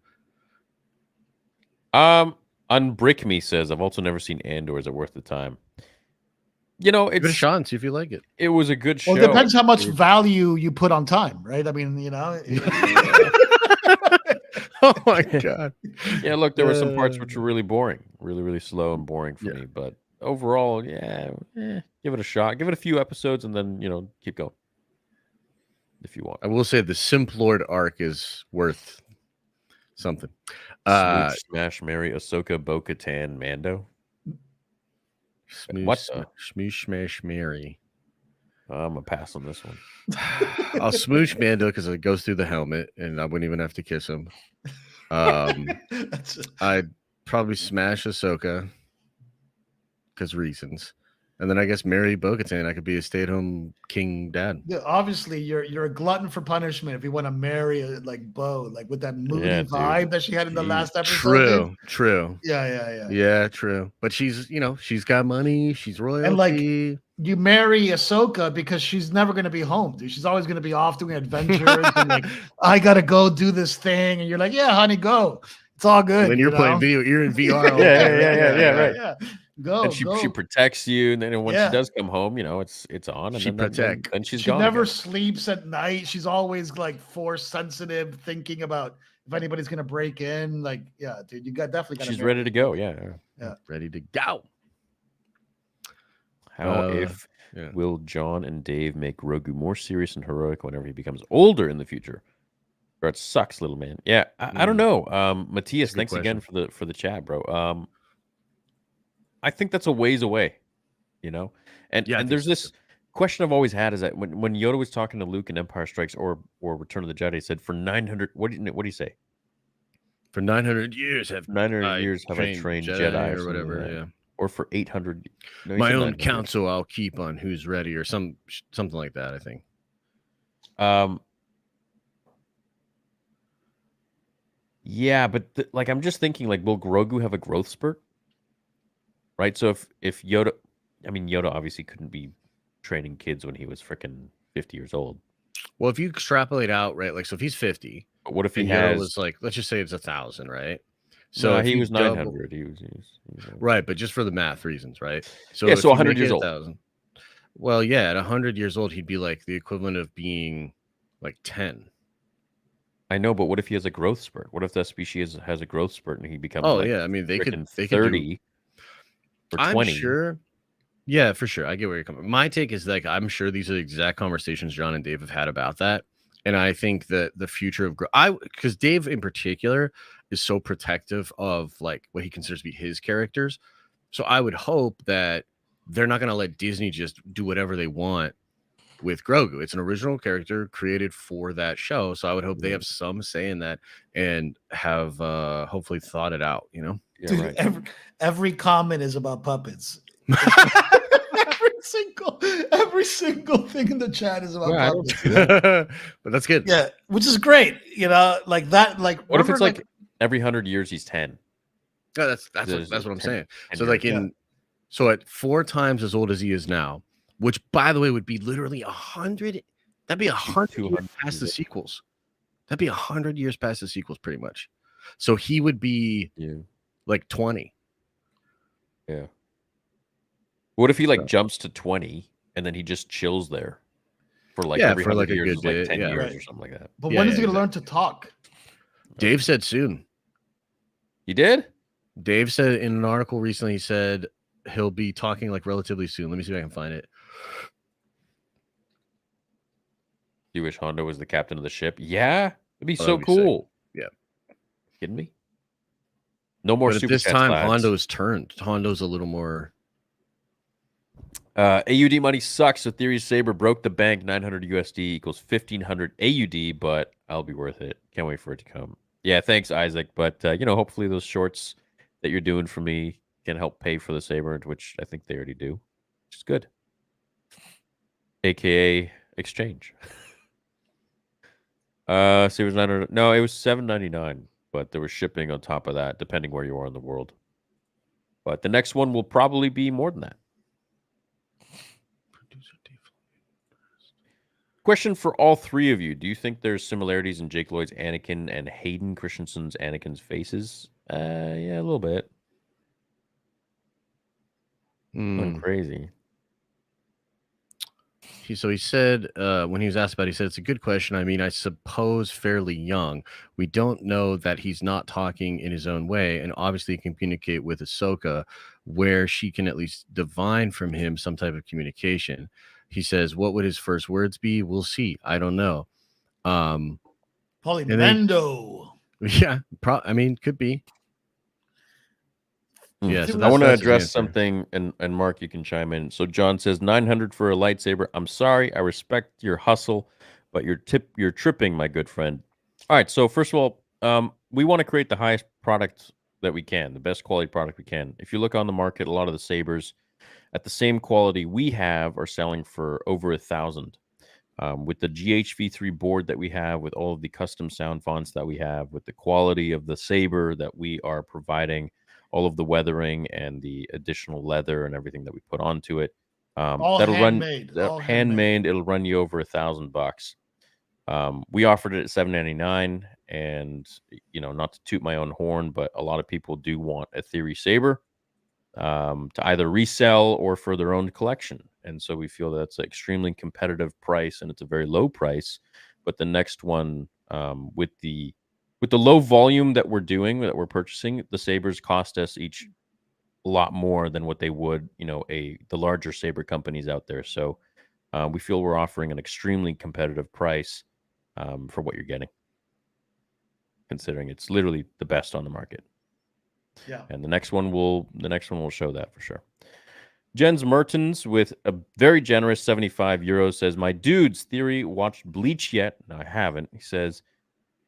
Unbrick Me says I've also never seen Andor. Is it worth the time? You know, it's give it a shot and see if you like it. It was a good show. Well, it depends how much value you put on time, right? I mean, you know. Oh my god. Yeah, look, there were some parts which were really boring, really slow and boring for me. But overall, give it a shot. Give it a few episodes, and then keep going if you want. I will say the Simp Lord arc is worth something. Smooch, Smash, Mary, Ahsoka, Bo-Katan, Mando. Smoosh, Smash, Mary. I'm gonna pass on this one. I'll smooch Mando because it goes through the helmet, and I wouldn't even have to kiss him. I'd probably smash Ahsoka because reasons, and then I guess marry Bo-Katan. I could be a stay-at-home king dad. Yeah, obviously, you're a glutton for punishment if you want to marry Bo, like with that moody vibe that she had in the last episode. True. Yeah. True. But she's got money. She's royalty. And like you marry Ahsoka because she's never going to be home, dude. She's always going to be off doing adventures. And like, I gotta go do this thing, and you're like, yeah, honey, go. It's all good. When you're playing video, you're in VR. Right. Go. And she protects you, and then when she does come home, it's on. And she protects. And she's she gone. Never again. sleeps at night. She's always like force sensitive, thinking about if anybody's gonna break in. Like, yeah, dude, you definitely got. She's ready to go. Yeah, ready to go. How will John and Dave make Grogu more serious and heroic whenever he becomes older in the future? Or it sucks, little man. Yeah, I don't know. Matthias, thanks again for the chat, bro. I think that's a ways away, and there's this question I've always had is that when Yoda was talking to Luke in Empire Strikes or Return of the Jedi, he said for 900. What do you say? For 900 years have I trained Jedi or whatever. Yeah. Or for 800. No, my own counsel I'll keep on who's ready or something like that. I think. Yeah, but I'm just thinking will Grogu have a growth spurt? Right. So if Yoda, Yoda obviously couldn't be training kids when he was freaking 50 years old. Well, if you extrapolate out, right, like so if he's 50, but what if he was let's just say it's 1,000, right? So no, he was 900. He was right, but just for the math reasons, right? So so 100 years old. 1,000, well, yeah, at 100 years old, he'd be like the equivalent of being like 10. I know, but what if he has a growth spurt? What if that species has a growth spurt and he becomes? They could 30 or 20. I'm sure. Yeah, for sure. I get where you're coming. My take is I'm sure these are the exact conversations John and Dave have had about that. And I think that the future of because Dave in particular is so protective of what he considers to be his characters. So I would hope that they're not going to let Disney just do whatever they want with Grogu. It's an original character created for that show. So I would hope they have some say in that and have hopefully thought it out, Yeah, dude, right. Every comment is about puppets. every single thing in the chat is about puppets. But that's good. Yeah, which is great. Like that. Like, what if it's every 100 years he's 10? Yeah, that's what I'm saying. So so at 4 times as old as he is now, which by the way would be literally 100. That'd be 100 years past the sequels. That'd be 100 years past the sequels, pretty much. So he would be like 20. Yeah. What if he jumps to 20 and then he just chills there for every 100 years, 10 years or something like that? But when is he going to learn to talk? Dave said soon. He did? Dave said in an article recently, he said he'll be talking relatively soon. Let me see if I can find it. You wish Hondo was the captain of the ship? Yeah, it'd be so cool. Yeah. Kidding me? No more But at super this chats, time, lads. Hondo's turned. Hondo's a little more. AUD money sucks. So Theory Saber broke the bank. 900 USD equals 1500 AUD, but I'll be worth it. Can't wait for it to come. Yeah, thanks, Isaac. But hopefully those shorts that you're doing for me can help pay for the Saber, which I think they already do, which is good. AKA exchange. Saber's 900. No, it was $7.99, but there was shipping on top of that, depending where you are in the world. But the next one will probably be more than that. Question for all three of you. Do you think there's similarities in Jake Lloyd's Anakin and Hayden Christensen's Anakin's faces? Yeah, a little bit. Nothing crazy. So he said, when he was asked about it, he said, it's a good question. I mean, I suppose fairly young. We don't know that he's not talking in his own way, and obviously he can communicate with Ahsoka, where she can at least divine from him some type of communication. He says, what would his first words be? We'll see. I don't know. Probably Mando. Yeah, I mean, could be. Yeah, so I want to address something, and Mark, you can chime in. So John says 900 for a lightsaber. I'm sorry, I respect your hustle, but you're tripping, my good friend. All right, so first of all, we want to create the highest product that we can, the best quality product we can. If you look on the market, a lot of the sabers at the same quality we have are selling for over $1,000. With the GHV3 board that we have, with all of the custom sound fonts that we have, with the quality of the saber that we are providing, all of the weathering and the additional leather and everything that we put onto it, all that'll handmade. run handmade. It'll run you over $1,000. We offered it at $7.99, and not to toot my own horn, but a lot of people do want a Theory Saber to either resell or for their own collection, and so we feel that's an extremely competitive price, and it's a very low price. But the next one, with the low volume that we're purchasing, the sabers cost us each a lot more than what they would, the larger saber companies out there. So we feel we're offering an extremely competitive price for what you're getting, considering it's literally the best on the market. Yeah. And the next one will show that for sure. Jens Mertens with a very generous 75 euros says, my dudes, Theory watched Bleach yet? No, I haven't. He says,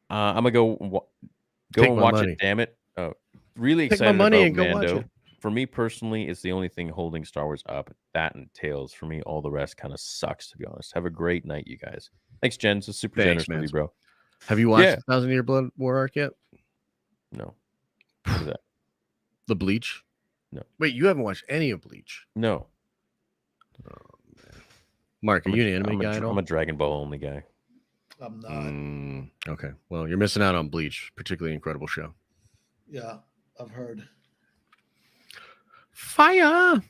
I'm gonna go and watch money. it. Damn it! Really Take excited my money about and go watch Mando. it. For me personally, it's the only thing holding Star Wars up. That and Tales. For me, all the rest kind of sucks, to be honest. Have a great night, you guys. Thanks, Jen. It's super generous of you, bro. Have you watched the 1,000-Year Blood War arc yet? No. What is that? The Bleach? No. Wait, you haven't watched any of Bleach? No. Oh, man. Mark, are you an anime guy at all? I'm a Dragon Ball only guy. I'm not. Okay. Well, you're missing out on Bleach. Particularly incredible show. Yeah, I've heard. Fire!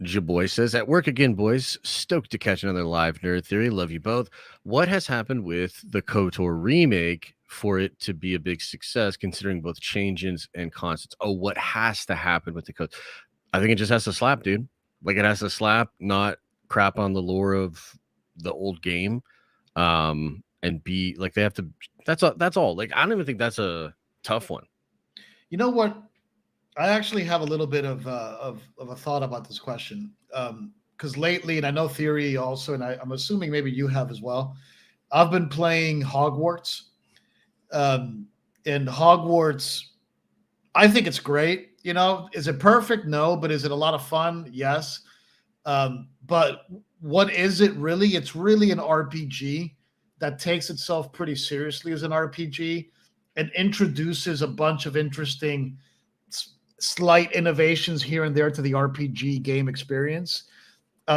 Jaboy says, at work again, boys. Stoked to catch another live Nerd Theory. Love you both. What has happened with the KOTOR remake for it to be a big success, considering both changes and constants? Oh, what has to happen with the KOTOR? I think it just has to slap, dude. Like, it has to slap, not crap on the lore of the old game. And be like, they have to, that's all. Like, I don't even think that's a tough one. You know what? I actually have a little bit of a thought about this question. Because lately, and I know Theory also, and I'm assuming maybe you have as well, I've been playing Hogwarts. And Hogwarts, I think it's great. Is it perfect? No. But is it a lot of fun? Yes. But what is it really? It's really an RPG that takes itself pretty seriously as an RPG and introduces a bunch of interesting slight innovations here and there to the RPG game experience.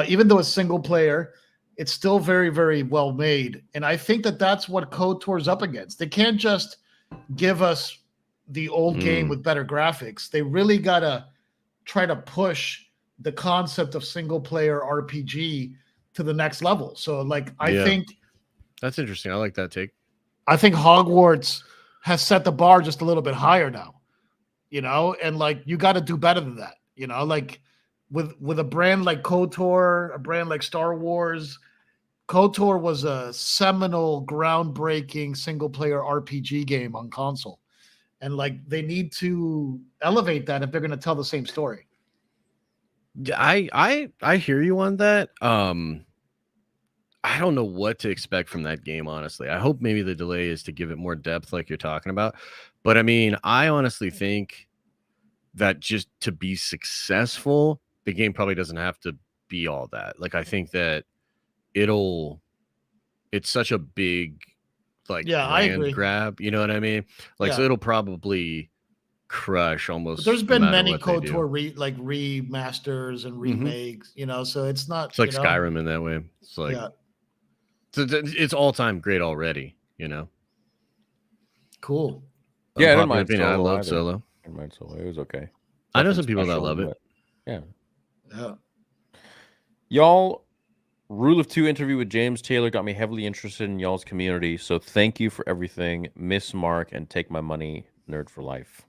Even though it's single player, it's still very, very well made. And I think that that's what KOTOR's up against. They can't just give us the old game with better graphics. They really got to try to push the concept of single player RPG to the next level. So I think that's interesting. I like that take. I think Hogwarts has set the bar just a little bit higher now, and you got to do better than that, with a brand like KOTOR, a brand like Star Wars, KOTOR was a seminal, groundbreaking single-player RPG game on console, and like they need to elevate that if they're going to tell the same story. I hear you on that. I don't know what to expect from that game, honestly. I hope maybe the delay is to give it more depth, like you're talking about. But I mean, I honestly think that just to be successful, the game probably doesn't have to be all that. Like, I think that it's such a big like I brand agree. grab, you know what I mean? Like, so it'll probably crush almost. But there's no been matter many what they do. KOTOR remasters and remakes, you know, so it's not. It's like Skyrim in that way. It's like it's all time great already, you know. Cool. Yeah, I didn't mind Solo. I love either. Solo. I didn't mind Solo. It was okay. I know Nothing some people that special, love it. but yeah. Yeah. Y'all, Rule of Two interview with James Taylor got me heavily interested in y'all's community. So thank you for everything. Miss Mark and take my money, nerd for life.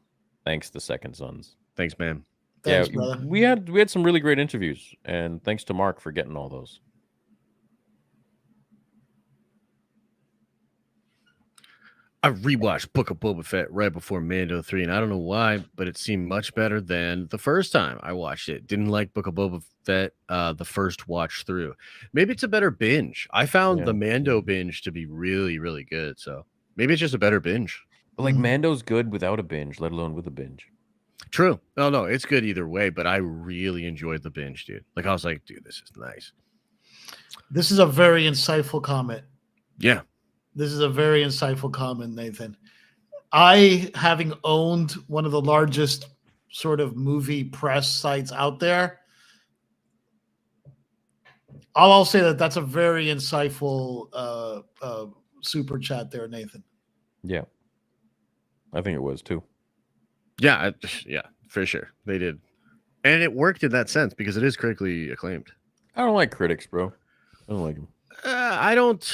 Thanks to Second Sons. Thanks, man. Thanks, brother. We had some really great interviews, and thanks to Mark for getting all those. I rewatched Book of Boba Fett right before Mando 3, and I don't know why, but it seemed much better than the first time I watched it. Didn't like Book of Boba Fett the first watch through. Maybe it's a better binge. I found the Mando binge to be really, really good. So maybe it's just a better binge. But like Mando's good without a binge, let alone with a binge. True. No, it's good either way, but I really enjoyed the binge, dude. Like, I was like, dude, this is nice. This is a very insightful comment. Yeah. This is a very insightful comment, Nathan. I, having owned one of the largest sort of movie press sites out there, I'll say that that's a very insightful super chat there, Nathan. Yeah. I think it was too. Yeah, for sure. They did. And it worked in that sense because it is critically acclaimed. I don't like critics, bro. I don't like them. I don't.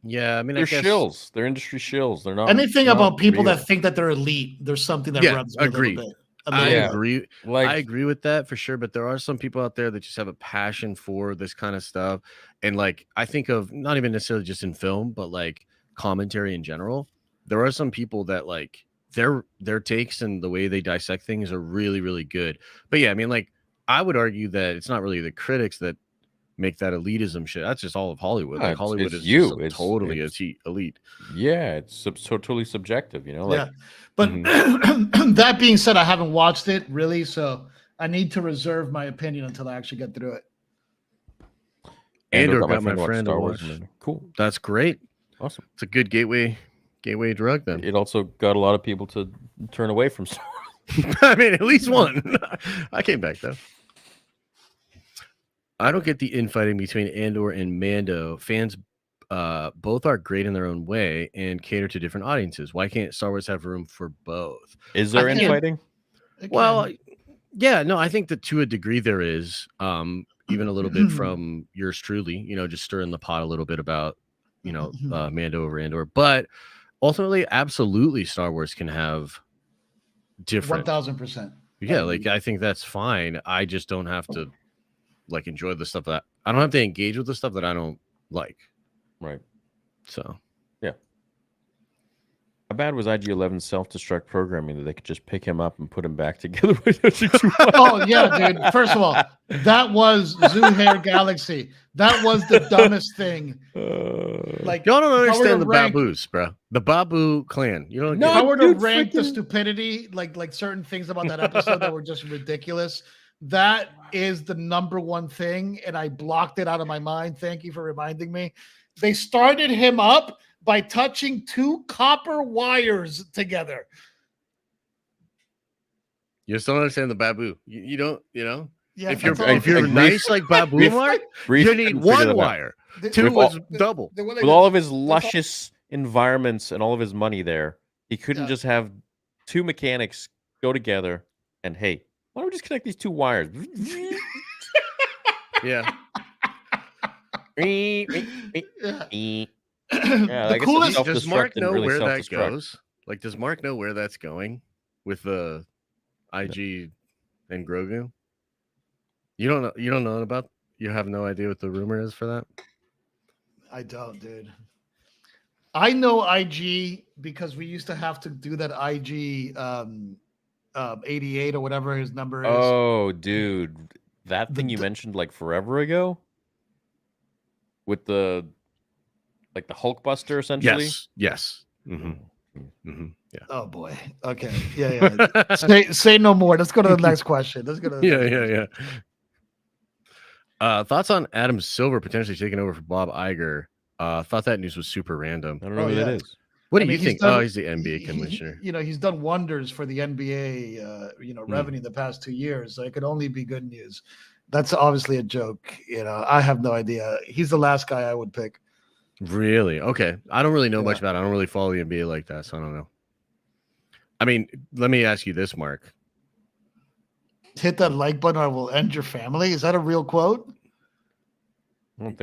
Yeah, I mean, they're shills. They're industry shills. They're not anything about people real. that think that they're elite. There's something that rubs me a little bit. I agree. I agree with that for sure. But there are some people out there that just have a passion for this kind of stuff. And like, I think of not even necessarily just in film, but like commentary in general. There are some people that like their takes and the way they dissect things are really, really good. But yeah, I mean, like, I would argue that it's not really the critics that make that elitism shit. That's just all of Hollywood. Like, Hollywood is totally elite. Yeah, it's totally subjective, you know. Like, yeah, but that being said, I haven't watched it really, so I need to reserve my opinion until I actually get through it. Andor got my friend to watch. Cool, that's great. Awesome. It's a good gateway drug. Then it also got a lot of people to turn away from Star Wars. I mean, at least one. I came back though. I don't get the infighting between Andor and Mando. Fans both are great in their own way and cater to different audiences. Why can't Star Wars have room for both? Is there infighting? Well, yeah, no, I think that to a degree there is, even a little bit from yours truly, you know, just stirring the pot a little bit about, you know, Mando over Andor. But ultimately, absolutely, Star Wars can have different. 1000%. Yeah, like, I think that's fine. I just don't have to like enjoy the stuff that I don't have to engage with the stuff that I don't like. Right. So, yeah. How bad was IG-11's self-destruct programming that they could just pick him up and put him back together with Oh yeah, dude. First of all, that was Zuhair Galaxy. That was the dumbest thing. Like, y'all don't understand the Baboos, bro. The Babu clan. You don't. If I were to rank the stupidity, like certain things about that episode that were just ridiculous. That is the number one thing, and I blocked it out of my mind. Thank you for reminding me. They started him up by touching two copper wires together. You just don't understand the Babu. You don't, you know? Yeah, if you're nice like Babu, Mark, you need one wire. Two was double. With all of his luscious environments and all of his money there, he couldn't just have two mechanics go together and, hey, why don't we just connect these two wires? Yeah. The coolest. Does Mark know where that goes? Like, does Mark know where that's going with the IG and Grogu? You don't know. You don't know about. You have no idea what the rumor is for that? I don't, dude. I know IG because we used to have to do that IG 88 or whatever his number is. Oh, dude, that thing you mentioned like forever ago with the Hulkbuster essentially. Yes. Mm-hmm. Yeah. Oh boy. Okay. Yeah. say no more. Let's go to the next question. Let's go to the thoughts on Adam Silver potentially taking over for Bob Iger? Thought that news was super random. I don't know who that is. What do you think? He's the NBA commissioner. He's done wonders for the NBA, revenue the past 2 years. So it could only be good news. That's obviously a joke. I have no idea. He's the last guy I would pick. Really? Okay. I don't really know much about it. I don't really follow the NBA like that, so I don't know. I mean, let me ask you this, Mark. Hit that like button or I will end your family. Is that a real quote?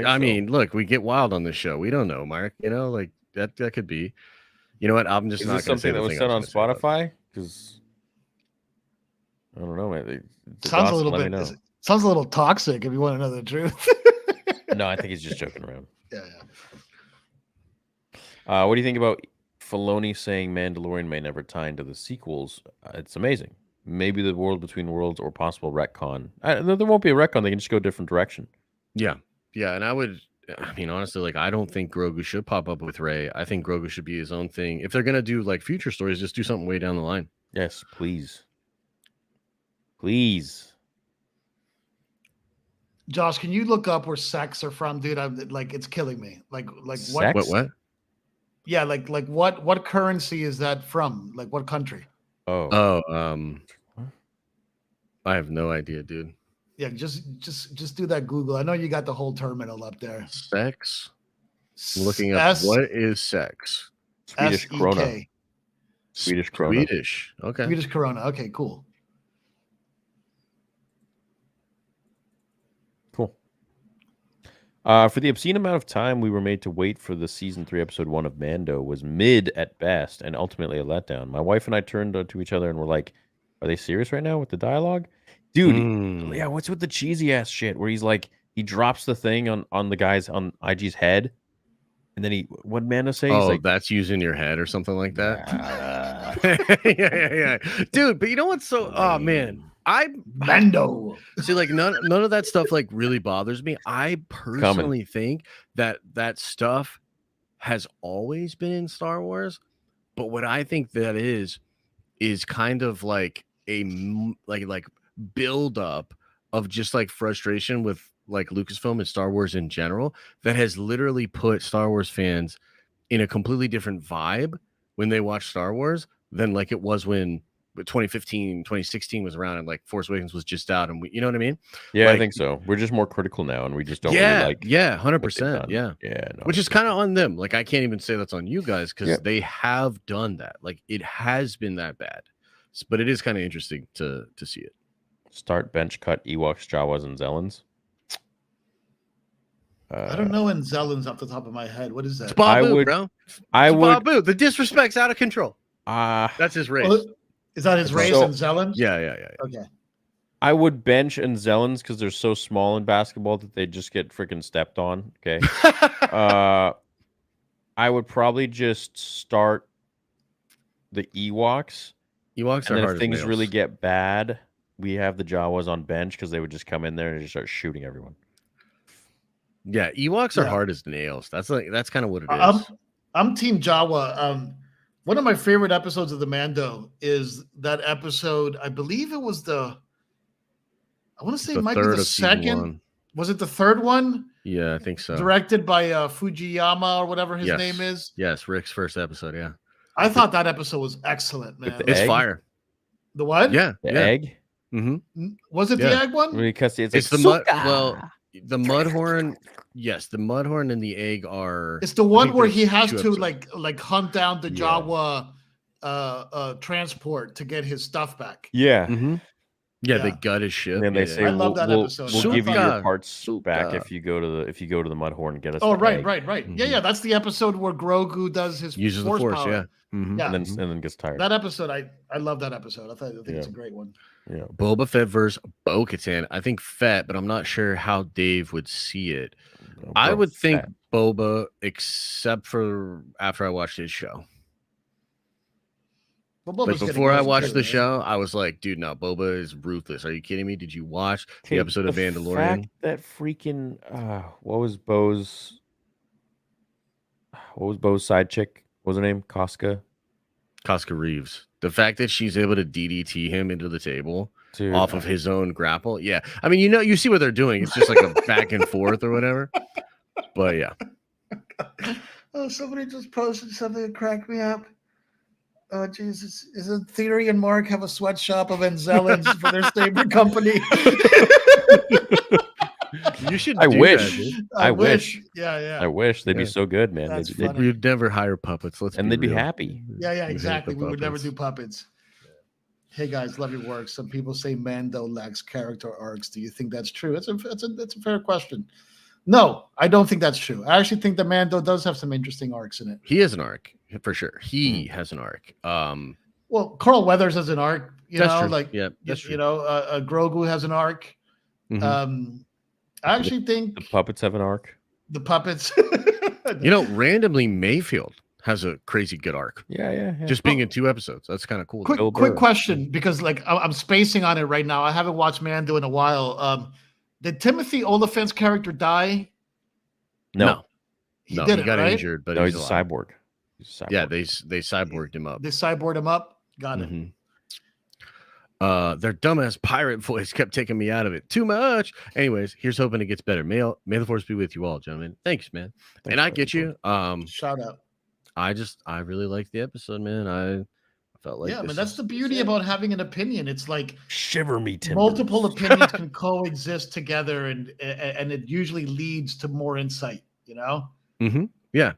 I mean, look, we get wild on this show. We don't know, Mark. Like that could be. You know what? I'm just not going to say something that was said on Spotify because I don't know. Man. Sounds a little bit. Sounds a little toxic. If you want to know the truth. No, I think he's just joking around. Yeah. What do you think about Filoni saying Mandalorian may never tie into the sequels? It's amazing. Maybe the world between worlds or possible retcon. There won't be a retcon. They can just go a different direction. Yeah. And I mean, honestly, like, I don't think Grogu should pop up with Rey. I think Grogu should be his own thing. If they're going to do like future stories, just do something way down the line. Yes, please. Please. Josh, can you look up where sex are from, dude? I'm like, it's killing me. Like sex? What? Yeah, like what currency is that from? Like what country? I have no idea, dude. Yeah, just do that Google. I know you got the whole terminal up there. Sex. I'm looking up what is sex. Swedish krona. Swedish krona. Swedish. Okay. Swedish krona. Okay, cool. For the obscene amount of time we were made to wait for the season 3 episode 1 of Mando was mid at best and ultimately a letdown. My wife and I turned to each other and were like, "Are they serious right now with the dialogue, dude?" Yeah, what's with the cheesy ass shit where he's like, he drops the thing on the guy's on IG's head, and then what Mando say? Oh, like, that's using your head or something like that. Yeah, dude. But you know what's so? Oh man. Mando. See, like none of that stuff like really bothers me. I personally think that stuff has always been in Star Wars, but what I think that is kind of like a like build up of just like frustration with like Lucasfilm and Star Wars in general that has literally put Star Wars fans in a completely different vibe when they watch Star Wars than like it was when 2015 2016 was around and like Force Awakens was just out, and you know what I mean? Yeah, like, I think so. We're just more critical now, and we just don't really like 100%. Yeah, no, which is kind of on them. Like, I can't even say that's on you guys because they have done that. Like, it has been that bad, but it is kind of interesting to see it. Start bench cut Ewoks, Jawas, and Zellans. I don't know in Zellans off the top of my head. What is that? It's Babu, bro. I would. Babu. The disrespect's out of control. That's his race. Well, is that his race in Zellans? Yeah. Okay. I would bench and Zellans because they're so small in basketball that they just get freaking stepped on. Okay. I would probably just start the Ewoks. Ewoks and are then hard if things as really nails. get bad, we have the Jawas on bench because they would just come in there and just start shooting everyone. Yeah, Ewoks are hard as nails. That's kind of what it is. I'm Team Jawa. One of my favorite episodes of the Mando is that episode. I believe it was I want to say it might be the second. Was it the third one? Yeah, I think so. Directed by Fujiyama or whatever his name is. Yes, Rick's first episode. Yeah, I thought that episode was excellent, man. It's fire. The what? Yeah, the egg. Mm-hmm. Was it the egg one? Because it's the mud. Well, the Mudhorn. Yes, the Mudhorn and the egg are. It's the one where he has to like hunt down the Jawa transport to get his stuff back. Yeah. Mm-hmm. Yeah, they gut his ship. And then they yeah. say, I love that episode. We'll give you your Suka. parts back Suka. if you go to the Mudhorn and get us. Oh, the right, egg. right. Yeah. That's the episode where Grogu does his Uses the force force, power. yeah. Mhm. Yeah. And then gets tired. That episode, I love that episode. I think it's a great one. Yeah. Boba Fett versus Bo-Katan. I think Fett, but I'm not sure how Dave would see it. I would think Boba, except for after I watched his show. But Like before I watched the show, I was like, dude, no, Boba is ruthless. Are you kidding me? Did you watch the episode of Mandalorian? Fact that freaking what was Bo's side chick? What was her name? Casca Reeves. The fact that she's able to DDT him into the table off of his own grapple. Yeah. I mean, you see what they're doing. It's just like a back and forth or whatever. But yeah. Oh, somebody just posted something that cracked me up. Oh, Jesus. Isn't Theory and Mark have a sweatshop of Anzellans for their Saber company? You should. I wish. That, dude. I wish. Yeah. I wish they'd be so good, man. We'd never hire puppets. They'd be happy. Yeah, exactly. We would never do puppets. Hey guys, love your work. Some people say Mando lacks character arcs. Do you think that's true? That's a fair question. No, I don't think that's true. I actually think that Mando does have some interesting arcs in it. He has an arc for sure. He has an arc. Well, Carl Weathers has an arc. That's true. Like that's true. Grogu has an arc. Mm-hmm. I actually think the puppets have an arc. The puppets. Randomly Mayfield has a crazy good arc. Yeah. Just being in 2 episodes. That's kind of cool. Quick question, because like I'm spacing on it right now. I haven't watched Mando in a while. Did Timothy Oliphant's character die? No. He got injured, but he's a cyborg. Yeah, they cyborged him up. They cyborged him up. Got it. Their dumbass pirate voice kept taking me out of it too much. Anyways, here's hoping it gets better. May the force be with you all, gentlemen. Thanks, man. And I get you. Shout out. I really liked the episode, man. I felt like man, that's the beauty about having an opinion. It's like shiver me timbers. Multiple opinions can coexist together, and it usually leads to more insight. Yeah.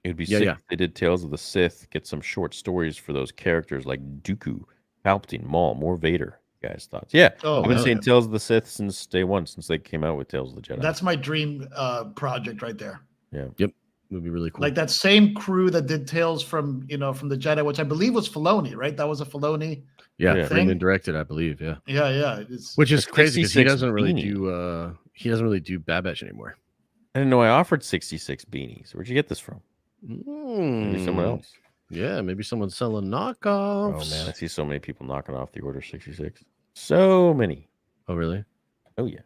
It'd be sick if they did Tales of the Sith. Get some short stories for those characters like Dooku, Palpatine, Maul, more Vader. You guys' thoughts? Yeah, I've been saying Tales of the Sith since day one, since they came out with Tales of the Jedi. That's my dream project right there. Yeah. Yep. It would be really cool. Like that same crew that did Tales from the Jedi, which I believe was Filoni, right? That was a Filoni. Yeah, Freeman directed, I believe. Yeah. Yeah. Which is crazy because he doesn't really do Bad Batch anymore. I didn't know I offered 66 beanies. Where'd you get this from? Maybe someone else. Yeah, maybe someone's selling knockoffs. Oh man, I see so many people knocking off the Order 66. So many. Oh really? Oh yeah.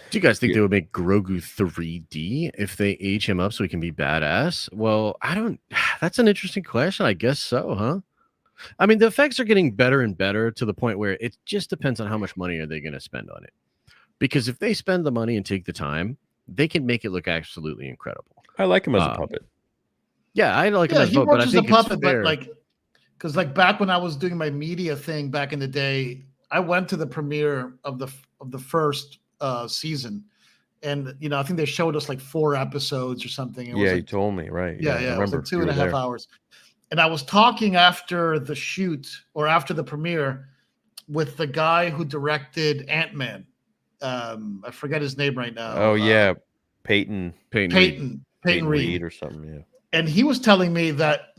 Do you guys think they would make Grogu 3D if they age him up so he can be badass? Well, I don't. That's an interesting question. I guess so, huh? I mean, the effects are getting better and better to the point where it just depends on how much money are they going to spend on it. Because if they spend the money and take the time, they can make it look absolutely incredible. I like him as a puppet. Yeah, I like him as a puppet. But I think it's fair. But because back when I was doing my media thing back in the day, I went to the premiere of the first season, and I think they showed us like 4 episodes or something. You told me, right? Yeah. It was like 2.5 hours, and I was talking after the shoot or after the premiere with the guy who directed Ant-Man. I forget his name right now. Oh yeah, Peyton Reed or something. Yeah. And he was telling me that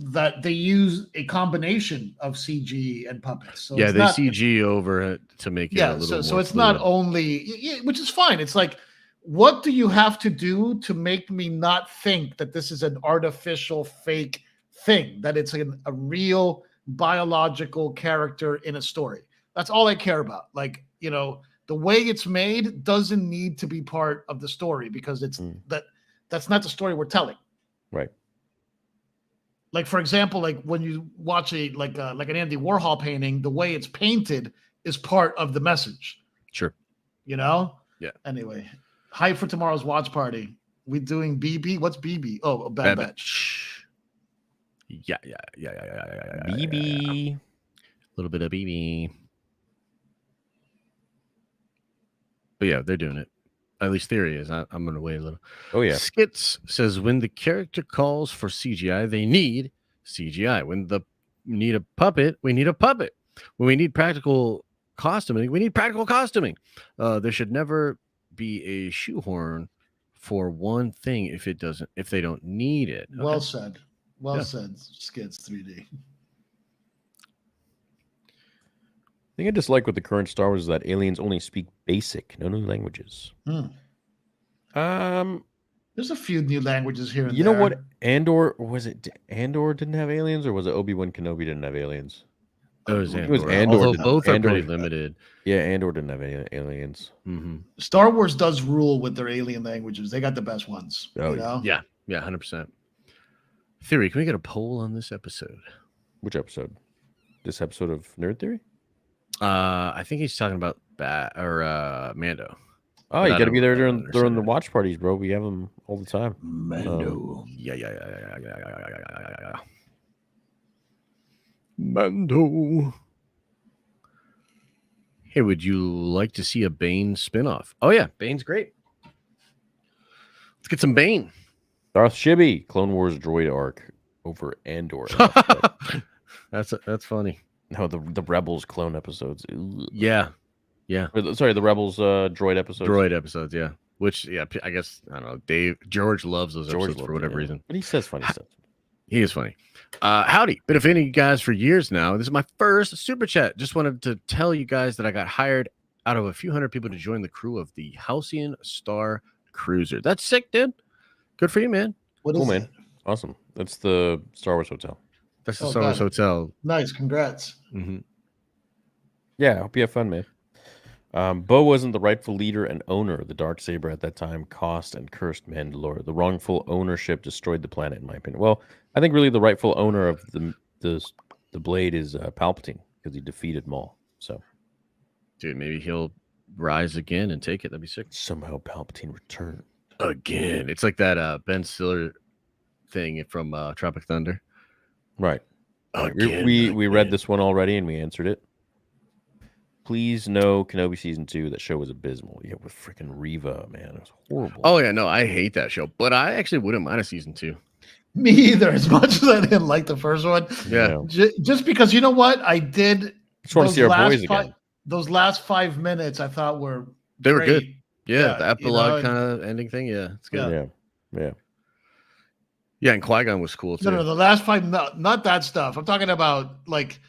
they use a combination of CG and puppets. So yeah, they CG over it to make it a little more so it's fluid. not only, which is fine. It's like, what do you have to do to make me not think that this is an artificial fake thing, that it's a real biological character in a story? That's all I care about. Like, the way it's made doesn't need to be part of the story because it's that's not the story we're telling. Right. Like, for example, like when you watch like an Andy Warhol painting, the way it's painted is part of the message. Sure. Yeah. Anyway, hype for tomorrow's watch party. We doing BB? What's BB? Oh, Bad Batch. Yeah. BB. A little bit of BB. But yeah, they're doing it. At least theory is. I'm going to wait a little. Oh, yeah. Skits says when the character calls for CGI, they need CGI. When they need a puppet, we need a puppet. When we need practical costuming, we need practical costuming. There should never be a shoehorn for one thing if they don't need it. Okay. Well said. Well Yeah. said, Skids 3D. The thing I dislike with the current Star Wars is that aliens only speak basic, no new languages. There's a few new languages here and You there. know what? Andor Andor didn't have aliens, or was it Obi-Wan Kenobi didn't have aliens? It was It was Andor. Andor. Although didn't- both are Andor- pretty limited. Yeah, Andor didn't have aliens. Mm-hmm. Star Wars does rule with their alien languages. They got the best ones. Oh, you know? Yeah, 100%. Theory, can we get a poll on this episode? Which episode? This episode of Nerd Theory? I think he's talking about Mando. Oh, But you I got to don't be there really during understand the it. watch parties, bro. We have them all the time. Mando. Mando. Hey, would you like to see a Bane spinoff? Oh yeah, Bane's great. Let's get some Bane. Darth Shibby, Clone Wars droid arc over Andor. That's funny. No, the Rebels clone episodes. Ugh. Yeah. Sorry, the Rebels droid episodes. Droid episodes, yeah. Which, yeah, I guess, I don't know. George loves those episodes for loved whatever it, yeah. reason. But he says funny stuff. He is funny. Howdy. Been a fan of you guys for years now. This is my first super chat. Just wanted to tell you guys that I got hired out of a few hundred people to join the crew of the Halcyon Star Cruiser. That's sick, dude. Good for you, man. What Cool, is man. it? Awesome. That's the Star Wars hotel. That's the Oh, Star Wars got it. Hotel. Nice. Congrats. Mm-hmm. Yeah, I hope you have fun, man. Bo wasn't the rightful leader and owner of the dark saber at that time. Cost and cursed Mandalore. The wrongful ownership destroyed the planet, in my opinion. Well, I think really the rightful owner of the blade is Palpatine because he defeated Maul. So, Dude, maybe he'll rise again and take it. That'd be sick. somehow Palpatine returned. Again. It's like that Ben Stiller thing from Tropic Thunder. Right. Again, We read again. this one already and we answered it. Please no Kenobi season 2. That show was abysmal. Yeah, with freaking Reva, man, it was horrible. Oh, yeah, no, I hate that show, but I actually wouldn't mind a season 2. Me either. As much as I didn't like the first one, Yeah. just because you know what I did. Just want to see our boys fi- again. Those last 5 minutes I thought were They were good. great. Yeah, Yeah, the you epilogue know, kind of ending thing. Yeah, it's good. Yeah. Yeah, and Qui-Gon was cool too. No, the last 5, not that stuff. I'm talking about like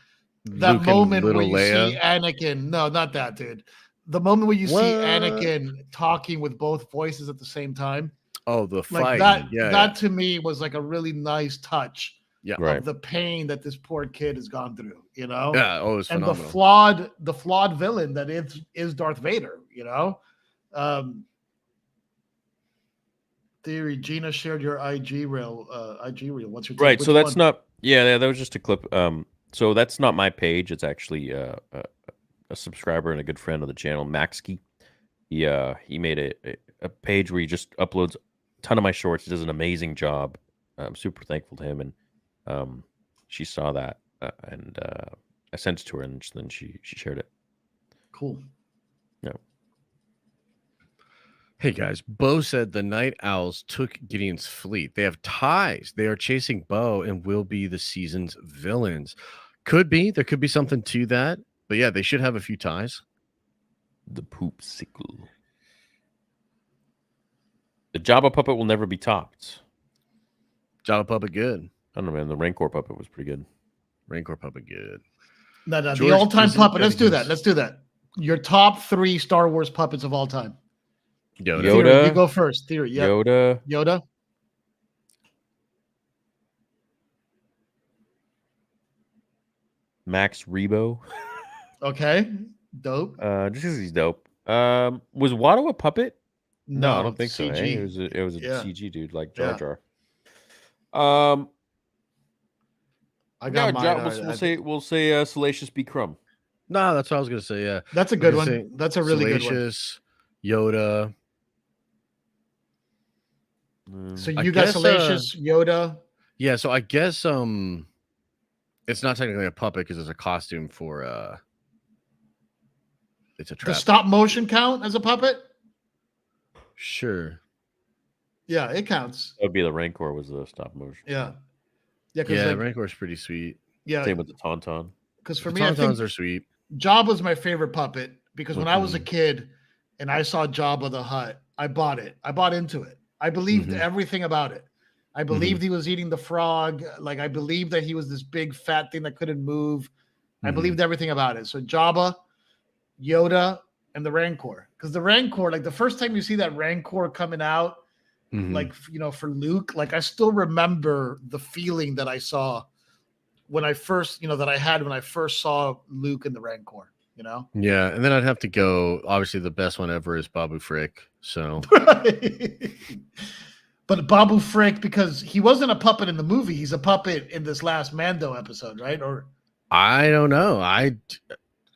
that Luke and moment where little you Leia. see Anakin. No, not that, dude. The moment where you see What? Anakin talking with both voices at the same time, Oh, the like fight. that. Yeah, that to me was like a really nice touch yeah. Right. of the pain that this poor kid has gone through. You know. Yeah, oh, it was And phenomenal. the flawed villain that is Darth Vader, you know. Theory, Gina shared your IG reel. What's your take? Right. Which So that's one? not. Yeah, that was just a clip. So that's not my page. It's actually a subscriber and a good friend of the channel, Maxkey. He made a page where he just uploads a ton of my shorts. He does an amazing job. I'm super thankful to him, and she saw that, and I sent it to her, and then she shared it. Cool. Yeah. Hey guys, Bo said the Night Owls took Gideon's fleet. They have ties. They are chasing Bo and will be the season's villains. Could be. There could be something to that. But yeah, they should have a few ties. The poop sickle. The Jabba puppet will never be topped. Jabba puppet good. I don't know, man. The Rancor puppet was pretty good. Rancor puppet good. No, the George all-time isn't puppet. Let's do getting that. Let's do that. Your top 3 Star Wars puppets of all time. Yoda. Theory, you go first. Theory. Yep. Yoda. Max Rebo. Okay. Dope. Just because he's dope. Was Watto a puppet? No, I don't think so. CG. Hey? It was a Yeah. CG dude like Jar Yeah. Jar. I got mine. We'll say Salacious B. Crumb. No, that's what I was gonna say. Yeah, That's a good was one. gonna say That's a really good one. Salacious, Yoda. So I you got guess, Salacious, Yoda. Yeah, so I guess it's not technically a puppet because it's a costume for it's a The trap. stop motion count as a puppet? Sure. Yeah, it counts. That would be the Rancor was the stop motion. Yeah. Yeah, 'cause Yeah, like, Rancor's pretty sweet. yeah, Same with the Tauntaun. Because for The me, I think Tauntauns are sweet. Jabba's my favorite puppet because when I was a Mhm. kid and I saw Jabba the Hutt, I bought it. I bought into it. I believed Mhm. everything about it. I believed he was eating the frog. Like I believed that he was this big fat thing that couldn't move. I Mhm. believed everything about it. So Jabba, Yoda, and the Rancor. Because the Rancor, like the first time you see that Rancor coming out, Mhm. like for Luke, like I still remember the feeling that I saw when I first, that I had when I first saw Luke and the Rancor, Yeah, and then I'd have to go. Obviously, the best one ever is Babu Frick. So But Babu Frick, because he wasn't a puppet in the movie, he's a puppet in this last Mando episode, right? Or I don't know.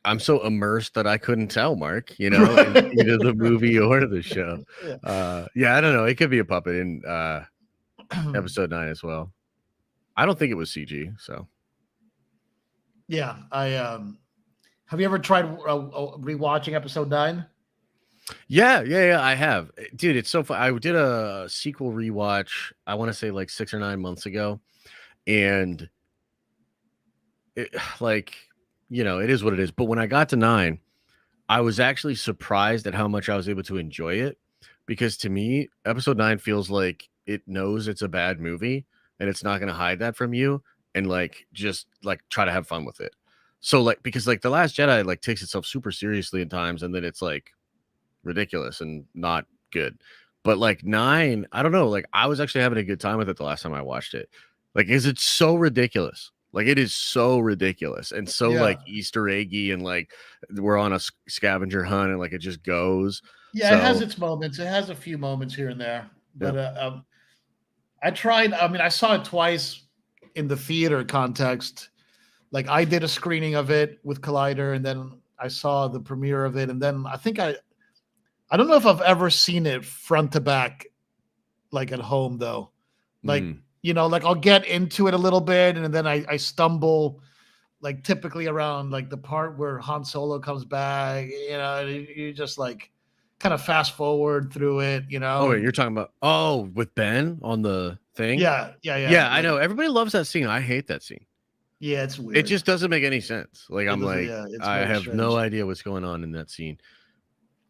I'm so immersed that I couldn't tell, Mark. In Right. either the movie or the show. Yeah. Yeah, I don't know. It could be a puppet in episode 9 as well. I don't think it was CG. So Yeah, I have you ever tried rewatching episode 9? yeah, I have, dude. It's so fun. I did a sequel rewatch. I want to say like 6 or 9 months ago, and it, like it is what it is. But when I got to 9, I was actually surprised at how much I was able to enjoy it, because to me, episode 9 feels like it knows it's a bad movie and it's not going to hide that from you and just try to have fun with it. So because The Last Jedi takes itself super seriously at times, and then it's ridiculous and not good. But 9, I don't know, I was actually having a good time with it the last time I watched it. Is it so ridiculous? It is so ridiculous and so Yeah. Easter eggy, and we're on a scavenger hunt, and it just goes. Yeah, it has its moments. It has a few moments here and there. But I tried, I saw it twice in the theater context. I did a screening of it with Collider, and then I saw the premiere of it, and then I think I don't know if I've ever seen it front to back, at home though. I'll get into it a little bit, and then I stumble, typically around the part where Han Solo comes back. You just kind of fast forward through it. Oh, wait, you're talking about with Ben on the thing? Yeah. Yeah, I know. Everybody loves that scene. I hate that scene. Yeah, it's weird. It just doesn't make any sense. It's I very have strange. no idea what's going on in that scene.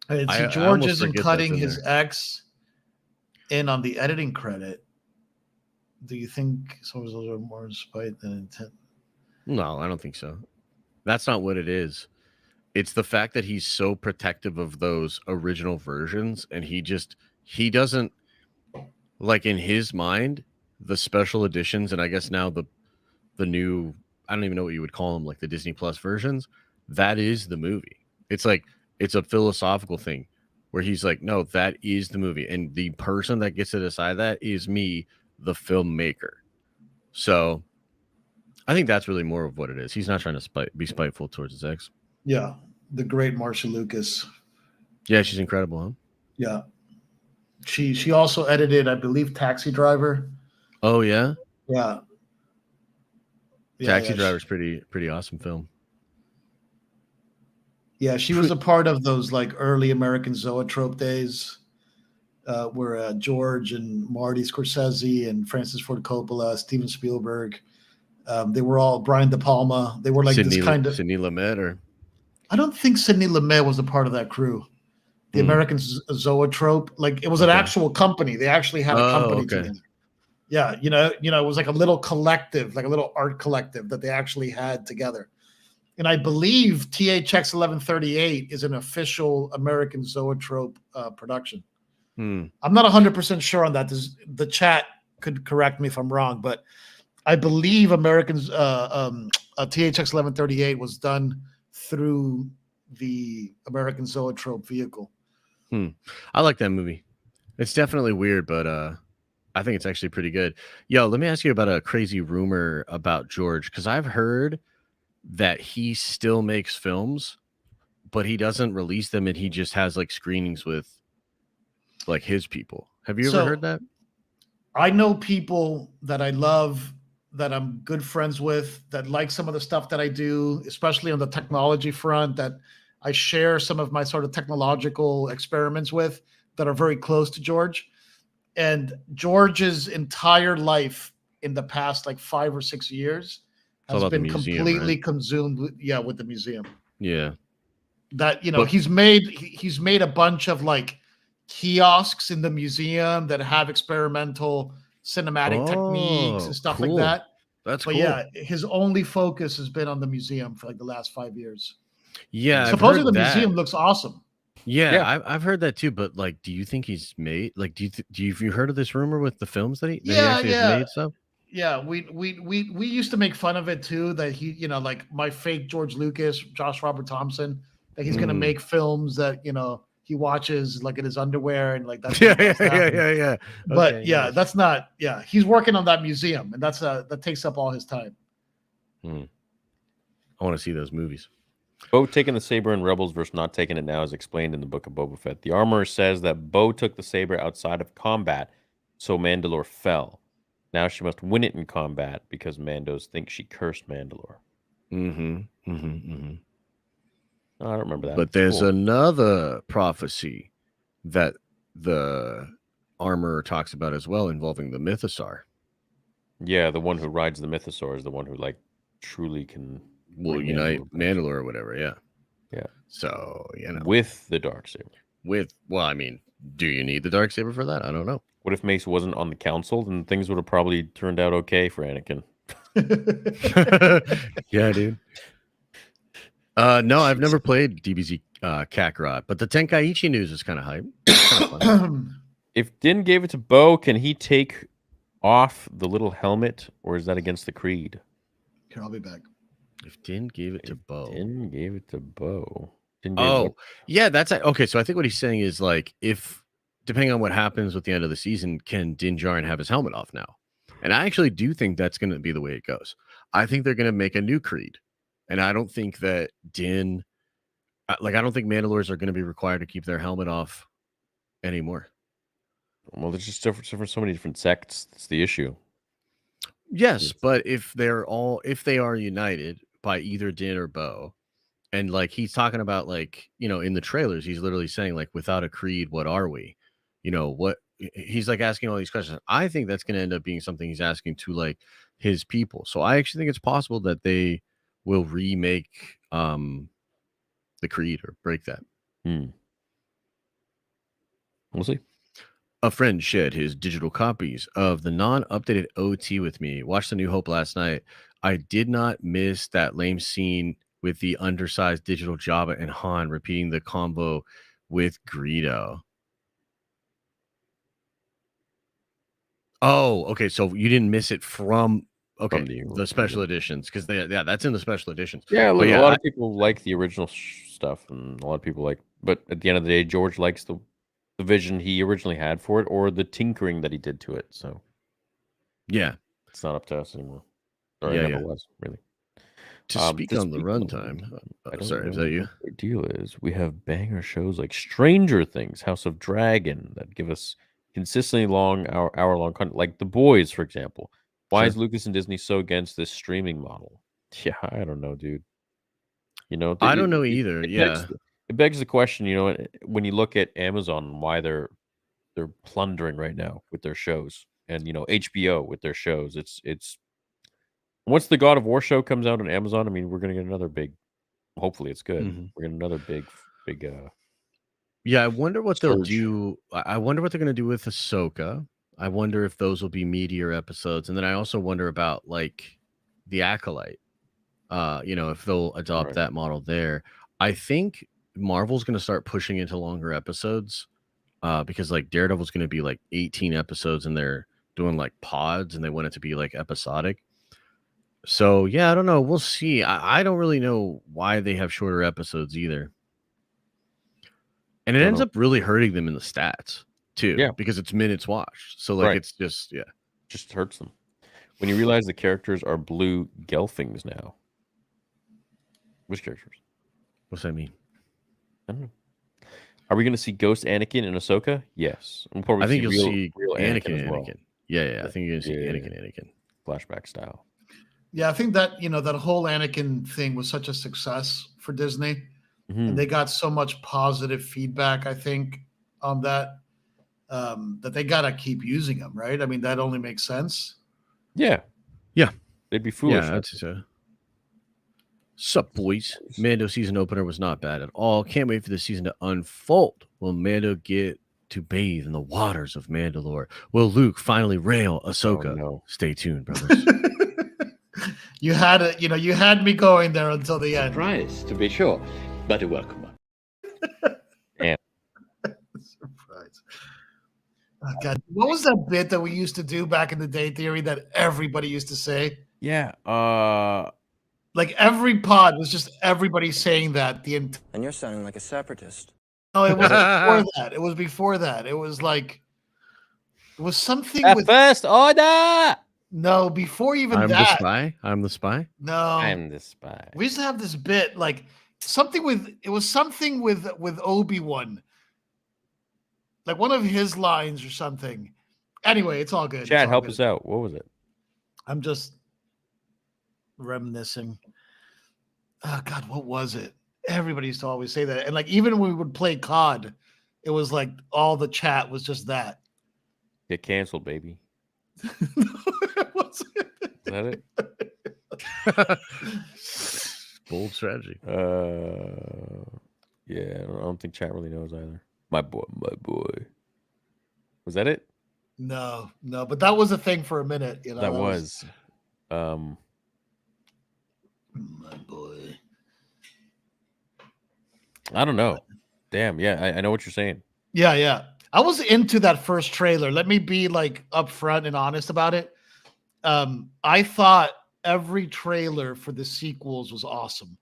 And I George almost isn't forget cutting that's in his ex in on the editing credit. Do you think some of those are more spite than intent? No, I don't think so. That's not what it is. It's the fact that he's so protective of those original versions, and he doesn't in his mind, the special editions, and I guess now the new, I don't even know what you would call them, the Disney Plus versions, that is the movie. It's it's a philosophical thing where he's no, that is the movie, and the person that gets to decide that is me, the filmmaker. So I think that's really more of what it is. He's not trying to be spiteful towards his ex. Yeah, the great Marcia Lucas. Yeah, she's incredible, huh? Yeah, she also edited, I believe, Taxi Driver. Oh yeah, yeah. Taxi Driver's pretty awesome film. Yeah, she was a part of those early American Zoetrope days, where George and Marty Scorsese and Francis Ford Coppola, Steven Spielberg, they were all Brian De Palma. They were Sidney, this kind of Sidney Lumet, or I don't think Sidney Lumet was a part of that crew. The American Zoetrope, it was an actual company. They actually had a company together. Yeah, it was a little collective, a little art collective that they actually had together. And I believe THX 1138 is an official American Zoetrope production. I'm not 100% sure on that. The chat could correct me if I'm wrong, but I believe Americans THX 1138 was done through the American Zoetrope vehicle. I like that movie. It's definitely weird, but I think it's actually pretty good. Yo, let me ask you about a crazy rumor about George, because I've heard that he still makes films, but he doesn't release them, and he just has screenings with his people. Have you ever heard that? I know people that I love, that I'm good friends with, that like some of the stuff that I do, especially on the technology front, that I share some of my sort of technological experiments with, that are very close to George. And George's entire life in the past 5 or 6 years all has about the been museum, completely right? consumed with the museum. Yeah. That But- he's made a bunch of like kiosks in the museum that have experimental cinematic techniques and stuff like cool. that. That's But cool. yeah, his only focus has been on the museum for like the last 5 years. Yeah, I've Supposedly heard the that. museum looks awesome. Yeah, I've heard that too. But like, do you think he's made? Like, have you heard of this rumor with the films that he actually has made stuff? Yeah, we used to make fun of it too, that he, like my fake George Lucas, Josh Robert Thompson, that he's gonna make films that he watches like in his underwear and like that's Yeah. But Okay, yeah, nice. that's not. Yeah, he's working on that museum, and that takes up all his time. I want to see those movies. Bo taking the saber in Rebels versus not taking it now is explained in the Book of Boba Fett. The armorer says that Bo took the saber outside of combat, so Mandalore fell. Now she must win it in combat because Mandos think she cursed Mandalore. Oh, I don't remember that. But there's another prophecy that the armorer talks about as well, involving the Mythosaur. Yeah, the one who rides the Mythosaur is the one who like truly can unite Mandalore or whatever. Yeah. So with the Darksaber. I mean, do you need the Darksaber for that? I don't know. What if Mace wasn't on the council? Then things would have probably turned out okay for Anakin. Yeah, dude. No, I've never played DBZ Kakarot, but the Tenkaichi news is kind of hype. If Din gave it to Bo, can he take off the little helmet, or is that against the creed? Here, I'll be back. If Din gave it to Bo. Din gave it to Bo. Yeah, that's okay. So I think what he's saying is like, if depending on what happens with the end of the season, can Din Djarin have his helmet off now? And I actually do think that's going to be the way it goes. I think they're going to make a new creed, and I don't think that I don't think Mandalores are going to be required to keep their helmet off anymore. Well, there's just different so many different sects. That's the issue. Yes, but if they are united by either Din or Bo, and like he's talking about, like, in the trailers, he's literally saying like, without a creed, what are we? What he's like asking all these questions. I think that's going to end up being something he's asking to like his people. So I actually think it's possible that they will remake the creed or break that. We'll see. A friend shared his digital copies of the non-updated OT with me. Watched The New Hope last night. I did not miss that lame scene with the undersized digital Jabba and Han repeating the combo with Greedo. Oh, okay. So you didn't miss it from the special editions, because that's in the special editions. Yeah, look, a lot of people like the original stuff, and a lot of people but at the end of the day, George likes the vision he originally had for it, or the tinkering that he did to it. So yeah, it's not up to us anymore. Or it never was, really. To speak on the runtime, sorry, is that you? The deal is we have banger shows like Stranger Things, House of Dragon, that give us consistently long hour-long content, like The Boys, for example. Why is Lucas and Disney so against this streaming model? Yeah, I don't know, dude. I don't know either. It begs the question, when you look at Amazon, why they're plundering right now with their shows, and HBO with their shows. It's once the God of War show comes out on Amazon, I mean, we're gonna get another big. Hopefully, it's good. We're gonna get another big. Yeah, I wonder what they'll do. I wonder what they're gonna do with Ahsoka. I wonder if those will be meatier episodes, and then I also wonder about like the Acolyte. If they'll adopt that model there. I think Marvel's going to start pushing into longer episodes, because like Daredevil's going to be like 18 episodes, and they're doing like pods, and they want it to be like episodic. So yeah, I don't know. We'll see. I don't really know why they have shorter episodes either. And it ends up really hurting them in the stats too. Yeah, because it's minutes watched. So like it's just hurts them. When you realize the characters are blue Gelflings now. Which characters? What's that mean? I don't know. Are we going to see Ghost Anakin and Ahsoka? Yes. I think you'll see real Anakin. as well. Yeah. I think you're going to see Anakin. Flashback style. Yeah, I think that that whole Anakin thing was such a success for Disney, and they got so much positive feedback. I think on that that they gotta keep using him, right? I mean, that only makes sense. Yeah. They'd be foolish. Yeah, Sup, boys? Mando season opener was not bad at all. Can't wait for the season to unfold. Will Mando get to bathe in the waters of Mandalore? Will Luke finally rail Ahsoka? Oh, no. Stay tuned, brothers. You had it. You know, you had me going there until the end. Surprise, to be sure, but a welcome one. Surprise. Oh, God, what was that bit that we used to do back in the day, Theory, that everybody used to say? Yeah. Like every pod was just everybody saying that. And you're sounding like a separatist. No, it was before that. It was before that. It was like it was something The with first order. no before even I'm the that. spy. I'm the spy. No, I'm the spy. we used to have this bit like something with it was something with Obi-Wan, like one of his lines or something. Anyway, it's all good. Chad, help us out. What was it? I'm just reminiscing. Oh God, what was it? Everybody used to always say that, and like even when we would play COD, it was like all the chat was just that. Get canceled, baby. What's it? Is that it? Bold strategy. Yeah, I don't think chat really knows either. My boy. Was that it? No, but that was a thing for a minute. You know, That was. my boy. I don't know. Damn. Yeah, I know what you're saying. Yeah. I was into that first trailer. Let me be like upfront and honest about it. I thought every trailer for the sequels was awesome.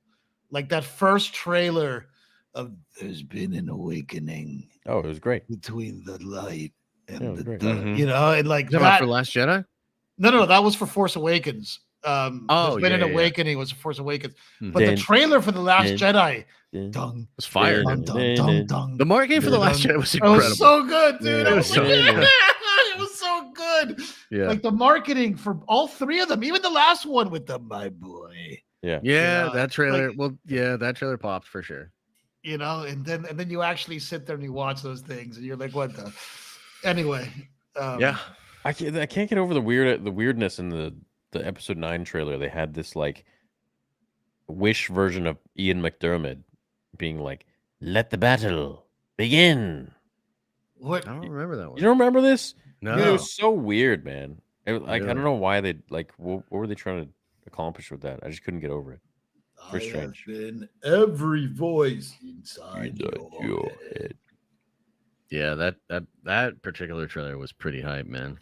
Like that first trailer of "There's been an awakening." Oh, it was great. Between the light and the great. dark, you know, and like Is that for Last Jedi? No, that was for Force Awakens. There's been an awakening was for Force Awakens, but the trailer for the Last Jedi, dung, was fire. dung, dung, dung, The marketing for the Last Jedi was it incredible. was so good, dude. Yeah, It was so good. It was so good. Yeah. Like the marketing for all three of them, even the last one with the my boy. Yeah. Yeah, Yeah, that trailer. like- well, yeah, that trailer popped for sure. You know, and then you actually sit there and you watch those things, and you're like, what the? Anyway, Yeah. I can't get over the weirdness in the episode 9 trailer. They had this like Wish version of Ian McDermott being like, "Let the battle begin." what? I don't remember that one. You don't remember this? No. Dude, it was so weird, man. Like I Really? don't know why they like what were they trying to accomplish with that? I just couldn't get over it. Very strange. Been every voice inside your head. Yeah, that particular trailer was pretty hype, man.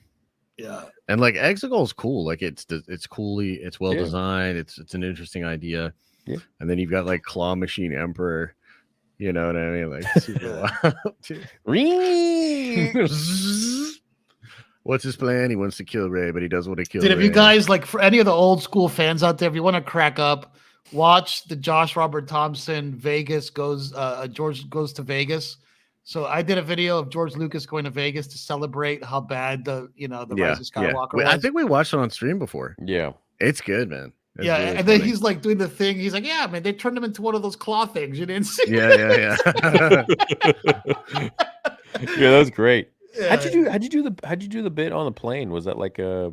Yeah. And like Exegol is cool. Like it's coolly, it's well Yeah. designed. It's an interesting idea. Yeah. And then you've got like Claw Machine Emperor. You know what I mean? Like super wild, too. What's his plan? He wants to kill Ray, but he doesn't want to kill Dude, if Ray. you guys like for any of the old school fans out there, if you want to crack up, watch the Josh Robert Thompson George goes to Vegas. So I did a video of George Lucas going to Vegas to celebrate how bad the Rise of Skywalker was. I think we watched it on stream before. Yeah. It's good, man. It's yeah, really and then funny. he's like doing the thing. He's like, "Yeah, man, they turned him into one of those claw things. You didn't see?" Yeah. Yeah, that was great. Yeah. How'd you do the bit on the plane? Was that like a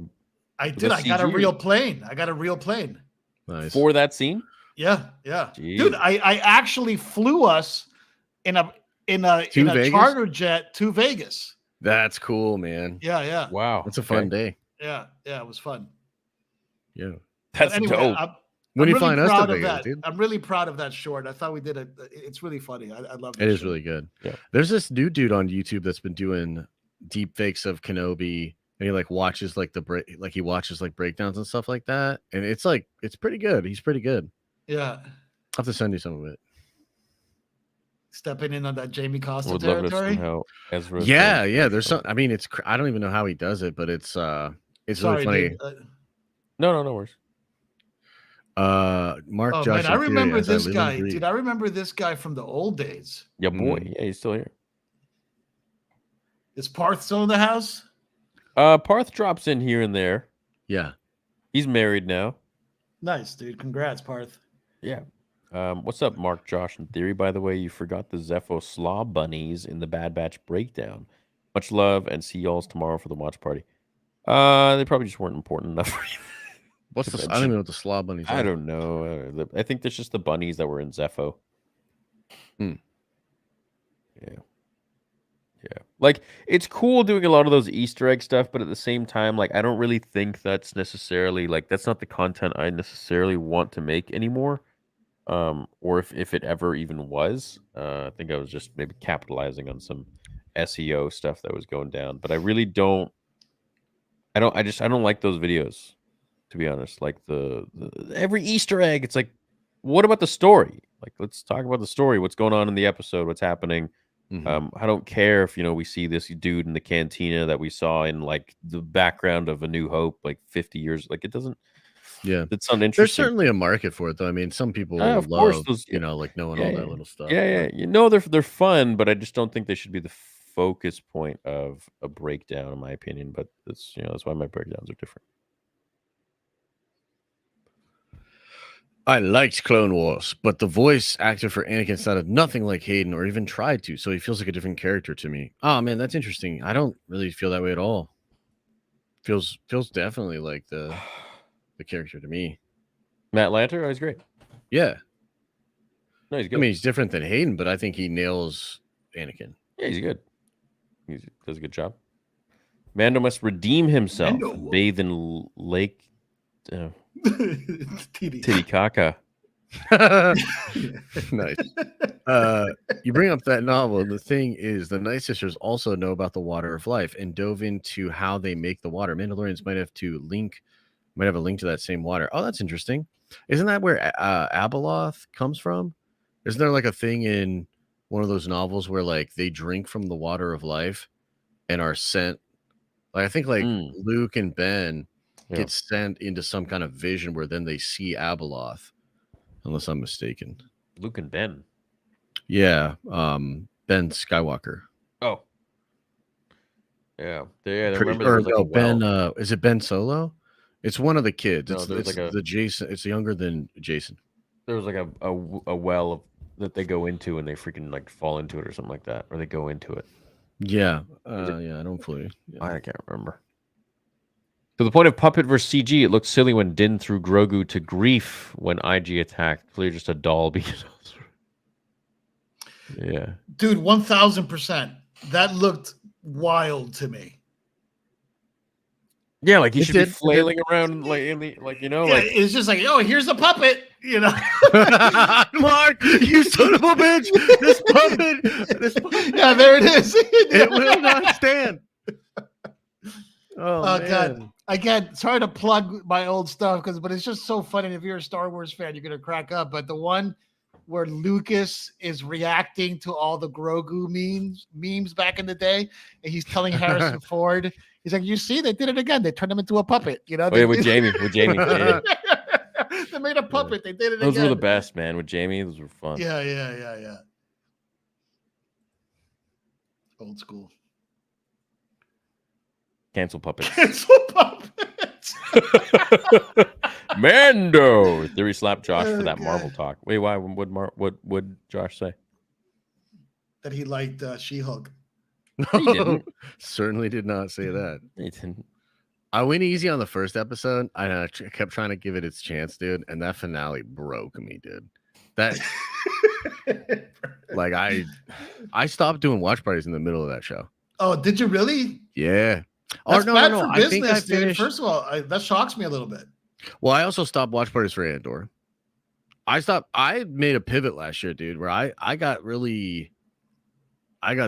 I Was did. that I got a CG? real plane. I got a real plane. Nice. for that scene? Yeah. Jeez. Dude, I actually flew us in a Vegas? charter jet to Vegas. That's cool, man. Yeah. Wow. That's a fun day. Yeah, it was fun. Yeah. That's But anyway, dope. When I'm you find us proud to of Vegas, that. dude. I'm really proud of that short. I thought we did it. It's really funny. I love it. It is really good. Yeah. There's this new dude on YouTube that's been doing deep fakes of Kenobi, and he like watches like he watches like breakdowns and stuff like that, and it's pretty good. He's pretty good. Yeah. I'll have to send you some of it. Stepping in on that Jamie Costa Would love to territory. somehow Ezra. Yeah. There's some. I mean, I don't even know how he does it, but it's Sorry, really funny. dude. No worries. Mark, Oh Josh, man, I and Theory, remember as I this live guy, and breathe. dude. I remember this guy from the old days. Yeah, boy. Mm. Yeah, he's still here. Is Parth still in the house? Parth drops in here and there. Yeah. He's married now. Nice, dude. Congrats, Parth. Yeah. What's up, Mark, Josh, and Theory? By the way, you forgot the Zepho Slaw bunnies in the Bad Batch breakdown. Much love, and see y'all's tomorrow for the watch party. They probably just weren't important enough for you. What's the? I don't even know what the slob bunnies are. I don't know. I think there's just the bunnies that were in Zepho. Hmm. Yeah. Yeah. Like, it's cool doing a lot of those Easter egg stuff, but at the same time, like, I don't really think that's necessarily, like, that's not the content I necessarily want to make anymore. Or if it ever even was. I think I was just maybe capitalizing on some SEO stuff that was going down. But I really don't. I don't like those videos, to be honest. Like every Easter egg, it's like, what about the story? Like, let's talk about the story. What's going on in the episode? What's happening? I don't care if we see this dude in the cantina that we saw in like the background of A New Hope, like 50 years. Like, it doesn't. Yeah, it's uninteresting. There's certainly a market for it, though. I mean, some people of love, course, those, like knowing all that little stuff. Yeah, they're fun, but I just don't think they should be the focus point of a breakdown, in my opinion. But that's that's why my breakdowns are different. I liked Clone Wars, but the voice actor for Anakin sounded nothing like Hayden, or even tried to, so he feels like a different character to me. Oh man, that's interesting. I don't really feel that way at all. Feels definitely like the character to me. Matt Lanter, oh, he's great. Yeah. No, he's good. I mean, he's different than Hayden, but I think he nails Anakin. Yeah, he's good. He does a good job. Mando must redeem himself. Bathe in Lake Titicaca. Nice. You bring up that novel, and the thing is, the Night Sisters also know about the water of life and dove into how they make the water. Mandalorians might have a link to that same water. Oh, that's interesting. Isn't that where Abeloth comes from? Isn't there like a thing in one of those novels where like they drink from the water of life and are sent? Like, I think like Luke and Ben get sent into some kind of vision where then they see Abeloth, unless I'm mistaken. Luke and Ben. Yeah, Ben Skywalker. Oh, yeah. They remember there was like a Ben. Is it Ben Solo? It's one of the kids. No, it's the Jason. It's younger than Jason. There was like a well that they go into and they freaking like fall into it or something like that, or they go into it. Yeah, yeah. I don't fully. Yeah. I can't remember. To the point of puppet versus CG, it looked silly when Din threw Grogu to grief when IG attacked. Clearly, just a doll being. Yeah, dude, 1000%. That looked wild to me. Yeah, like he should be flailing around, like it's just like, oh, here's a puppet, Mark, you son of a bitch! This puppet. Yeah, there it is. It will not stand. Oh man. God. Again, sorry to plug my old stuff but it's just so funny. If you're a Star Wars fan, you're gonna crack up. But the one where Lucas is reacting to all the Grogu memes back in the day, and he's telling Harrison Ford, he's like, "You see, they did it again. They turned him into a puppet." With Jamie. Yeah. They made a puppet. They did it Those again. were the best, man. With Jamie, those were fun. Yeah. Old school. Cancel puppets. Cancel puppets. Mando. Theory slapped Josh for that Marvel talk. Wait, why? What would Josh say? That he liked She-Hulk. No, he didn't. Certainly did not say that. He didn't. I went easy on the first episode. I kept trying to give it its chance, dude, and that finale broke me, dude. That like I stopped doing watch parties in the middle of that show. Oh, did you really? Yeah. That's bad for I think business, dude. First of all, that shocks me a little bit. Well, I also stopped watch parties for Andor. I made a pivot last year, dude, where I got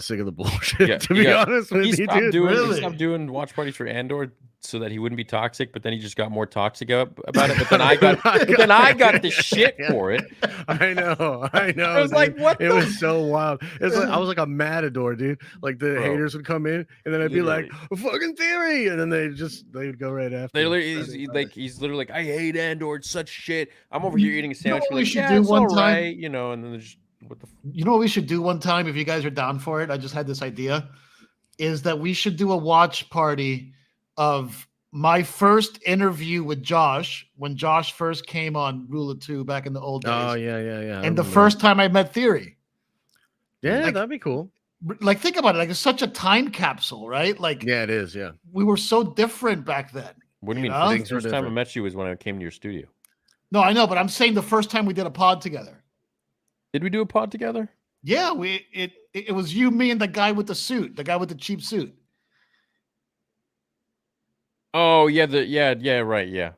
sick of the bullshit, to be honest with you, dude. He stopped doing watch parties for Andor so that he wouldn't be toxic, but then he just got more toxic about it. But then I got the shit for it. I know. I was dude. Like, what? It was so wild. It's like I was like a matador, dude. Like the haters would come in, and then I'd be like, "Fucking theory," and then they would go right after. He's literally like, "I hate Andor. It's such shit. I'm over here eating a sandwich." We should do one time, and then there's. You know what we should do one time if you guys are down for it? I just had this idea, is that we should do a watch party of my first interview with Josh when Josh first came on Rule of Two back in the old days. Oh yeah. And the first time I met Theory. Yeah, like, that'd be cool. Like, think about it. Like, it's such a time capsule, right? Like, yeah, it is. Yeah, we were so different back then. What do you You mean? know? The Things are first time I different. met you was when I came to your studio. No, I know, but I'm saying the first time we did a pod together. Did we do a pod together? Yeah, it was you, me, and the guy with the suit, the guy with the cheap suit. Oh yeah, right, yeah.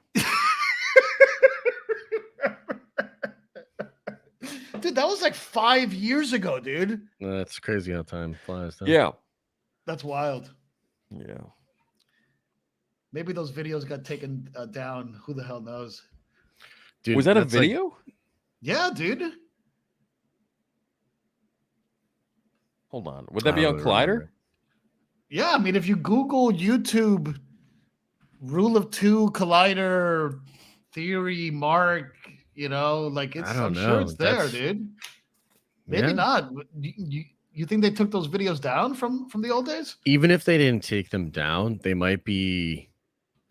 Dude, that was like 5 years ago, dude. That's crazy how time flies. Though. Yeah. That's wild. Yeah. Maybe those videos got taken down. Who the hell knows? Dude, Was that a that's like- video? Yeah, dude. Hold on. Would that I be don't on really Collider? remember. Yeah, I mean, if you Google YouTube Rule of Two, Collider, Theory, Marc, you know, like it's, I don't I'm know. sure it's there, That's- dude. Maybe Yeah. not. You think they took those videos down from the old days? Even if they didn't take them down, they might be.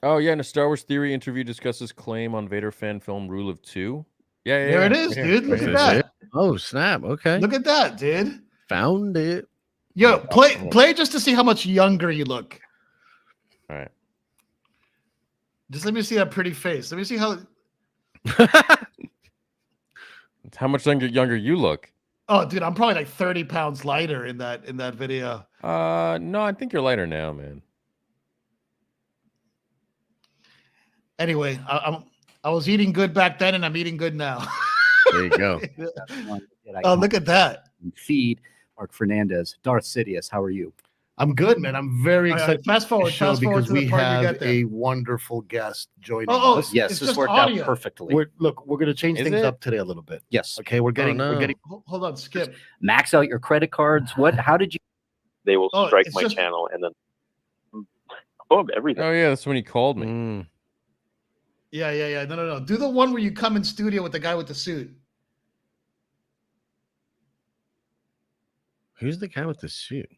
Oh yeah, in a Star Wars Theory interview discusses claim on Vader fan film Rule of Two. Yeah, There it yeah, is, right here, dude. right Look here. at that. Oh snap! Okay, Look at that, dude. found it. Yo, Oh, play just to see how much younger you look. All right. Just let me see that pretty face. Let me see how. How much younger you look? Oh, dude, I'm probably like 30 pounds lighter in that video. No, I think you're lighter now, man. Anyway, I was eating good back then, and I'm eating good now. There you go. Oh, look at that. Feed Mark Fernandez, Darth Sidious. How are you? I'm good, man. I'm very All right, excited. fast forward, to the show fast forward because to the we part you have get there. a wonderful guest joining Oh, us. Yes, it's this just worked audio. out perfectly. We're going to change Is things it? up today a little bit. Yes. Okay, we're getting no. Hold on, skip. Max out your credit cards. What? How did you? They will Oh, strike it's my just- channel and then above everything. Oh yeah, that's when he called me. Mm. Yeah. No. Do the one where you come in studio with the guy with the suit. Who's the guy with the suit?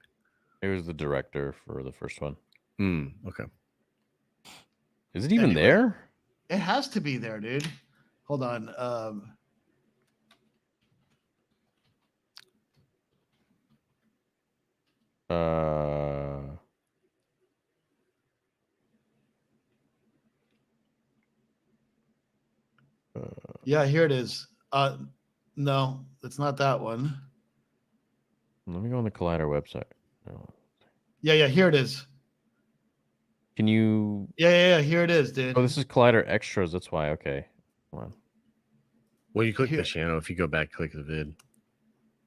It was the director for the first one. Okay. Is it even Anyway. there? It has to be there, dude. Hold on. Yeah, here it is. No, it's not that one. Let me go on the Collider website. No. Yeah, here it is. Can you? Yeah, here it is, dude. Oh, this is Collider Extras. That's why. Okay. Come on. Well, you click Here. the channel. If you go back, click the vid.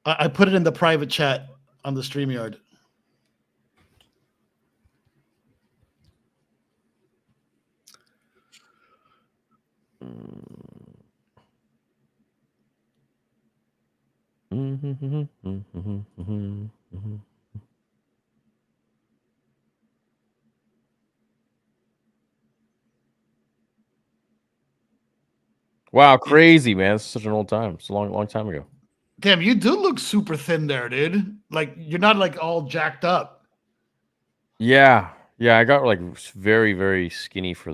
I put it in the private chat on the StreamYard. Wow, crazy man! It's such an old time. It's a long time ago. Damn, you do look super thin there, dude. Like you're not like all jacked up. Yeah, I got like very skinny for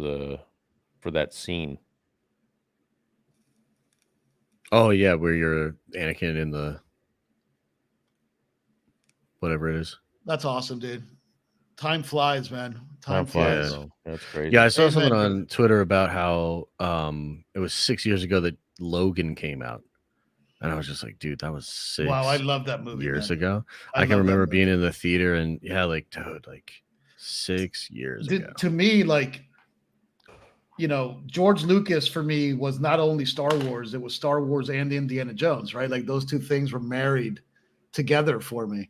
that scene. Oh yeah, where you're Anakin in the whatever it is. That's awesome, dude. Time flies, man. Time flies. flies. That's crazy. Yeah, I saw Hey, something man. on Twitter about how it was 6 years ago that Logan came out, and I was just like, dude, that was 6 Wow, I love that movie. years man. ago. I I can love that remember movie. being in the theater, and yeah, like dude, like 6 years Dude, ago. to me, like, you know, George Lucas for me was not only Star Wars, it was Star Wars and Indiana Jones, right? Like those two things were married together for me.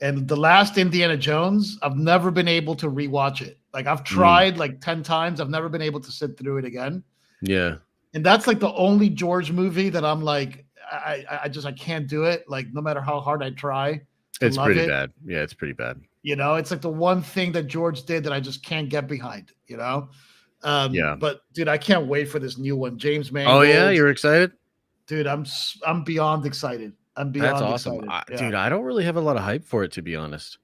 And the last Indiana Jones, I've never been able to rewatch it. Like I've tried like 10 times. I've never been able to sit through it again. Yeah, And that's like the only George movie that I'm like, I can't do it. Like no matter how hard I try. to it's love pretty it, bad. Yeah, it's pretty bad. You know, it's like the one thing that George did that I just can't get behind, you know? Yeah. But dude, I can't wait for this new one. James Mangold. Oh yeah, you're excited? Dude, I'm beyond excited. I'm beyond That's awesome, excited. Yeah. dude. I don't really have a lot of hype for it, to be honest.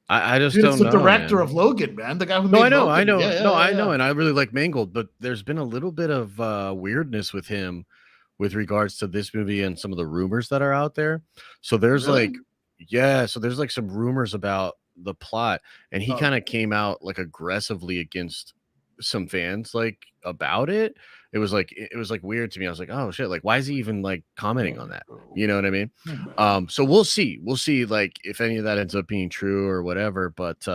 I just Dude, don't it's the know, director man. of Logan, man. The guy who No, made I know, Logan. I know, Yeah, no, yeah, I yeah. know, and I really like Mangold, but there's been a little bit of weirdness with him with regards to this movie and some of the rumors that are out there. So there's Really? like, yeah, so there's like some rumors about the plot, and he Oh. kind of came out like aggressively against some fans like about it. It was like weird to me. I was like, oh shit, like why is he even like commenting on that? You know what I mean? So we'll see like if any of that ends up being true or whatever. But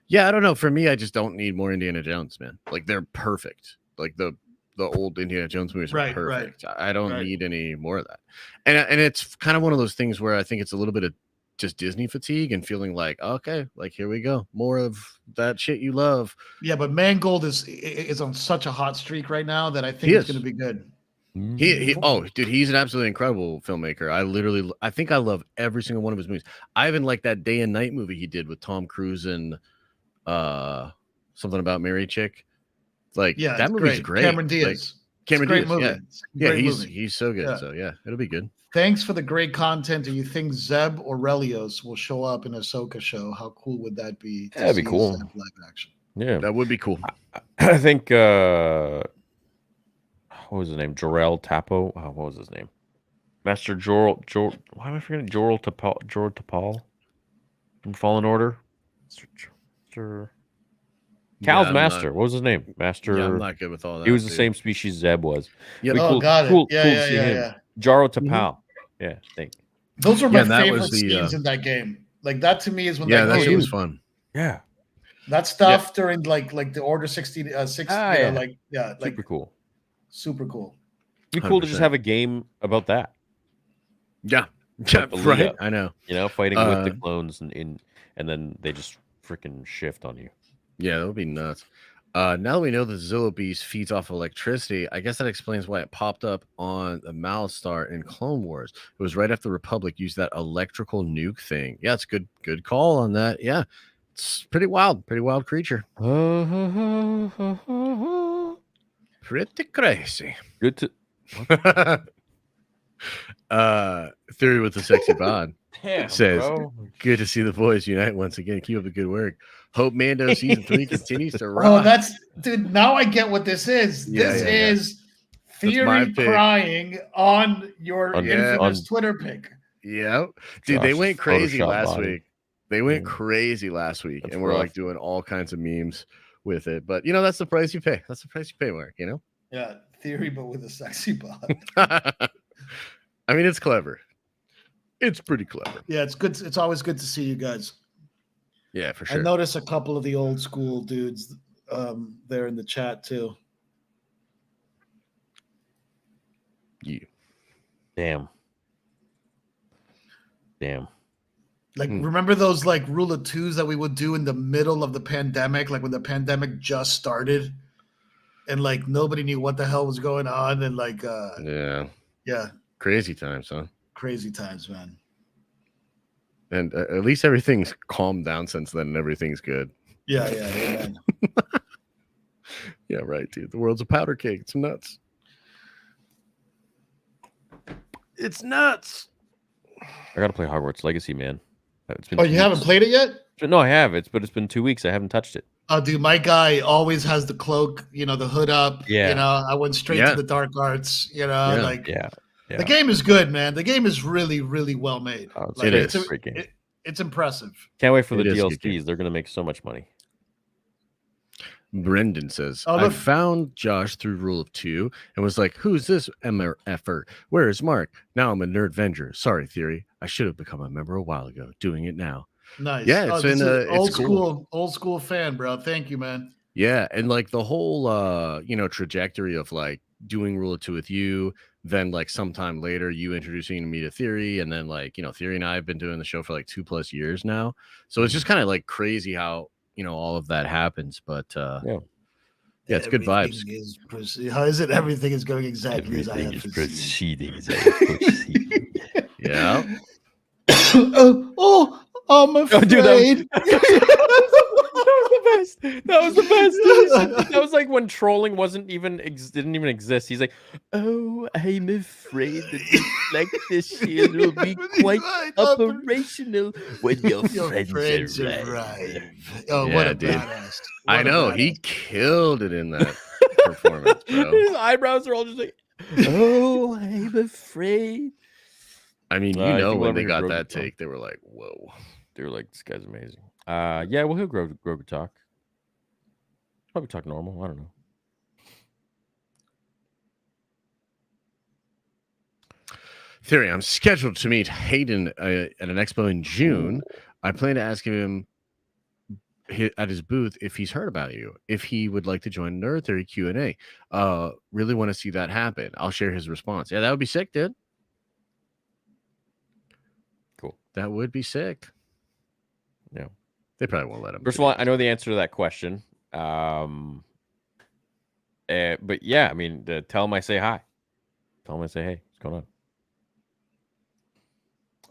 yeah, I don't know. For me, I just don't need more Indiana Jones, man. Like they're perfect. Like the old Indiana Jones movies are perfect. I don't need any more of that. And it's kind of one of those things where I think it's a little bit of just Disney fatigue and feeling like, okay, like here we go, more of that shit you love. Yeah, but Mangold is on such a hot streak right now that I think it's going to be good. Dude, he's an absolutely incredible filmmaker. I think I love every single one of his movies. I even like that Day and Night movie he did with Tom Cruise and something about Mary Chick. Like that movie's great. Cameron Diaz. Like, Cameron Diaz, movie. Yeah, he's so good. Yeah. So yeah, it'll be good. Thanks for the great content. Do you think Zeb or Relios will show up in a Ahsoka show? How cool would that be? That'd be cool. Zeb live action. Yeah, that would be cool. I think what was his name? Jorel Tapo. What was his name? Master Jorel. Why am I forgetting? Jorel Tapal from Fallen Order. Cal's master. What was his name? Master. Yeah, I'm not good with all that. He was the same species Zeb was. Yep. Got it. Cool to see him. Jaro Tapal. Yeah, thank you. Those are my favorite scenes in that game. Like that to me is when that shit game was fun. Yeah. That stuff during like the Order 60, super cool. Super cool. It'd be cool to just have a game about that. Yeah. Yeah, right. I know. You know, fighting with the clones and then they just freaking shift on you. Yeah, that would be nuts. Now that we know the Zilla Beast feeds off electricity, I guess that explains why it popped up on the Malstar in Clone Wars. It was right after the Republic used that electrical nuke thing. Yeah, it's good call on that. Yeah, it's pretty wild creature. Pretty crazy. Good to Theory with the sexy bod. Damn, says, bro. Good to see the boys unite once again. Keep up the good work. Hope Mando season 3 continues to rock. Oh, dude. Now I get what this is. This is Theory crying on your infamous Twitter pic. Yeah, dude, they went crazy last week. They went crazy last week, and we're like doing all kinds of memes with it. But that's the price you pay. That's the price you pay, Mark. Yeah, Theory, but with a sexy bod. I mean, it's clever. It's pretty clever. Yeah, it's good. It's always good to see you guys. Yeah, for sure. I noticed a couple of the old school dudes there in the chat too. Yeah. Damn. Like, remember those like rule of twos that we would do in the middle of the pandemic, like when the pandemic just started, and like nobody knew what the hell was going on, and like yeah, crazy times, huh? Crazy times, man. And at least everything's calmed down since then, and everything's good. Yeah, man. Yeah, right, dude. The world's a powder cake. It's nuts. It's nuts. I gotta play Hogwarts Legacy, man. It's been you haven't played it yet? No, I have. It's been 2 weeks. I haven't touched it. Oh, dude, my guy always has the cloak, the hood up. Yeah. I went straight to the dark arts. Yeah. The game is good, man. The game is really, really well made. It's impressive. Can't wait for the DLCs. They're gonna make so much money. Brendan says, I found Josh through Rule of Two and was like, who's this MRFer? Where is Mark? Now I'm a nerd venger. Sorry, Theory. I should have become a member a while ago. Doing it now. Nice. Yeah, it's old school fan, bro. Thank you, man. Yeah, and like the whole trajectory of like doing Rule of Two with you, then like sometime later you introducing me to Theory, and then like Theory and I have been doing the show for like 2+ years now. So it's just kind of like crazy how all of that happens. But yeah, it's good vibes. How is it? Everything is going exactly as I have proceeding. Yeah. I'm afraid. Dude, that was the best. That was like when trolling didn't even exist. He's like, "Oh, I'm afraid that this shield will be quite operational when your friends arrive." Oh, yeah, what a badass! I know he killed it in that performance, bro. His eyebrows are all just like, "Oh, I'm afraid." I mean, when they got that take, they were like, "Whoa." They were like, "This guy's amazing." Yeah, we'll hear Grogu talk. Probably talk normal. I don't know. Theory, I'm scheduled to meet Hayden at an expo in June. I plan to ask him at his booth if he's heard about you, if he would like to join Nerd Theory Q&A. Really want to see that happen. I'll share his response. Yeah, that would be sick, dude. Cool. That would be sick. Yeah. They probably won't let him. First of all, I know the answer to that question. But yeah, I mean, tell him I say hi. Tell him I say, hey, what's going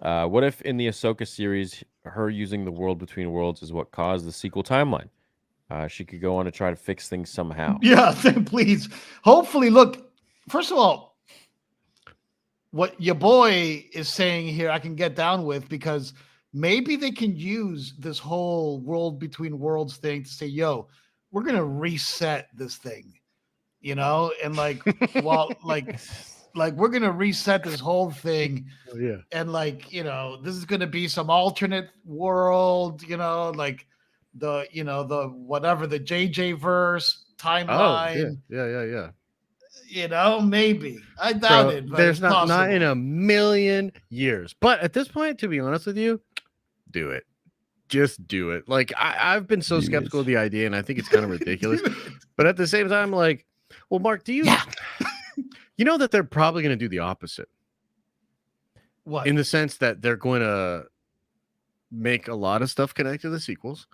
on? What if in the Ahsoka series, her using the world between worlds is what caused the sequel timeline? She could go on to try to fix things somehow. Yeah, please. Hopefully, look, first of all, what your boy is saying here, I can get down with, because maybe they can use this whole world between worlds thing to say, yo, we're going to reset this thing, you know? And like, well, like we're going to reset this whole thing. Oh, yeah. And like, you know, this is going to be some alternate world, you know, like the, you know, the whatever, the JJ verse timeline. Oh, yeah. You know, maybe. I doubt it. But There's it's not in possible. a million years. But at this point, to be honest with you, do it. Just do it. Like I've been so skeptical of the idea, and I think it's kind of ridiculous. But at the same time, like, well, Mark, do you you know that they're probably going to do the opposite? What? In the sense that they're going to make a lot of stuff connect to the sequels,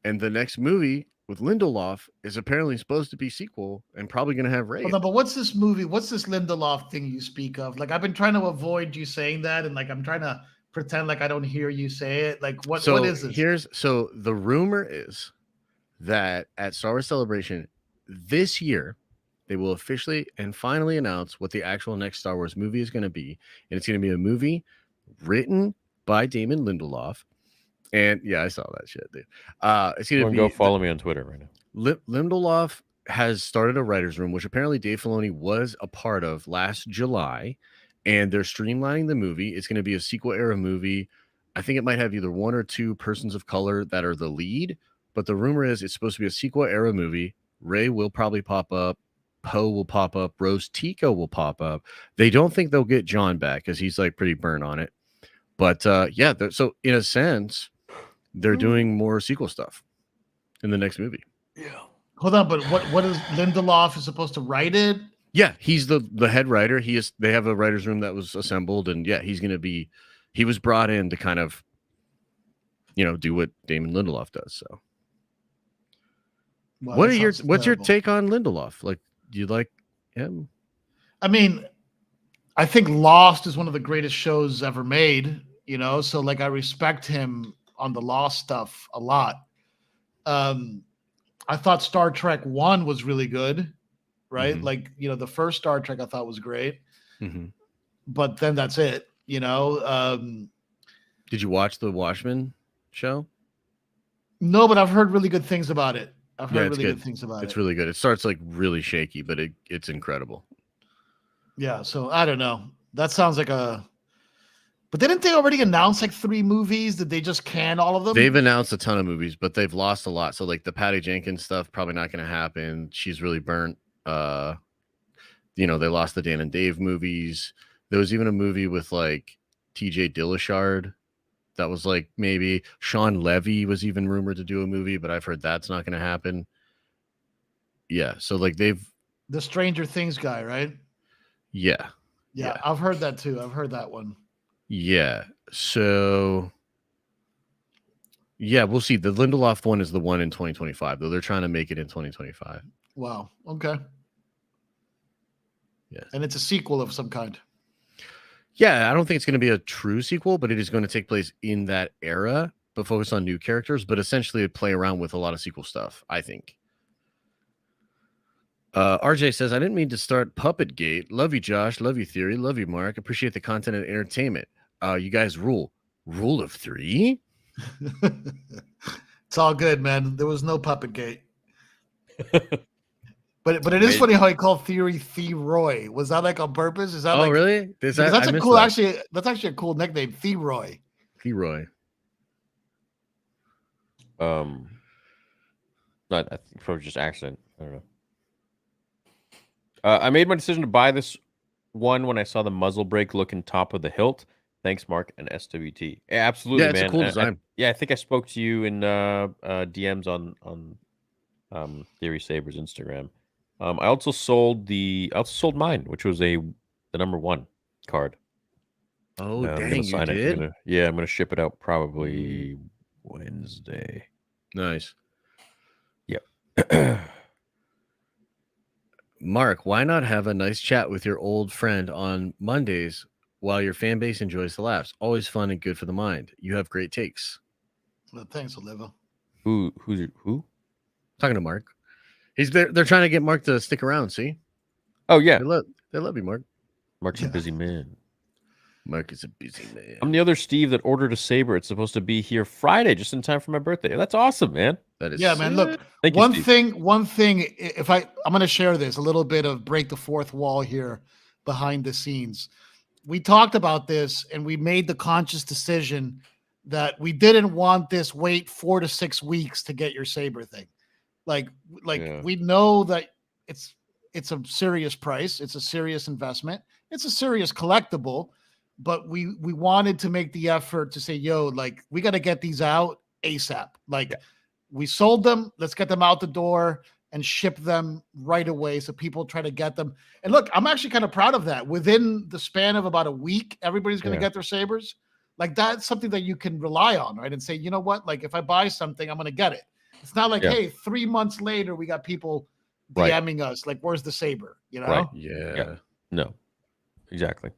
and the next movie with Lindelof is apparently supposed to be sequel and probably going to have Rey. Hold on, but what's this movie? What's this Lindelof thing you speak of? Like, I've been trying to avoid you saying that, and like I'm trying to pretend like I don't hear you say it. Like, what is this? So the rumor is that at Star Wars Celebration this year, they will officially and finally announce what the actual next Star Wars movie is going to be. And it's going to be a movie written by Damon Lindelof. And yeah, I saw that shit, dude. It's going to be. Go follow me on Twitter right now. Lindelof has started a writer's room, which apparently Dave Filoni was a part of last July. And they're streamlining the movie. It's going to be a sequel era movie. I think it might have either one or two persons of color that are the lead. But the rumor is it's supposed to be a sequel era movie. Rey will probably pop up. Poe will pop up. Rose Tico will pop up. They don't think they'll get John back because he's like pretty burnt on it. But yeah, so in a sense, they're doing more sequel stuff in the next movie. Yeah. Hold on, but what is Lindelof is supposed to write it? Yeah, he's the head writer. They have a writer's room that was assembled, and yeah, he was brought in to kind of, you know, do what Damon Lindelof does. So Wow, what's your take on Lindelof? Like, do you like him? I mean, I think Lost is one of the greatest shows ever made, you know, so like I respect him on the Lost stuff a lot. I thought Star Trek 1 was really good, right? Mm-hmm. Like, you know, the first Star Trek I thought was great. Mm-hmm. But then that's it, you know. Did you watch the Watchmen show? No, but I've heard really good things about it. I've heard really good. good things about it. It's really good. It starts like really shaky, but it's incredible. Yeah, so I don't know. That sounds like a... But didn't they already announce like 3 movies? Did they just can all of them? They've announced a ton of movies, but they've lost a lot. So like the Patty Jenkins stuff, probably not going to happen. She's really burnt. You know, they lost the Dan and Dave movies. There was even a movie with like TJ Dillashard that was like maybe Sean Levy was even rumored to do a movie, but I've heard that's not going to happen. Yeah, so like the Stranger Things guy, right? Yeah, I've heard that too. I've heard that one. Yeah, so yeah, we'll see. The Lindelof one is the one in 2025, though they're trying to make it in 2025. Wow. Okay. Yeah, and it's a sequel of some kind. Yeah, I don't think it's going to be a true sequel, but it is going to take place in that era, but focus on new characters, but essentially play around with a lot of sequel stuff, I think. RJ says, I didn't mean to start Puppet Gate. Love you, Josh. Love you, Theory. Love you, Mark. Appreciate the content and entertainment. You guys rule. Rule of 3? It's all good, man. There was no Puppet Gate. But it is funny how he called Theory Theroy. Was that like on purpose? Is that like really? That's a cool that's actually a cool nickname, Theroy. Theroy. Not, I think probably just accident. I don't know. I made my decision to buy this one when I saw the muzzle brake looking top of the hilt. Thanks, Mark and SWT. Yeah, absolutely, Yeah, it's man. a cool design. I think I spoke to you in DMs on Theory Saber's Instagram. I also sold mine, which was the number 1 card. Oh, I'm dang, gonna you sign did? I'm gonna ship it out probably Wednesday. Nice. Yep. Mark, why not have a nice chat with your old friend on Mondays while your fan base enjoys the laughs? Always fun and good for the mind. You have great takes. Well, thanks, Oliva. Who? Talking to Mark. They're trying to get Mark to stick around, see? Oh, yeah. They love you, Mark. Mark's a busy man. Mark is a busy man. I'm the other Steve that ordered a Saber. It's supposed to be here Friday, just in time for my birthday. That's awesome, man. That is man. Look, Thank you, one Steve. thing. If I'm going to share this, a little bit of break the fourth wall here behind the scenes. We talked about this, and we made the conscious decision that we didn't want this wait 4 to 6 weeks to get your Saber thing. We know that it's a serious price. It's a serious investment. It's a serious collectible. But we wanted to make the effort to say, yo, like, we got to get these out ASAP. We sold them. Let's get them out the door and ship them right away so people try to get them. And look, I'm actually kind of proud of that. Within the span of about a week, everybody's going to get their Sabers. Like, that's something that you can rely on, right? And say, you know what? Like, if I buy something, I'm going to get it. It's not like, hey, 3 months later, we got people DMing us. Like, where's the Saber? You know? Right. Yeah. No, exactly.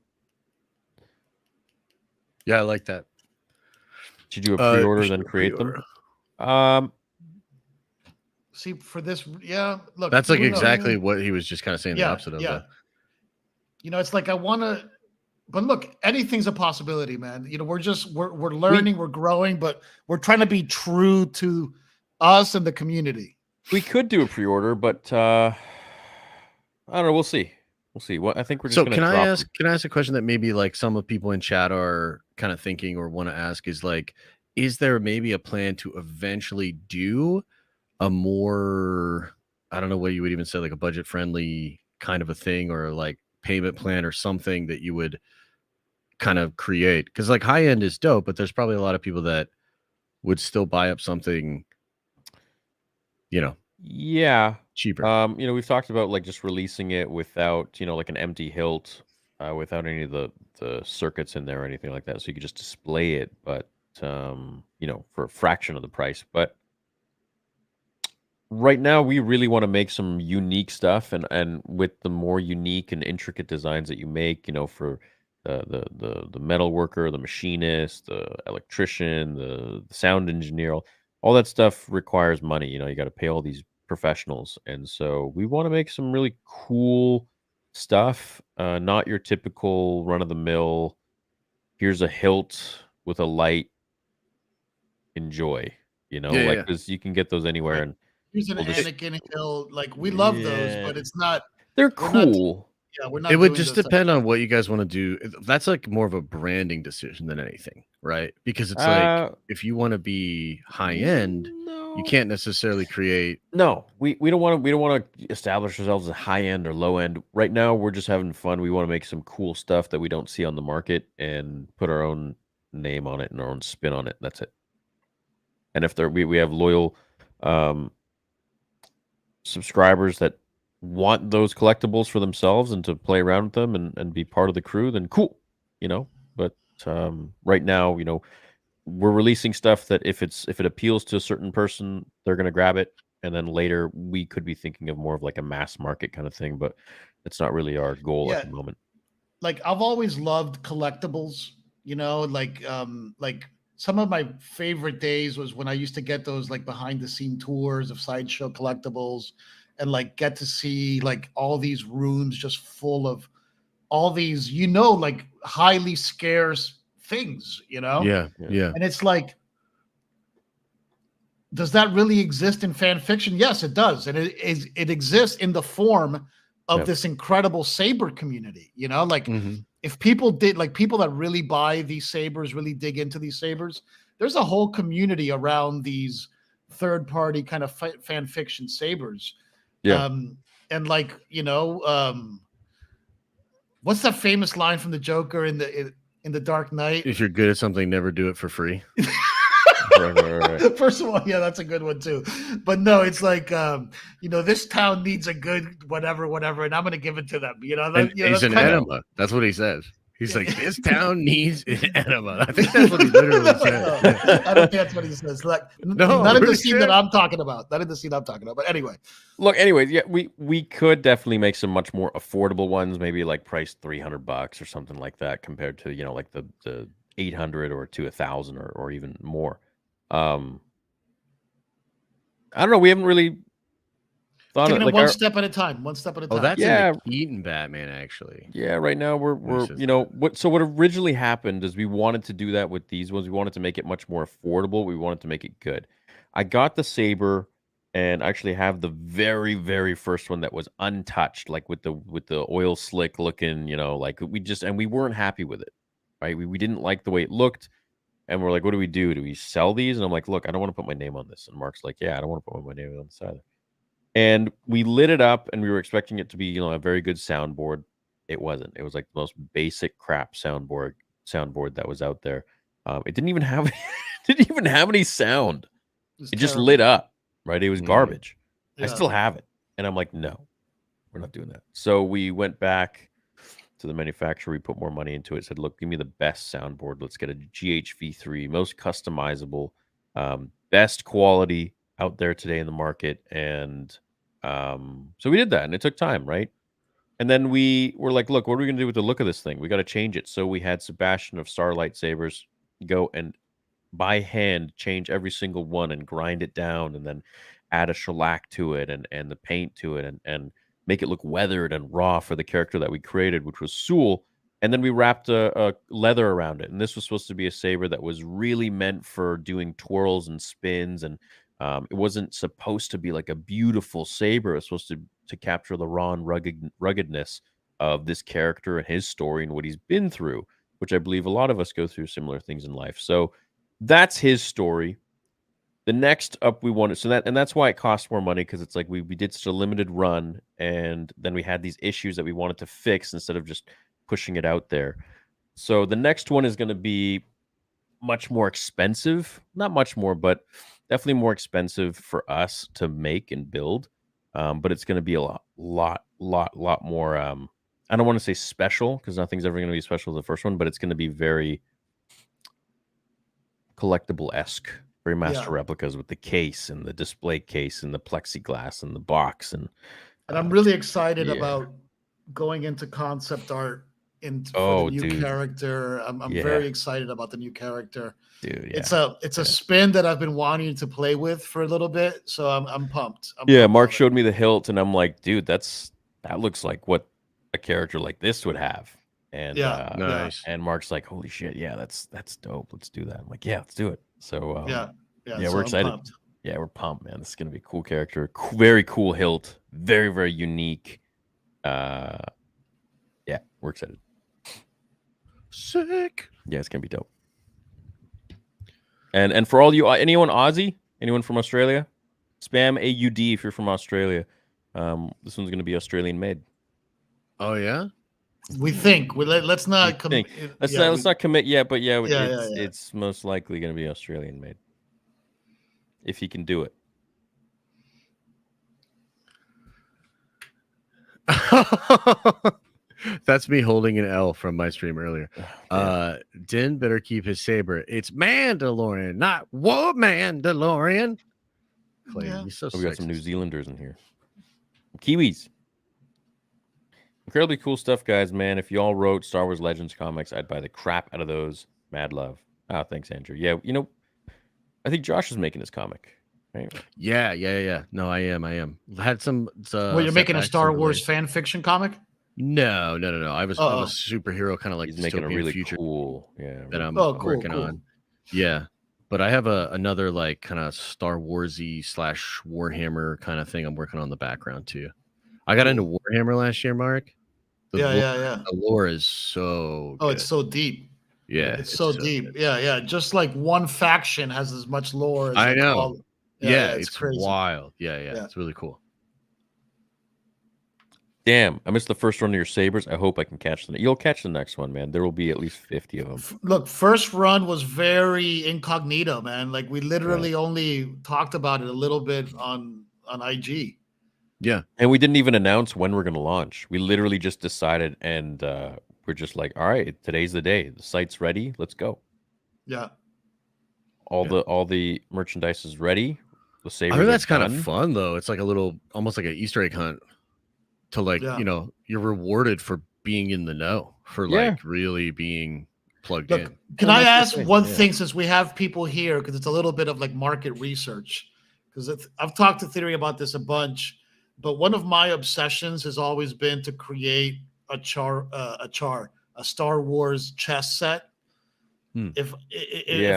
Yeah, I like that. Should you do a pre-order then create them? See, for this, look. That's like exactly what he was just kind of saying the opposite of that. You know, it's like I want to, but look, anything's a possibility, man. You know, we're learning, we're growing, but we're trying to be true to us and the community. We could do a pre-order, but I don't know. We'll see. We'll see. What I think we're just going to drop them. Can I ask a question that maybe like some of people in chat are kind of thinking or want to ask is like, is there maybe a plan to eventually do a more, I don't know what you would even say, like a budget friendly kind of a thing, or like payment plan or something that you would kind of create? Because like high end is dope, but there's probably a lot of people that would still buy up something, you know, cheaper. You know, we've talked about like just releasing it without, you know, like an empty hilt, without any of the circuits in there or anything like that, so you could just display it, but you know, for a fraction of the price. But right now we really want to make some unique stuff, and with the more unique and intricate designs that you make, you know, for the metal worker, the machinist, the electrician, the sound engineer, all that stuff requires money. You know, you got to pay all these professionals, and so we want to make some really cool stuff, not your typical run-of-the-mill, here's a hilt with a light, enjoy, you know, because you can get those anywhere. And here's an Anakin hilt. Like, we love those, but it's not, they're cool. We're not. It would just depend on what you guys want to do. That's like more of a branding decision than anything, right? Because it's like, if you want to be high end, you can't necessarily create. No, we don't want to establish ourselves as high end or low end. Right now, we're just having fun. We want to make some cool stuff that we don't see on the market and put our own name on it and our own spin on it. That's it. And if we have loyal subscribers that want those collectibles for themselves and to play around with them and be part of the crew, then cool, you know. But right now, you know, we're releasing stuff that if it appeals to a certain person, they're going to grab it, and then later we could be thinking of more of like a mass market kind of thing, but it's not really our goal at the moment. Like, I've always loved collectibles, you know, like some of my favorite days was when I used to get those like behind the scene tours of Sideshow Collectibles, and like get to see like all these rooms just full of all these, you know, like highly scarce things, you know? Yeah. And it's like, does that really exist in fan fiction? Yes, it does. And it exists in the form of this incredible Saber community, you know? Like, if people did, like, people that really buy these Sabers, really dig into these Sabers, there's a whole community around these third-party kind of fan fiction sabers. Yeah. And like, what's that famous line from the Joker in the Dark Knight? If you're good at something, never do it for free. Right. First of all, yeah, that's a good one too. But no, it's like this town needs a good whatever, and I'm going to give it to them. He's an enema. That's what he says. He's like, this town needs an enema. I think that's what he literally said. I don't think that's what he says. Like, not in the scene that I'm talking about. Not in the scene I'm talking about. But anyway. Look, anyways, yeah, we could definitely make some much more affordable ones, maybe like priced $300 or something like that, compared to like the 800 or to 1,000 or even more. I don't know. We haven't really thought taking of it one step at a time. One step at a time. Oh, that's in the Keaton Batman, actually. Yeah, right now we're what originally happened is we wanted to do that with these ones. We wanted to make it much more affordable. We wanted to make it good. I got the Saber and actually have the very, very first one that was untouched, like with the oil slick looking, like we weren't happy with it. Right. We didn't like the way it looked. And we're like, what do we do? Do we sell these? And I'm like, look, I don't want to put my name on this. And Mark's like, yeah, I don't want to put my name on this either. And we lit it up and we were expecting it to be, a very good soundboard. It wasn't. It was like the most basic crap soundboard that was out there. It didn't even have any sound. It just lit up, right? It was garbage. Yeah. I still have it. And I'm like, no, we're not doing that. So we went back to the manufacturer. We put more money into it. Said, look, give me the best soundboard. Let's get a GHV3, most customizable, best quality out there today in the market. And so we did that, and it took time, right? And then we were like, look, what are we going to do with the look of this thing? We got to change it. So we had Sebastian of Starlight Sabers go and by hand change every single one and grind it down, and then add a shellac to it and the paint to it and make it look weathered and raw for the character that we created, which was Sewell. And then we wrapped a leather around it. And this was supposed to be a saber that was really meant for doing twirls and spins. And it wasn't supposed to be like a beautiful saber. It was supposed to capture the raw and ruggedness of this character and his story and what he's been through, which I believe a lot of us go through similar things in life. So that's his story. The next up we wanted, that's why it cost more money, because it's like we did such a limited run, and then we had these issues that we wanted to fix instead of just pushing it out there. So the next one is going to be much more expensive, not much more, but definitely more expensive for us to make and build. But it's going to be a lot more. I don't want to say special, because nothing's ever going to be special as the first one, but it's going to be very collectible-esque. Very master replicas with the case and the display case and the plexiglass and the box. And I'm really excited about going into concept art for the new character. I'm very excited about the new character. Dude, it's a spin that I've been wanting to play with for a little bit, so I'm pumped. Mark showed me the hilt, and I'm like, dude, that looks like what a character like this would have. And nice. And Mark's like, holy shit, yeah, that's dope. Let's do that. I'm like, yeah, let's do it. So so we're excited. Pumped. Yeah, we're pumped, man. This is gonna be a cool character. Very cool hilt. Very, very unique. Yeah, we're excited. Sick. Yeah, it's gonna be dope. And for all you, anyone Aussie, anyone from Australia, spam AUD if you're from Australia. This one's gonna be Australian made. Oh yeah. We think. Let's not commit. Let's not commit yet, but it's most likely going to be Australian made. If he can do it. That's me holding an L from my stream earlier. Din better keep his saber. It's Mandalorian, not what Mandalorian. Clay, you're so we got some New Zealanders in here. Kiwis. Incredibly cool stuff, guys, man. If you all wrote Star Wars Legends comics, I'd buy the crap out of those. Mad love. Oh, thanks, Andrew. Yeah, I think Josh is making his comic. Right? Yeah. No, I am. Had some. You're making a Star Wars fan fiction comic? No. I was a superhero, kind of like he's making a really future cool, that I'm working on. Yeah, but I have another like kind of Star Warsy / Warhammer kind of thing I'm working on in the background too. I got into Warhammer last year, Mark. The lore is so good. It's so deep. Yeah, it's so deep. Good. Yeah. Just like one faction has as much lore as I know. Yeah, it's it's crazy. wild. Yeah, it's really cool. Damn, I missed the first run of your Sabers. I hope I can catch them. You'll catch the next one, man. There will be at least 50 of them. Look, first run was very incognito, man. Like we literally only talked about it a little bit on IG. Yeah. And we didn't even announce when we're going to launch. We literally just decided, and we're just like, all right, today's the day. The site's ready. Let's go. Yeah. All the merchandise is ready. The Sabers I heard are that's kind of done. fun though. It's like a little, almost like an Easter egg hunt to like, you know, you're rewarded for being in the know, for like really being plugged in. Can I ask one thing, since we have people here, because it's a little bit of like market research, because I've talked to Theory about this a bunch, but one of my obsessions has always been to create a Star Wars chess set. If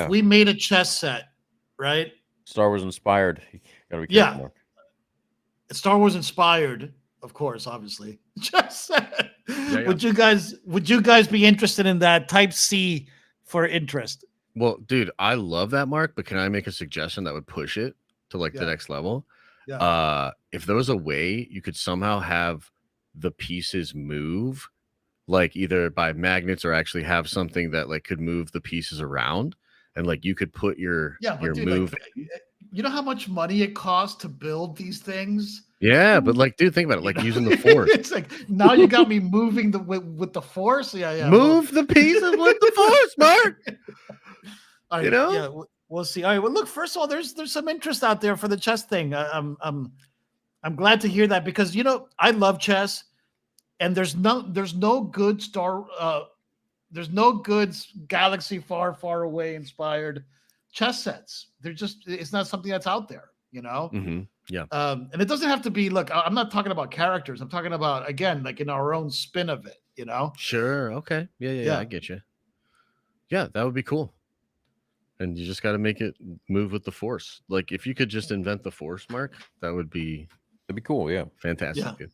we made a chess set, right? Star Wars inspired. You gotta be careful, Mark. Star Wars inspired, of course, obviously. Chess set. Would you guys be interested in that? Type C for interest. Well, dude, I love that, Mark, but can I make a suggestion that would push it to like the next level? If there was a way you could somehow have the pieces move, like either by magnets or actually have something that like could move the pieces around, and like you could put your move. Like, you know how much money it costs to build these things? Yeah, but like, dude, think about it. Like using the Force. It's like now you got me moving with the Force. Move the pieces with the Force, Mark. You know, we'll see. All right. Well, look. First of all, there's some interest out there for the chess thing. I'm glad to hear that, because you know I love chess, and there's no good there's no good galaxy far, far away inspired chess sets. It's not something that's out there, you know? Yeah. And it doesn't have to be, look, I'm not talking about characters. I'm talking about, again, like in our own spin of it, you know? Sure. Okay. Yeah. I get you. Yeah, that would be cool. And you just got to make it move with the Force. Like if you could just invent the Force, Mark, that'd be cool. Yeah. Fantastic. Yeah.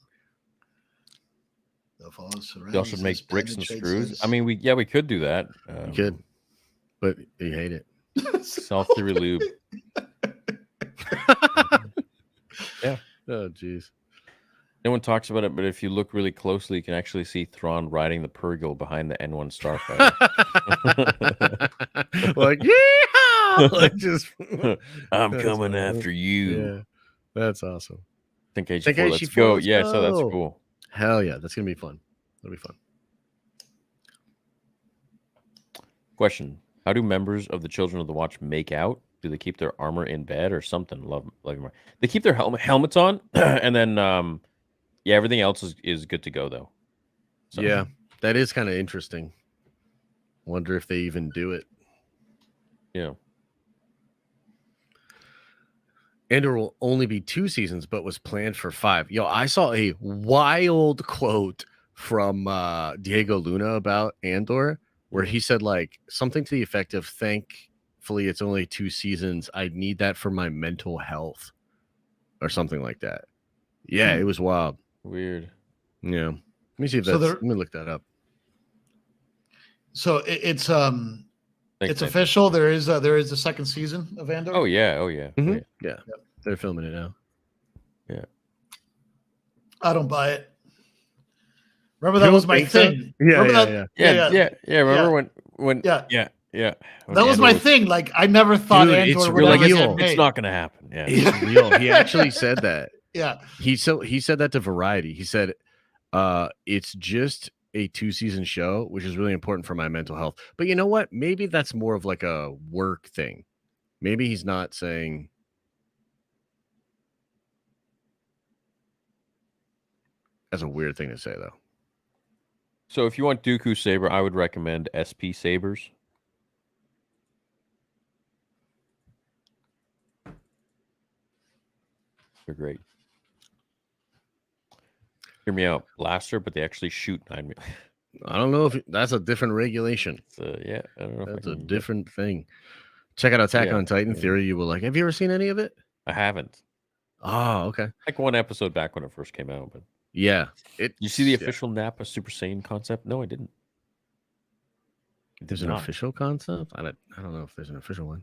Y'all should make bricks and screws. I mean, we could do that. You could, but you hate it. Self-theory lube. Yeah. Oh, geez. No one talks about it, but if you look really closely, you can actually see Thrawn riding the Purrgil behind the N1 starfighter. Like, yeah, like just I'm coming after you. Yeah, that's awesome. Think HG4, let's go. Yeah, so that's cool. Hell yeah, that's gonna be fun. That'll be fun. Question: how do members of the Children of the Watch make out? Do they keep their armor in bed or something? Love you, Mark. They keep their helmets on, and then everything else is good to go though. So. Yeah, that is kind of interesting. Wonder if they even do it. Yeah. Andor will only be 2 seasons, but was planned for 5. Yo, I saw a wild quote from Diego Luna about Andor, where he said like something to the effect of, thankfully it's only 2 seasons. I need that for my mental health or something like that. Yeah, it was wild. Weird. Yeah. Let me see if that's, let me look that up. So it's official. There is a second season of Andor. Oh yeah. Mm-hmm. Yeah. They're filming it now. Yeah. I don't buy it. Remember that was my thing. Yeah. Remember when that was my thing. Like I never thought Andor would like ever it's not gonna happen. Yeah. It's real. He actually said that. Yeah. He said that to Variety. He said it's just a 2-season show, which is really important for my mental health. But you know what? Maybe that's more of like a work thing. Maybe he's not saying. That's a weird thing to say, though. So if you want Dooku Saber, I would recommend SP Sabers. They're great. Hear me out, blaster, but they actually shoot 9mm. I don't know if that's a different regulation. Yeah, I don't know. That's a different thing. Check out Attack on Titan Theory. You will like. Have you ever seen any of it? I haven't. Oh, okay. Like one episode back when it first came out, but yeah, you see the official Nappa Super Saiyan concept? No, I didn't. There's an official concept. I don't know if there's an official one.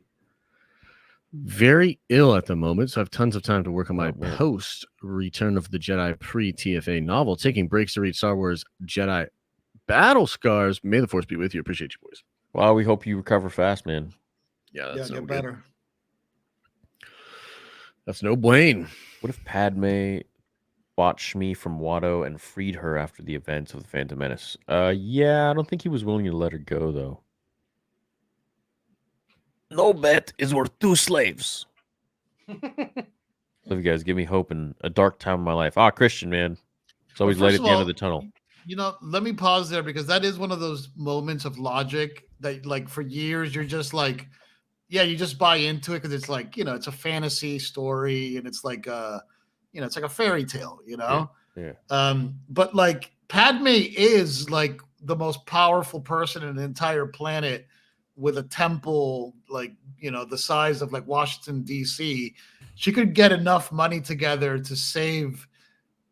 very ill at the moment, so I have tons of time to work on my man. post Return of the Jedi pre-TFA novel, taking breaks to read Star Wars Jedi Battle Scars. May the Force be with you. Appreciate you, boys. Well, we hope you recover fast, man. Yeah, that's no get good. better. That's no Blaine. What if Padme bought Shmi from Watto and freed her after the events of the Phantom Menace? Yeah, I don't think he was willing to let her go, though. No bet is worth 2 slaves. Love you guys. Give me hope in a dark time of my life. Christian, man. It's always light at the end of the tunnel. You know, let me pause there because that is one of those moments of logic that, like, for years you're just like, yeah, you just buy into it because it's like, it's a fantasy story and it's like it's like a fairy tale, Yeah. But like Padme is like the most powerful person in the entire planet with a temple like, the size of like Washington, D.C. She could get enough money together to save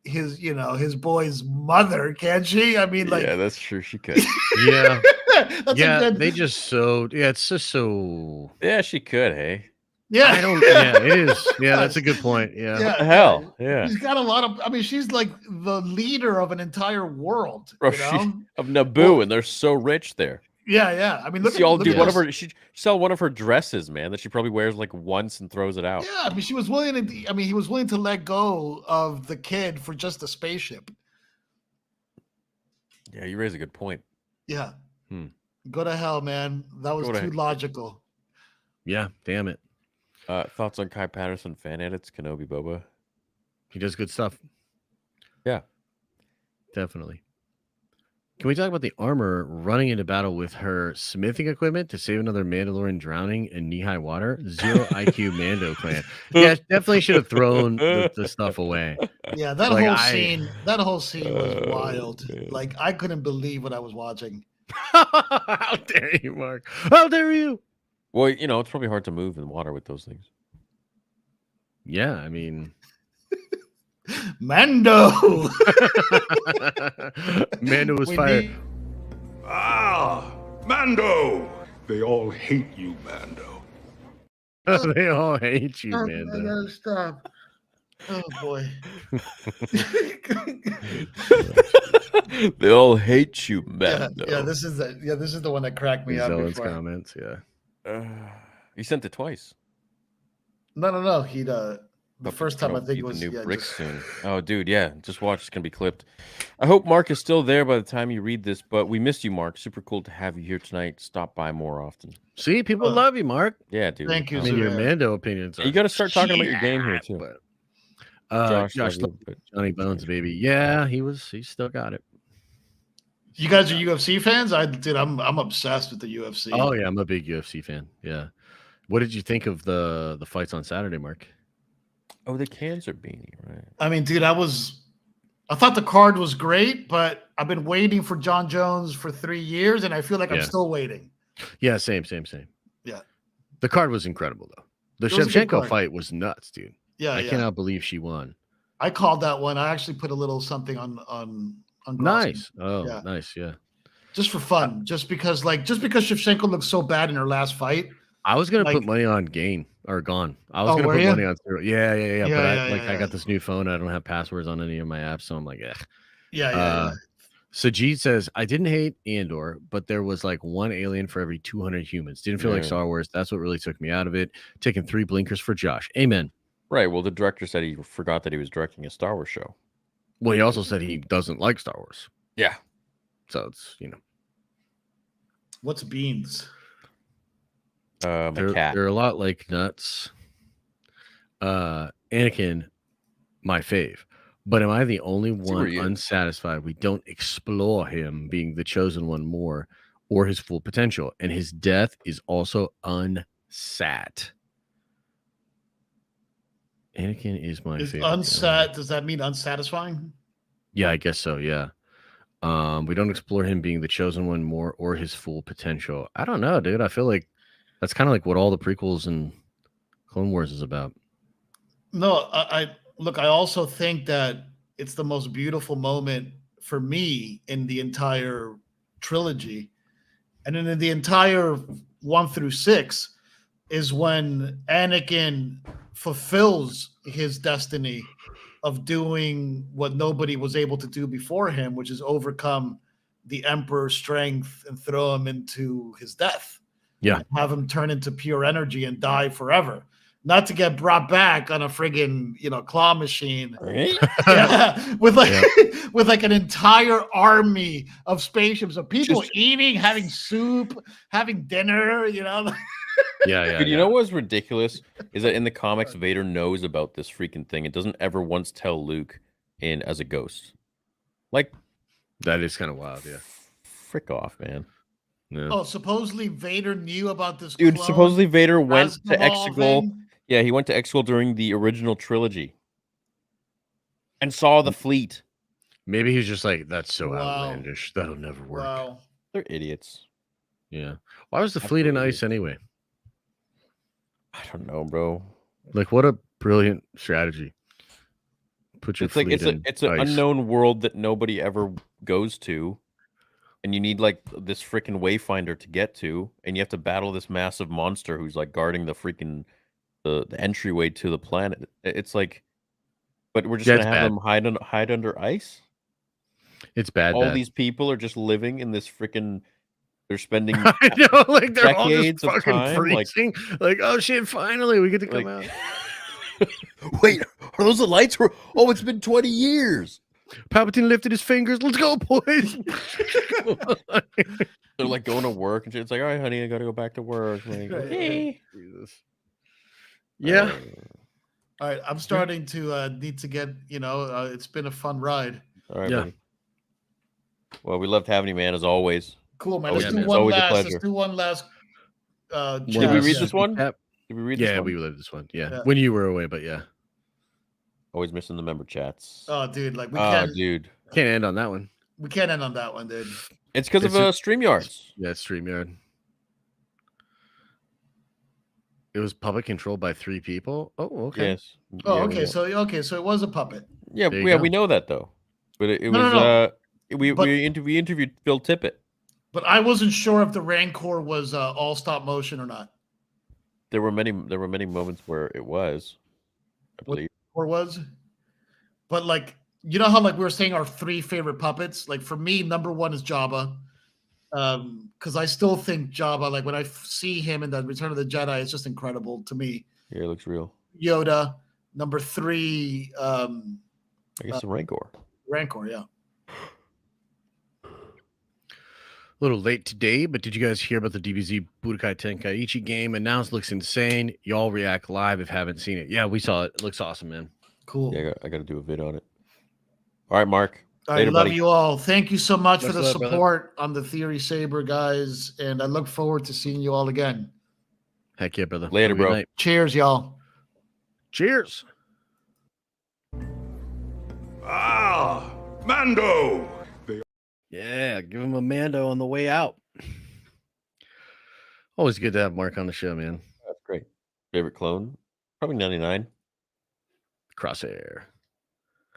his boy's mother, can't she? I mean, like, yeah, that's true. She could. Yeah. that's they just it's just so. Yeah, she could. Hey. Yeah, I don't. Yeah, it is. Yeah, that's a good point. Yeah. What the hell? Yeah. She's got a lot of. I mean, she's like the leader of an entire world. Bro, you know? of Naboo, and they're so rich there. Yeah. I mean, look See, look dude, at one of this. her. She sell one of her dresses, man, that she probably wears like once and throws it out. Yeah, I mean, she was willing to. I mean, he was willing to let go of the kid for just a spaceship. Yeah, you raise a good point. Yeah. Go to hell, man. That was too logical. Yeah, damn it. Thoughts on Kai Patterson fan edits, Kenobi Boba? He does good stuff. Yeah. Definitely. Can we talk about the armor running into battle with her smithing equipment to save another Mandalorian drowning in knee-high water? 0 IQ Mando clan. Yeah, definitely should have thrown the stuff away. Yeah, that whole scene was wild. Man. Like, I couldn't believe what I was watching. How dare you, Mark? How dare you? Well, it's probably hard to move in water with those things. Yeah, I mean, Mando. Mando was fired. Mando! They all hate you, Mando. They all hate you, I Mando. gotta stop. Oh boy. They all hate you, Mando. Yeah, this is the one that cracked me up. Elon's comments, yeah. You sent it twice. No. He the first time I think it was the new bricks soon. Oh, dude, yeah. Just watch. It's gonna be clipped. I hope Mark is still there by the time you read this. But we missed you, Mark. Super cool to have you here tonight. Stop by more often. See, people love you, Mark. Yeah, dude. Thank you. I mean, your Mando opinions. You got to start talking about your game here too. But, Josh Johnny Bones, baby. Yeah, he still got it. You guys are UFC fans? I'm obsessed with the UFC. Oh yeah, I'm a big UFC fan. Yeah. What did you think of the fights on Saturday, Mark? Oh, the cans are beanie, right? I mean, dude, I thought the card was great, but I've been waiting for John Jones for 3 years, and I feel like I'm still waiting. Yeah, same. Yeah. The card was incredible though. The Shevchenko fight was nuts, dude. Yeah, I cannot believe she won. I called that one. I actually put a little something on Nice. Grossman. Oh, nice. Yeah. Just for fun. Just because Shevchenko looked so bad in her last fight. I was gonna put money on Gone. I was gonna put money on Zero. Yeah. But I got this new phone. I don't have passwords on any of my apps, so I'm like, eh. Yeah. Sajid says, I didn't hate Andor, but there was like one alien for every 200 humans. Didn't feel like Star Wars. That's what really took me out of it. Taking 3 blinkers for Josh. Amen. Right. Well, the director said he forgot that he was directing a Star Wars show. Well, he also said he doesn't like Star Wars. Yeah. So it's, What's beans? They're a lot like nuts. Anakin, my fave. But am I the only one unsatisfied? We don't explore him being the chosen one more or his full potential. And his death is also unsat. Anakin is my favorite. Does that mean unsatisfying? Yeah, I guess so. Yeah. We don't explore him being the chosen one more or his full potential. I don't know, dude. I feel like that's kind of like what all the prequels and Clone Wars is about. No, I also think that it's the most beautiful moment for me in the entire trilogy. And then in the entire 1 through 6, is when Anakin fulfills his destiny of doing what nobody was able to do before him, which is overcome the Emperor's strength and throw him into his death. Yeah. Have him turn into pure energy and die forever. Not to get brought back on a friggin', claw machine. Yeah, with like an entire army of spaceships of people eating, having soup, having dinner, Yeah. Dude, you know what's ridiculous is that in the comics, Vader knows about this freaking thing. It doesn't ever once tell Luke in as a ghost. Like, that is kind of wild. Yeah. Frick off, man. Yeah. Oh, supposedly Vader knew about this. Dude, supposedly Vader went to Exegol. thing? Yeah, he went to Exegol during the original trilogy and saw the fleet. Maybe he's just like, that's so outlandish. That'll never work. Wow. They're idiots. Yeah. Why was the fleet in ice anyway? I don't know, bro. Like, what a brilliant strategy. Put your fleet in it's an ice. unknown world that nobody ever goes to. And you need like this freaking wayfinder to get to, and you have to battle this massive monster who's like guarding the freaking the entryway to the planet. It's like, but we're just gonna have them hide under ice. It's bad. All these people are just living in this freaking. They're spending. I know, like they're all just decades of fucking time, freezing. Like, oh shit! Finally, we get to come out. Wait, are those the lights? Oh, it's been 20 years. Palpatine lifted his fingers. Let's go, boys. They're like going to work and shit. It's like, all right, honey, I got to go back to work. Like, okay. Jesus. Yeah. All right, I'm starting to need to get. It's been a fun ride. All right, buddy. Well, we loved having you, man, as always. Cool, man. Always, Let's do it's one always last. a pleasure. Let's do one last. Did we read this one? Did we read this one? Yeah, we read this one. Yeah. When you were away, but yeah. Always missing the member chats. Oh, dude, like we can't. Dude, can't end on that one. We can't end on that one, dude. It's because of StreamYards. Yeah, it's StreamYard. It was public controlled by 3 people. Oh, okay. Yes. Oh, Yeah, okay. So it was a puppet. Yeah, we know that though. But it was we interviewed Phil Tippett. But I wasn't sure if the Rancor was all stop motion or not. There were many moments where it was, I believe. Or was, but like how like we were saying our 3 favorite puppets. Like for me, number 1 is Jabba, because I still think Jabba. Like when I see him in the Return of the Jedi, it's just incredible to me. Yeah, it looks real. Yoda, number 3. I guess the Rancor. Rancor, yeah. A little late today, but did you guys hear about the DBZ Budokai Tenkaichi game? Announced, looks insane. Y'all react live if haven't seen it. Yeah, we saw it. It looks awesome, man. Cool. Yeah, I got to do a vid on it. All right, Mark. I love you all. Thank you so much for the love, support on the Theory Saber, guys, and I look forward to seeing you all again. Heck yeah, brother. Later, bro. Cheers, y'all. Cheers. Ah, Mando. Yeah, give him a Mando on the way out. Always good to have Mark on the show, man. That's great. Favorite clone? Probably 99. Crosshair.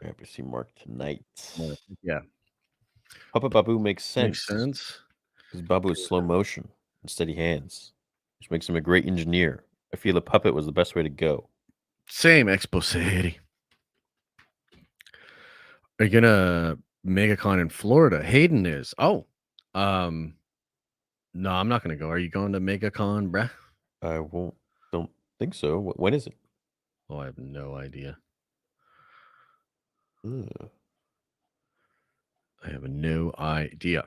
I have to see Mark tonight. Yeah. Papa Babu makes sense. Makes sense. Because Babu is slow motion and steady hands, which makes him a great engineer. I feel a puppet was the best way to go. Same expose. Are you gonna MegaCon in Florida? Hayden is. Oh, no, I'm not gonna go. Are you going to MegaCon, bruh? I don't think so. When is it? Oh, I have no idea. Ugh. I have no idea.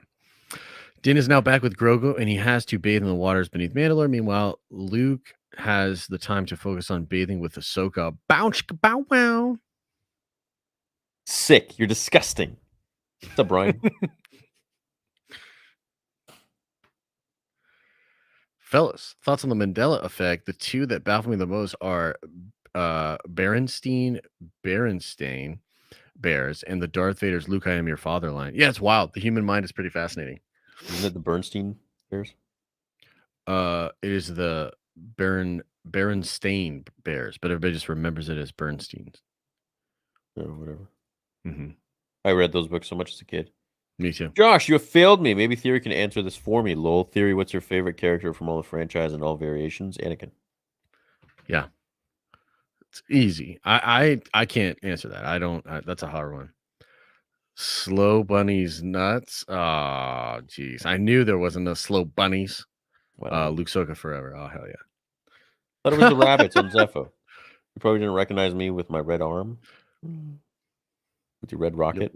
Din is now back with Grogu, and he has to bathe in the waters beneath Mandalore. Meanwhile, Luke has the time to focus on bathing with Ahsoka. Bounce, bow, wow. Sick. You're disgusting. What's up, Brian? Fellas, thoughts on the Mandela effect? The 2 that baffle me the most are Berenstain Bears and the Darth Vader's Luke, I am your father line. Yeah, it's wild. The human mind is pretty fascinating. Isn't it the Bernstein Bears? It is the Berenstain Bears, but everybody just remembers it as Bernsteins. Or whatever. Mm-hmm. I read those books so much as a kid. Me too. Josh, you have failed me. Maybe Theory can answer this for me. Lol. Theory, what's your favorite character from all the franchise and all variations? Anakin. Yeah. It's easy. I can't answer that. I don't. That's a hard one. Slow bunnies nuts. Oh, jeez. I knew there wasn't no slow bunnies. Luke Soka forever. Oh, hell yeah. Thought it was the rabbits on Zepho. You probably didn't recognize me with my red arm. With your red rocket.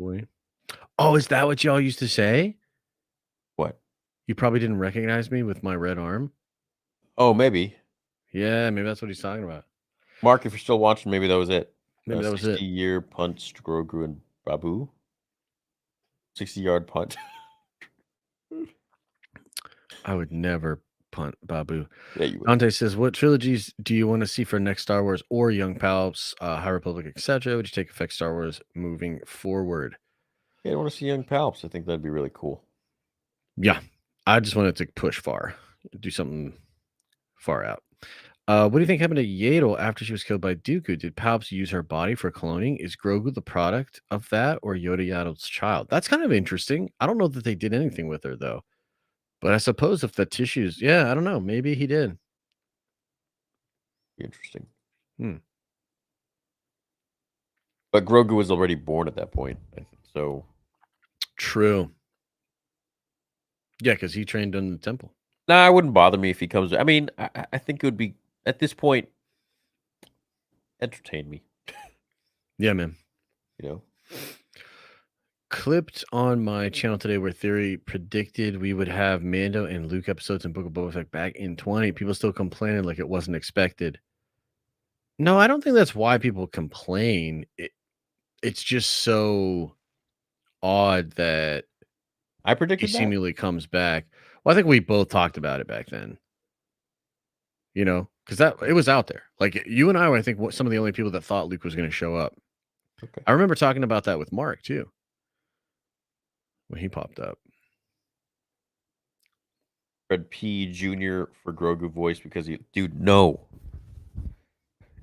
Oh, is that what y'all used to say? What? You probably didn't recognize me with my red arm? Oh, maybe. Yeah, maybe that's what he's talking about. Mark, if you're still watching, maybe that was it. Maybe that was it. 60-year punched Grogu and Babu. 60-yard punt. I would never punt Babu. Yeah, you would. Dante says, what trilogies do you want to see for next Star Wars or Young Palps, High Republic, etc.? Would you take effect Star Wars moving forward? Yeah, I want to see Young Palps. I think that'd be really cool. Yeah, I just wanted to push far. Do something far out. What do you think happened to Yaddle after she was killed by Dooku? Did Palps use her body for cloning? Is Grogu the product of that or Yoda Yaddle's child? That's kind of interesting. I don't know that they did anything with her, though. But I suppose if the tissues, yeah, I don't know. Maybe he did. Interesting. But Grogu was already born at that point, so true. Yeah, because he trained in the temple. Nah, it wouldn't bother me if he comes. I mean, I think it would be at this point entertain me. Yeah, man. You know. Clipped on my channel today where Theory predicted we would have Mando and Luke episodes in Book of Boba Fett back in 20. People still complaining like it wasn't expected. No, I don't think that's why people complain. It's just so odd that I predicted he seemingly comes back. Well, I think we both talked about it back then. You know, because it was out there. Like you and I were, I think, some of the only people that thought Luke was going to show up. Okay. I remember talking about that with Marc too. When he popped up. Fred P. Jr. for Grogu voice because dude, no.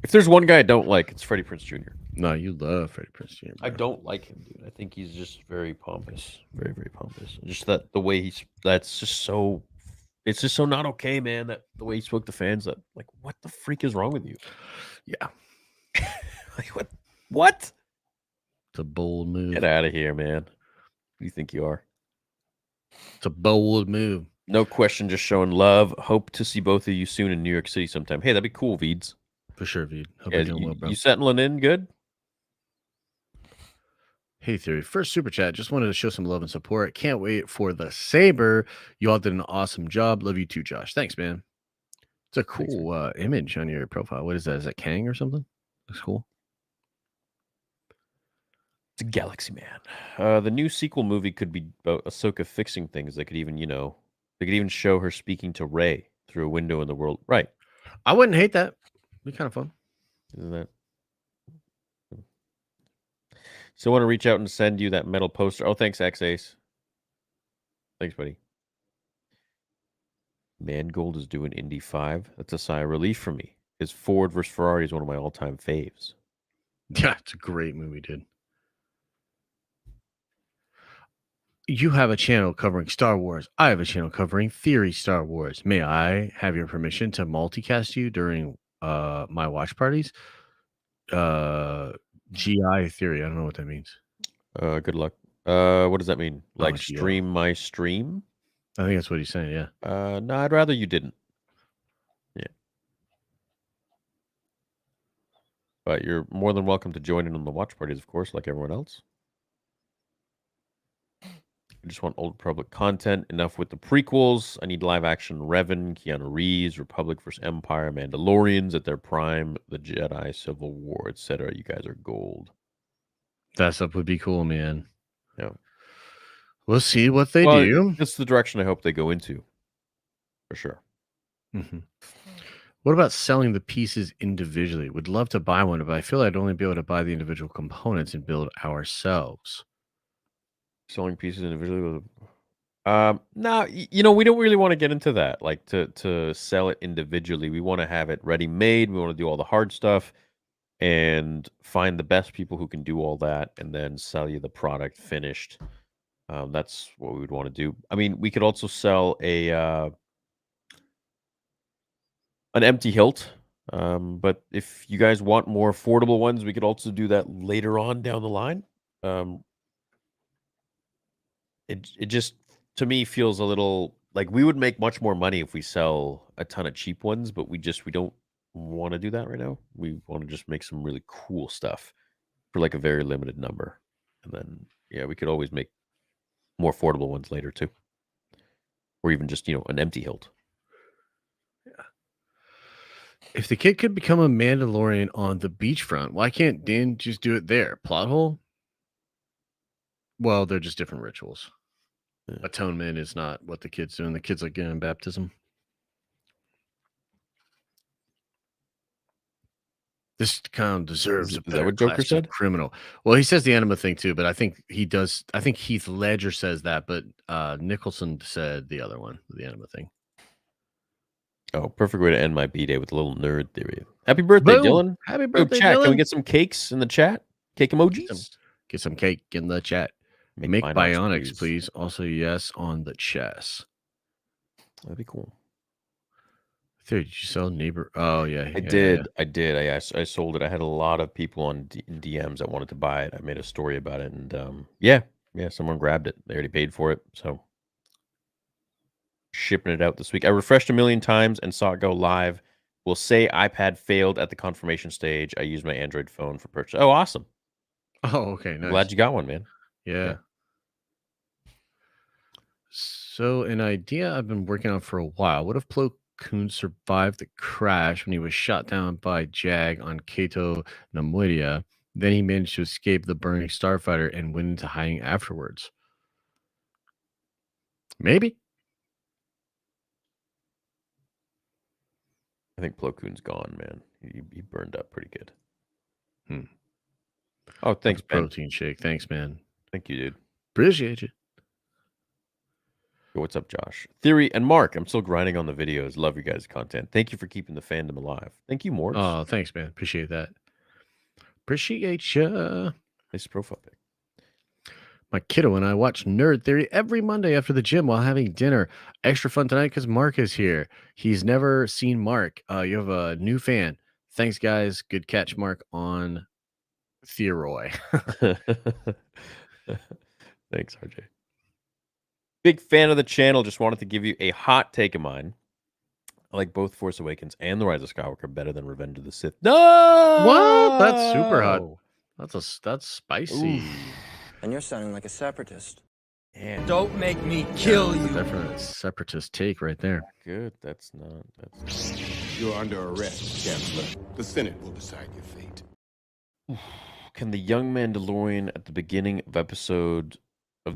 If there's one guy I don't like, it's Freddie Prinze Jr. No, you love Freddie Prinze Jr. I don't like him, dude. I think he's just very pompous. Very, very pompous. Just that the way that's just so, it's just so not okay, man. That the way he spoke to fans, that like, what the freak is wrong with you? Yeah. Like, what? It's a bold move. Get out of here, man. Who do you think you are? It's a bold move. No question, just showing love. Hope to see both of you soon in New York City sometime. Hey, that'd be cool, Veeds. For sure, Veed. Hope Yeah, you're doing well, bro. You settling in good? Hey, Theory. First super chat. Just wanted to show some love and support. Can't wait for the Saber. You all did an awesome job. Love you too, Josh. Thanks, man. It's a cool image on your profile. What is that? Is that Kang or something? Looks cool. It's a Galaxy Man. The new sequel movie could be about Ahsoka fixing things. They could even, they could even show her speaking to Rey through a window in the world. Right. I wouldn't hate that. It'd be kind of fun. Isn't that? So I want to reach out and send you that metal poster. Oh, thanks, X-Ace. Thanks, buddy. Mangold is doing Indy 5. That's a sigh of relief for me. His Ford versus Ferrari is one of my all-time faves. Yeah, it's a great movie, dude. You have a channel covering Star Wars. I have a channel covering Theory Star Wars. May I have your permission to multicast you during my watch parties? GI Theory. I don't know what that means. Good luck. What does that mean? Like stream my stream? I think that's what he's saying, yeah. No, I'd rather you didn't. Yeah. But you're more than welcome to join in on the watch parties, of course, like everyone else. I just want Old Republic content. Enough with the prequels. I need live action Revan, Keanu Reeves, Republic vs. Empire, Mandalorians at their prime, the Jedi, Civil War, etc. You guys are gold. That stuff would be cool, man. Yeah. We'll see what they do. It's the direction I hope they go into. For sure. Mm-hmm. What about selling the pieces individually? Would love to buy one, but I feel I'd only be able to buy the individual components and build ourselves. Selling pieces individually. No, we don't really want to get into that. Like to sell it individually. We want to have it ready made. We want to do all the hard stuff and find the best people who can do all that and then sell you the product finished. That's what we would want to do. I mean, we could also sell an empty hilt. But if you guys want more affordable ones, we could also do that later on down the line. It just to me feels a little like we would make much more money if we sell a ton of cheap ones, but we don't want to do that right now. We want to just make some really cool stuff for like a very limited number. And then yeah, we could always make more affordable ones later too. Or even just, an empty hilt. If the kid could become a Mandalorian on the beachfront, why can't Din just do it there? Plot hole? Well, they're just different rituals. Yeah. Atonement is not what the kid's doing. The kid's like getting baptism. This kind of deserves a better what Joker said? criminal. Well, he says the anima thing too, but I think he does. I think Heath Ledger says that, but Nicholson said the other one, the anima thing. Oh, perfect way to end my B-Day with a little nerd theory. Happy birthday, Boom. Dylan. Happy birthday, chat. Dylan. Can we get some cakes in the chat? Cake emojis? Get some cake in the chat. Make bionics, please. Also, yes on the chess. That'd be cool. Did you sell neighbor? Oh, yeah. I did. I sold it. I had a lot of people on DMs that wanted to buy it. I made a story about it. And yeah, someone grabbed it. They already paid for it. So shipping it out this week. I refreshed a million times and saw it go live. Will say iPad failed at the confirmation stage. I used my Android phone for purchase. Oh, awesome. Oh, okay. Nice. Glad you got one, man. Yeah. So an idea I've been working on for a while. What if Plo Koon survived the crash when he was shot down by Jag on Kato Namoria? Then he managed to escape the burning starfighter and went into hiding afterwards. Maybe. I think Plo Koon's gone, man. He burned up pretty good. Oh, thanks, Ben. Protein shake. Thanks, man. Thank you, dude. Appreciate you. Yo, what's up, Josh? Theory and Mark. I'm still grinding on the videos. Love you guys' content. Thank you for keeping the fandom alive. Thank you, Morgs. Oh, thanks, man. Appreciate that. Appreciate you. Nice profile pic. My kiddo and I watch Nerd Theory every Monday after the gym while having dinner. Extra fun tonight because Mark is here. He's never seen Mark. You have a new fan. Thanks, guys. Good catch, Mark, on Theroy. Thanks, RJ. Big fan of the channel. Just wanted to give you a hot take of mine. I like both Force Awakens and The Rise of Skywalker better than Revenge of the Sith. No! What? That's super hot. That's spicy. Oof. And you're sounding like a separatist. Yeah. Don't make me kill you. Definitely a separatist take right there. Good. That's not. You're under arrest, Chancellor. The Senate will decide your fate. Can the young Mandalorian at the beginning of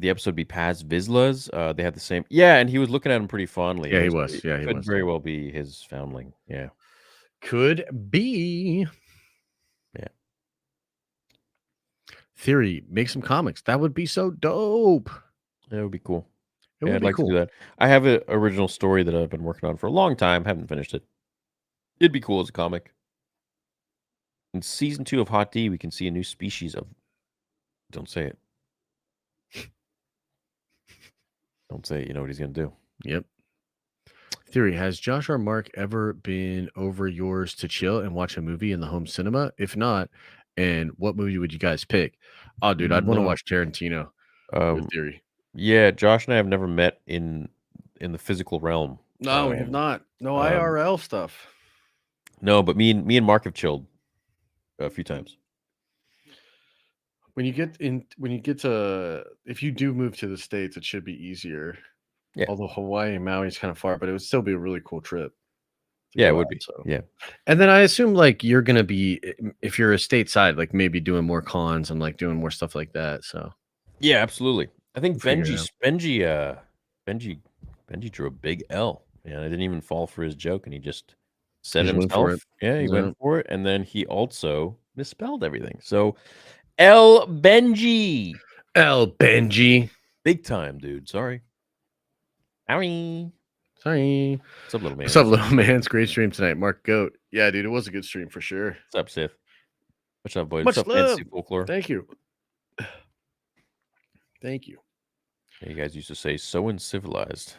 the episode be Paz Vizsla's? They had the same. Yeah, and he was looking at him pretty fondly. Yeah, he was. Yeah, he could was. very well be his foundling. Yeah. Could be. Yeah. Theory, make some comics. That would be so dope. That would be cool. I'd like to do that. I have an original story that I've been working on for a long time. Haven't finished it. It'd be cool as a comic. In season 2 of Hot D, we can see a new species of. Don't say it. Don't say it. You know what he's going to do. Yep. Theory, has Josh or Mark ever been over yours to chill and watch a movie in the home cinema? If not, and what movie would you guys pick? Oh, dude, I'd want to watch Tarantino. With Theory. Yeah, Josh and I have never met in the physical realm. No, we have not. No IRL stuff. No, but me and Mark have chilled a few times. When you get to, if you do move to the States, it should be easier. Yeah. Although Hawaii and Maui is kind of far, but it would still be a really cool trip. Yeah, it would be. So. Yeah. And then I assume like you're going to be, if you're a stateside, like maybe doing more cons and like doing more stuff like that. So. Yeah, absolutely. I think Benji drew a big L. Yeah, I didn't even fall for his joke, and he just said it himself. Yeah, he went for it, and then he also misspelled everything. So, L Benji, big time, dude. Sorry. Sorry. What's up, little man? What's up, little man? It's a great stream tonight, Mark Goat. Yeah, dude, it was a good stream for sure. What's up, Sith? What's up, boys? Much What's up, love. Fantasy Folklore? Thank you. Thank you. Yeah, you guys used to say so uncivilized.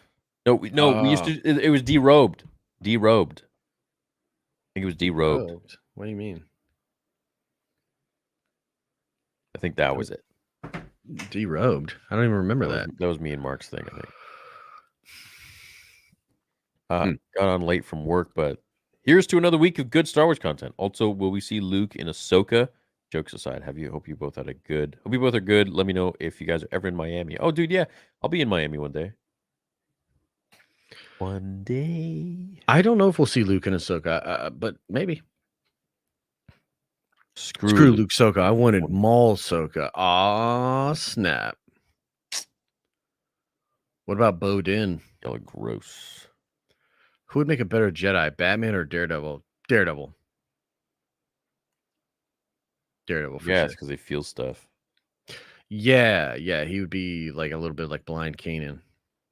We used to. It was derobed. think it was derobed. Derobed? What do you mean? I think that was it. Derobed? I don't even remember that. That was me and Mark's thing, I think. Got on late from work, but here's to another week of good Star Wars content. Also, will we see Luke in Ahsoka? Jokes aside, hope you both had a good. Hope you both are good. Let me know if you guys are ever in Miami. Oh, dude, yeah, I'll be in Miami one day. One day. I don't know if we'll see Luke and Ahsoka, but maybe. Screw Luke Ahsoka. I wanted Maul Ahsoka. Aw, snap. What about Bo Din? Y'all are gross. Who would make a better Jedi, Batman or Daredevil? Daredevil. Daredevil for Yeah, sure. because they feel stuff. Yeah, he would be like a little bit like Blind Kanan.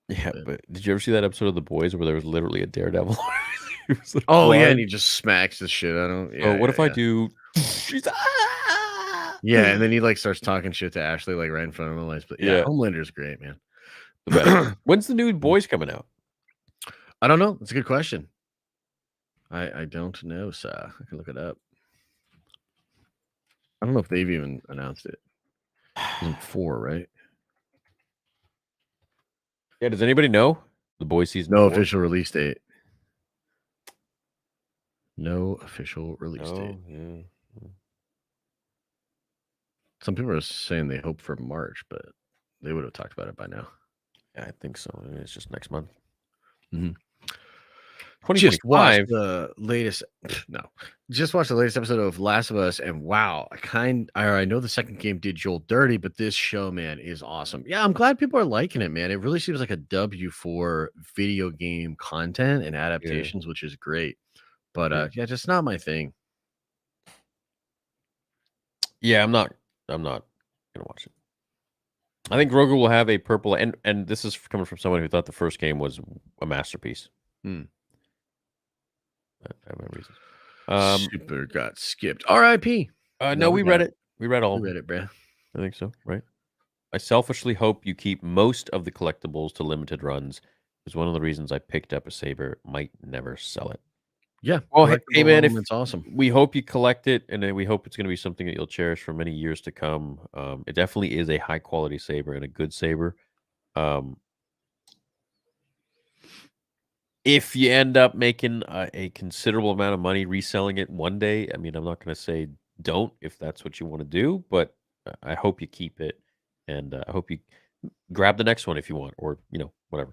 Yeah, but did you ever see that episode of The Boys where there was literally a Daredevil? Like, oh yeah, and he just smacks the shit out of him. Yeah, what if I do? She's yeah, and then he like starts talking shit to Ashley like right in front of the lights. But yeah, Homelander's great, man. When's the new Boys coming out? I don't know. It's a good question. I don't know, sir. I can look it up. I don't know if they've even announced it. Season 4, right? Yeah, does anybody know? The Boys season No 4? official release date. No official release date. Yeah. Some people are saying they hope for March, but they would have talked about it by now. Yeah, I think so. I mean, it's just next month. Mm-hmm. 2025. Just watched the latest. No, just watched the latest episode of Last of Us, and wow, I know the second game did Joel dirty, but this show, man, is awesome. Yeah, I'm glad people are liking it, man. It really seems like a W for video game content and adaptations, which is great. But yeah, just not my thing. Yeah, I'm not gonna watch it. I think Grogu will have a purple, and this is coming from someone who thought the first game was a masterpiece. I have my reasons. Super got skipped. R.I.P. No, we read it. We read all. We read it, bro. I think so, right? I selfishly hope you keep most of the collectibles to limited runs, because one of the reasons I picked up a Saber might never sell it. Yeah. Well, hey man, it's awesome. We hope you collect it, and then we hope it's going to be something that you'll cherish for many years to come. It definitely is a high quality Saber and a good Saber. If you end up making a considerable amount of money reselling it one day, I mean, I'm not going to say don't if that's what you want to do, but I hope you keep it, and I hope you grab the next one if you want, or whatever.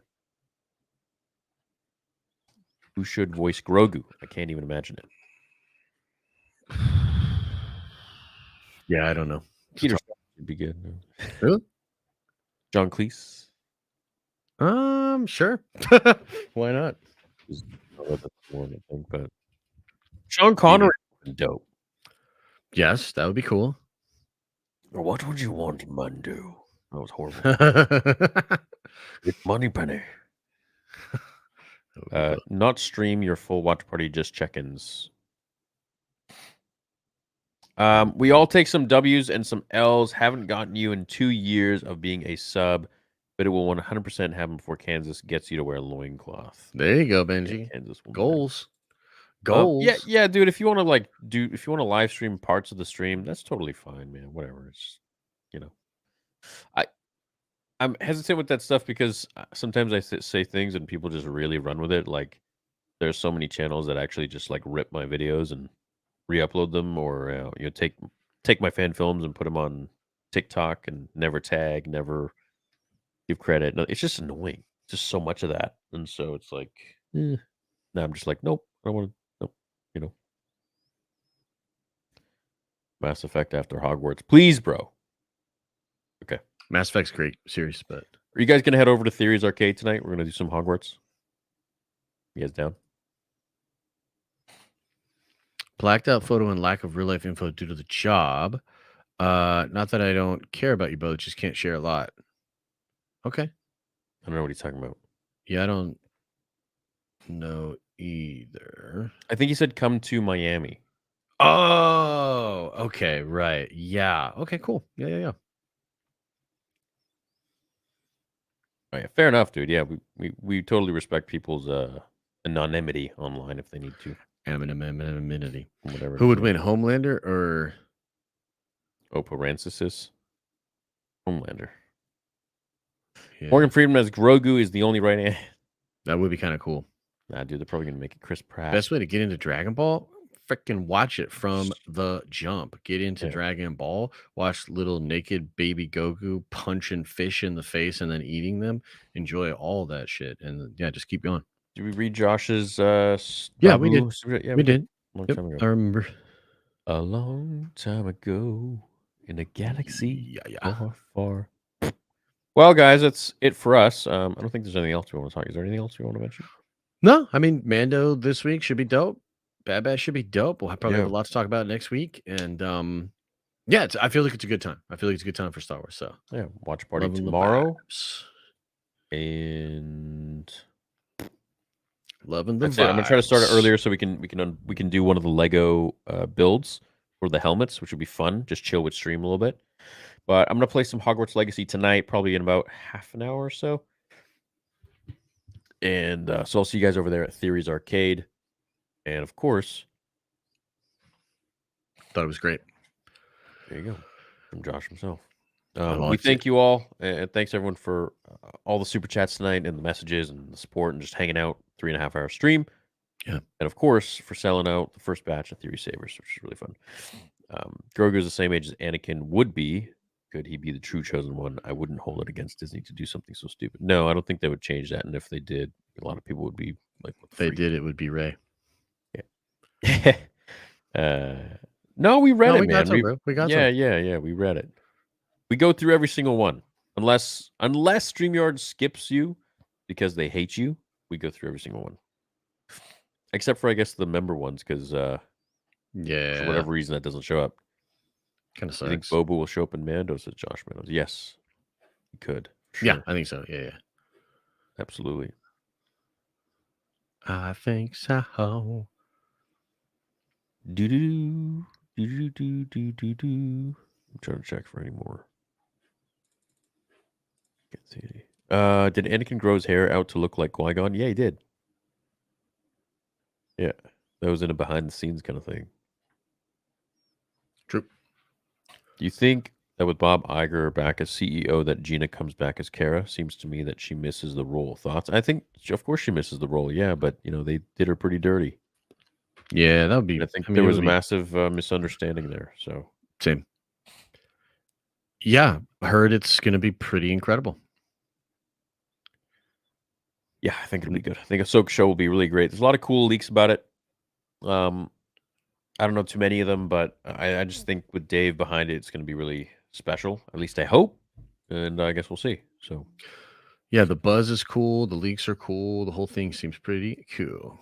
Who should voice Grogu? I can't even imagine it. Yeah, I don't know. Peter would be good. Really? John Cleese? Sure. Why not? But Sean Connery would be dope. Yes, that would be cool. Or what would you want, Mando? That was horrible. It's Moneypenny. Not stream your full watch party, just check-ins. We all take some W's and some L's. Haven't gotten you in 2 years of being a sub, but it will 100% happen before Kansas gets you to wear a loincloth. There you go, Benji. Kansas Goals. Yeah, dude. If you want to live stream parts of the stream, that's totally fine, man. Whatever. It's I'm hesitant with that stuff because sometimes I say things and people just really run with it. Like there's so many channels that actually just like rip my videos and re-upload them, or take my fan films and put them on TikTok and never tag, never give credit. No, it's just annoying. Just so much of that, and so it's like, now I'm just like, nope, I don't want to. Nope, Mass Effect after Hogwarts, please, bro. Okay. Mass Effect's great series, but are you guys gonna head over to Theories Arcade tonight? We're gonna do some Hogwarts. You guys down? Blacked out photo and lack of real life info due to the job. Not that I don't care about you both, just can't share a lot. Okay. I don't know what he's talking about. Yeah, I don't know either. I think he said come to Miami. Oh, okay, right. Yeah. Okay, cool. Yeah. Oh, yeah, fair enough, dude. Yeah, we totally respect people's anonymity online if they need to. Anonymity. Whatever. Who would win, Homelander or Operancisis? Homelander. Yeah. Morgan Freeman as Grogu is the only right answer. That would be kind of cool. Nah, dude, they're probably gonna make it Chris Pratt. Best way to get into Dragon Ball, freaking watch it from the jump. Get into Dragon Ball, watch little naked baby Goku punching fish in the face and then eating them. Enjoy all that shit, and yeah, just keep going. Did we read Josh's? Yeah, we did. Yeah, we did. Long Yep, time ago. I remember. A long time ago in a galaxy far, far. Well, guys, that's it for us. I don't think there's anything else we want to talk. Is there anything else we want to mention? No, I mean Mando this week should be dope. Bad Batch should be dope. We'll probably have a lot to talk about next week, and yeah, I feel like it's a good time. I feel like it's a good time for Star Wars. So yeah, watch party Loving the tomorrow, vibes. and loving the that's it. I'm gonna try to start it vibes. earlier so we can do one of the Lego builds for the helmets, which would be fun. Just chill with stream a little bit. But I'm gonna play some Hogwarts Legacy tonight, probably in about half an hour or so. And so I'll see you guys over there at Theories Arcade. And of course, thought it was great. There you go, from Josh himself. I We liked thank you all, and thanks everyone for all the super chats tonight and the messages and the support and just hanging out. 3.5 hour stream. Yeah, and of course for selling out the first batch of Theory Sabers, which is really fun. Grogu is the same age as Anakin would be. Could he be the true chosen one? I wouldn't hold it against Disney to do something so stupid. No, I don't think they would change that. And if they did, a lot of people would be like, "What the If they freak?" did, it would be Ray. No, we read No, it, we man. got some, bro. We got yeah, some. yeah. We read it. We go through every single one, unless StreamYard skips you because they hate you. We go through every single one, except for I guess the member ones, because for whatever reason that doesn't show up. Kind of I think sucks. Boba will show up in Mando, says Josh Meadows. Yes, he could. for Yeah, sure. I think so. Yeah, Absolutely. I think so. Do do do do do do do. I'm trying to check for any more. Can't see any. Did Anakin grow his hair out to look like Qui-Gon? Yeah, he did. Yeah, that was in a behind the scenes kind of thing. True. Do you think that with Bob Iger back as CEO, that Gina comes back as Kara? Seems to me that she misses the role. Thoughts? I think, of course, she misses the role. Yeah, but they did her pretty dirty. Yeah, that would be. And I think mean, there it was a would be- massive misunderstanding there. So Same. Yeah, I heard it's going to be pretty incredible. yeah, I think it'll be good. I think Ahsoka show will be really great. There's a lot of cool leaks about it. I don't know too many of them, but I just think with Dave behind it, it's going to be really special. At least I hope, and I guess we'll see. So Yeah, the buzz is cool. The leaks are cool. The whole thing seems pretty cool. all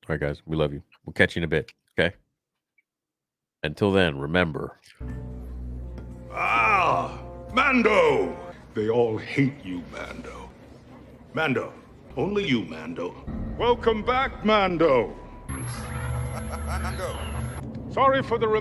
right, guys, we love you. We'll catch you in a bit. Okay. Until then, remember. Mando! They all hate you, Mando. Mando. Only you, Mando. Welcome back, Mando. Sorry for the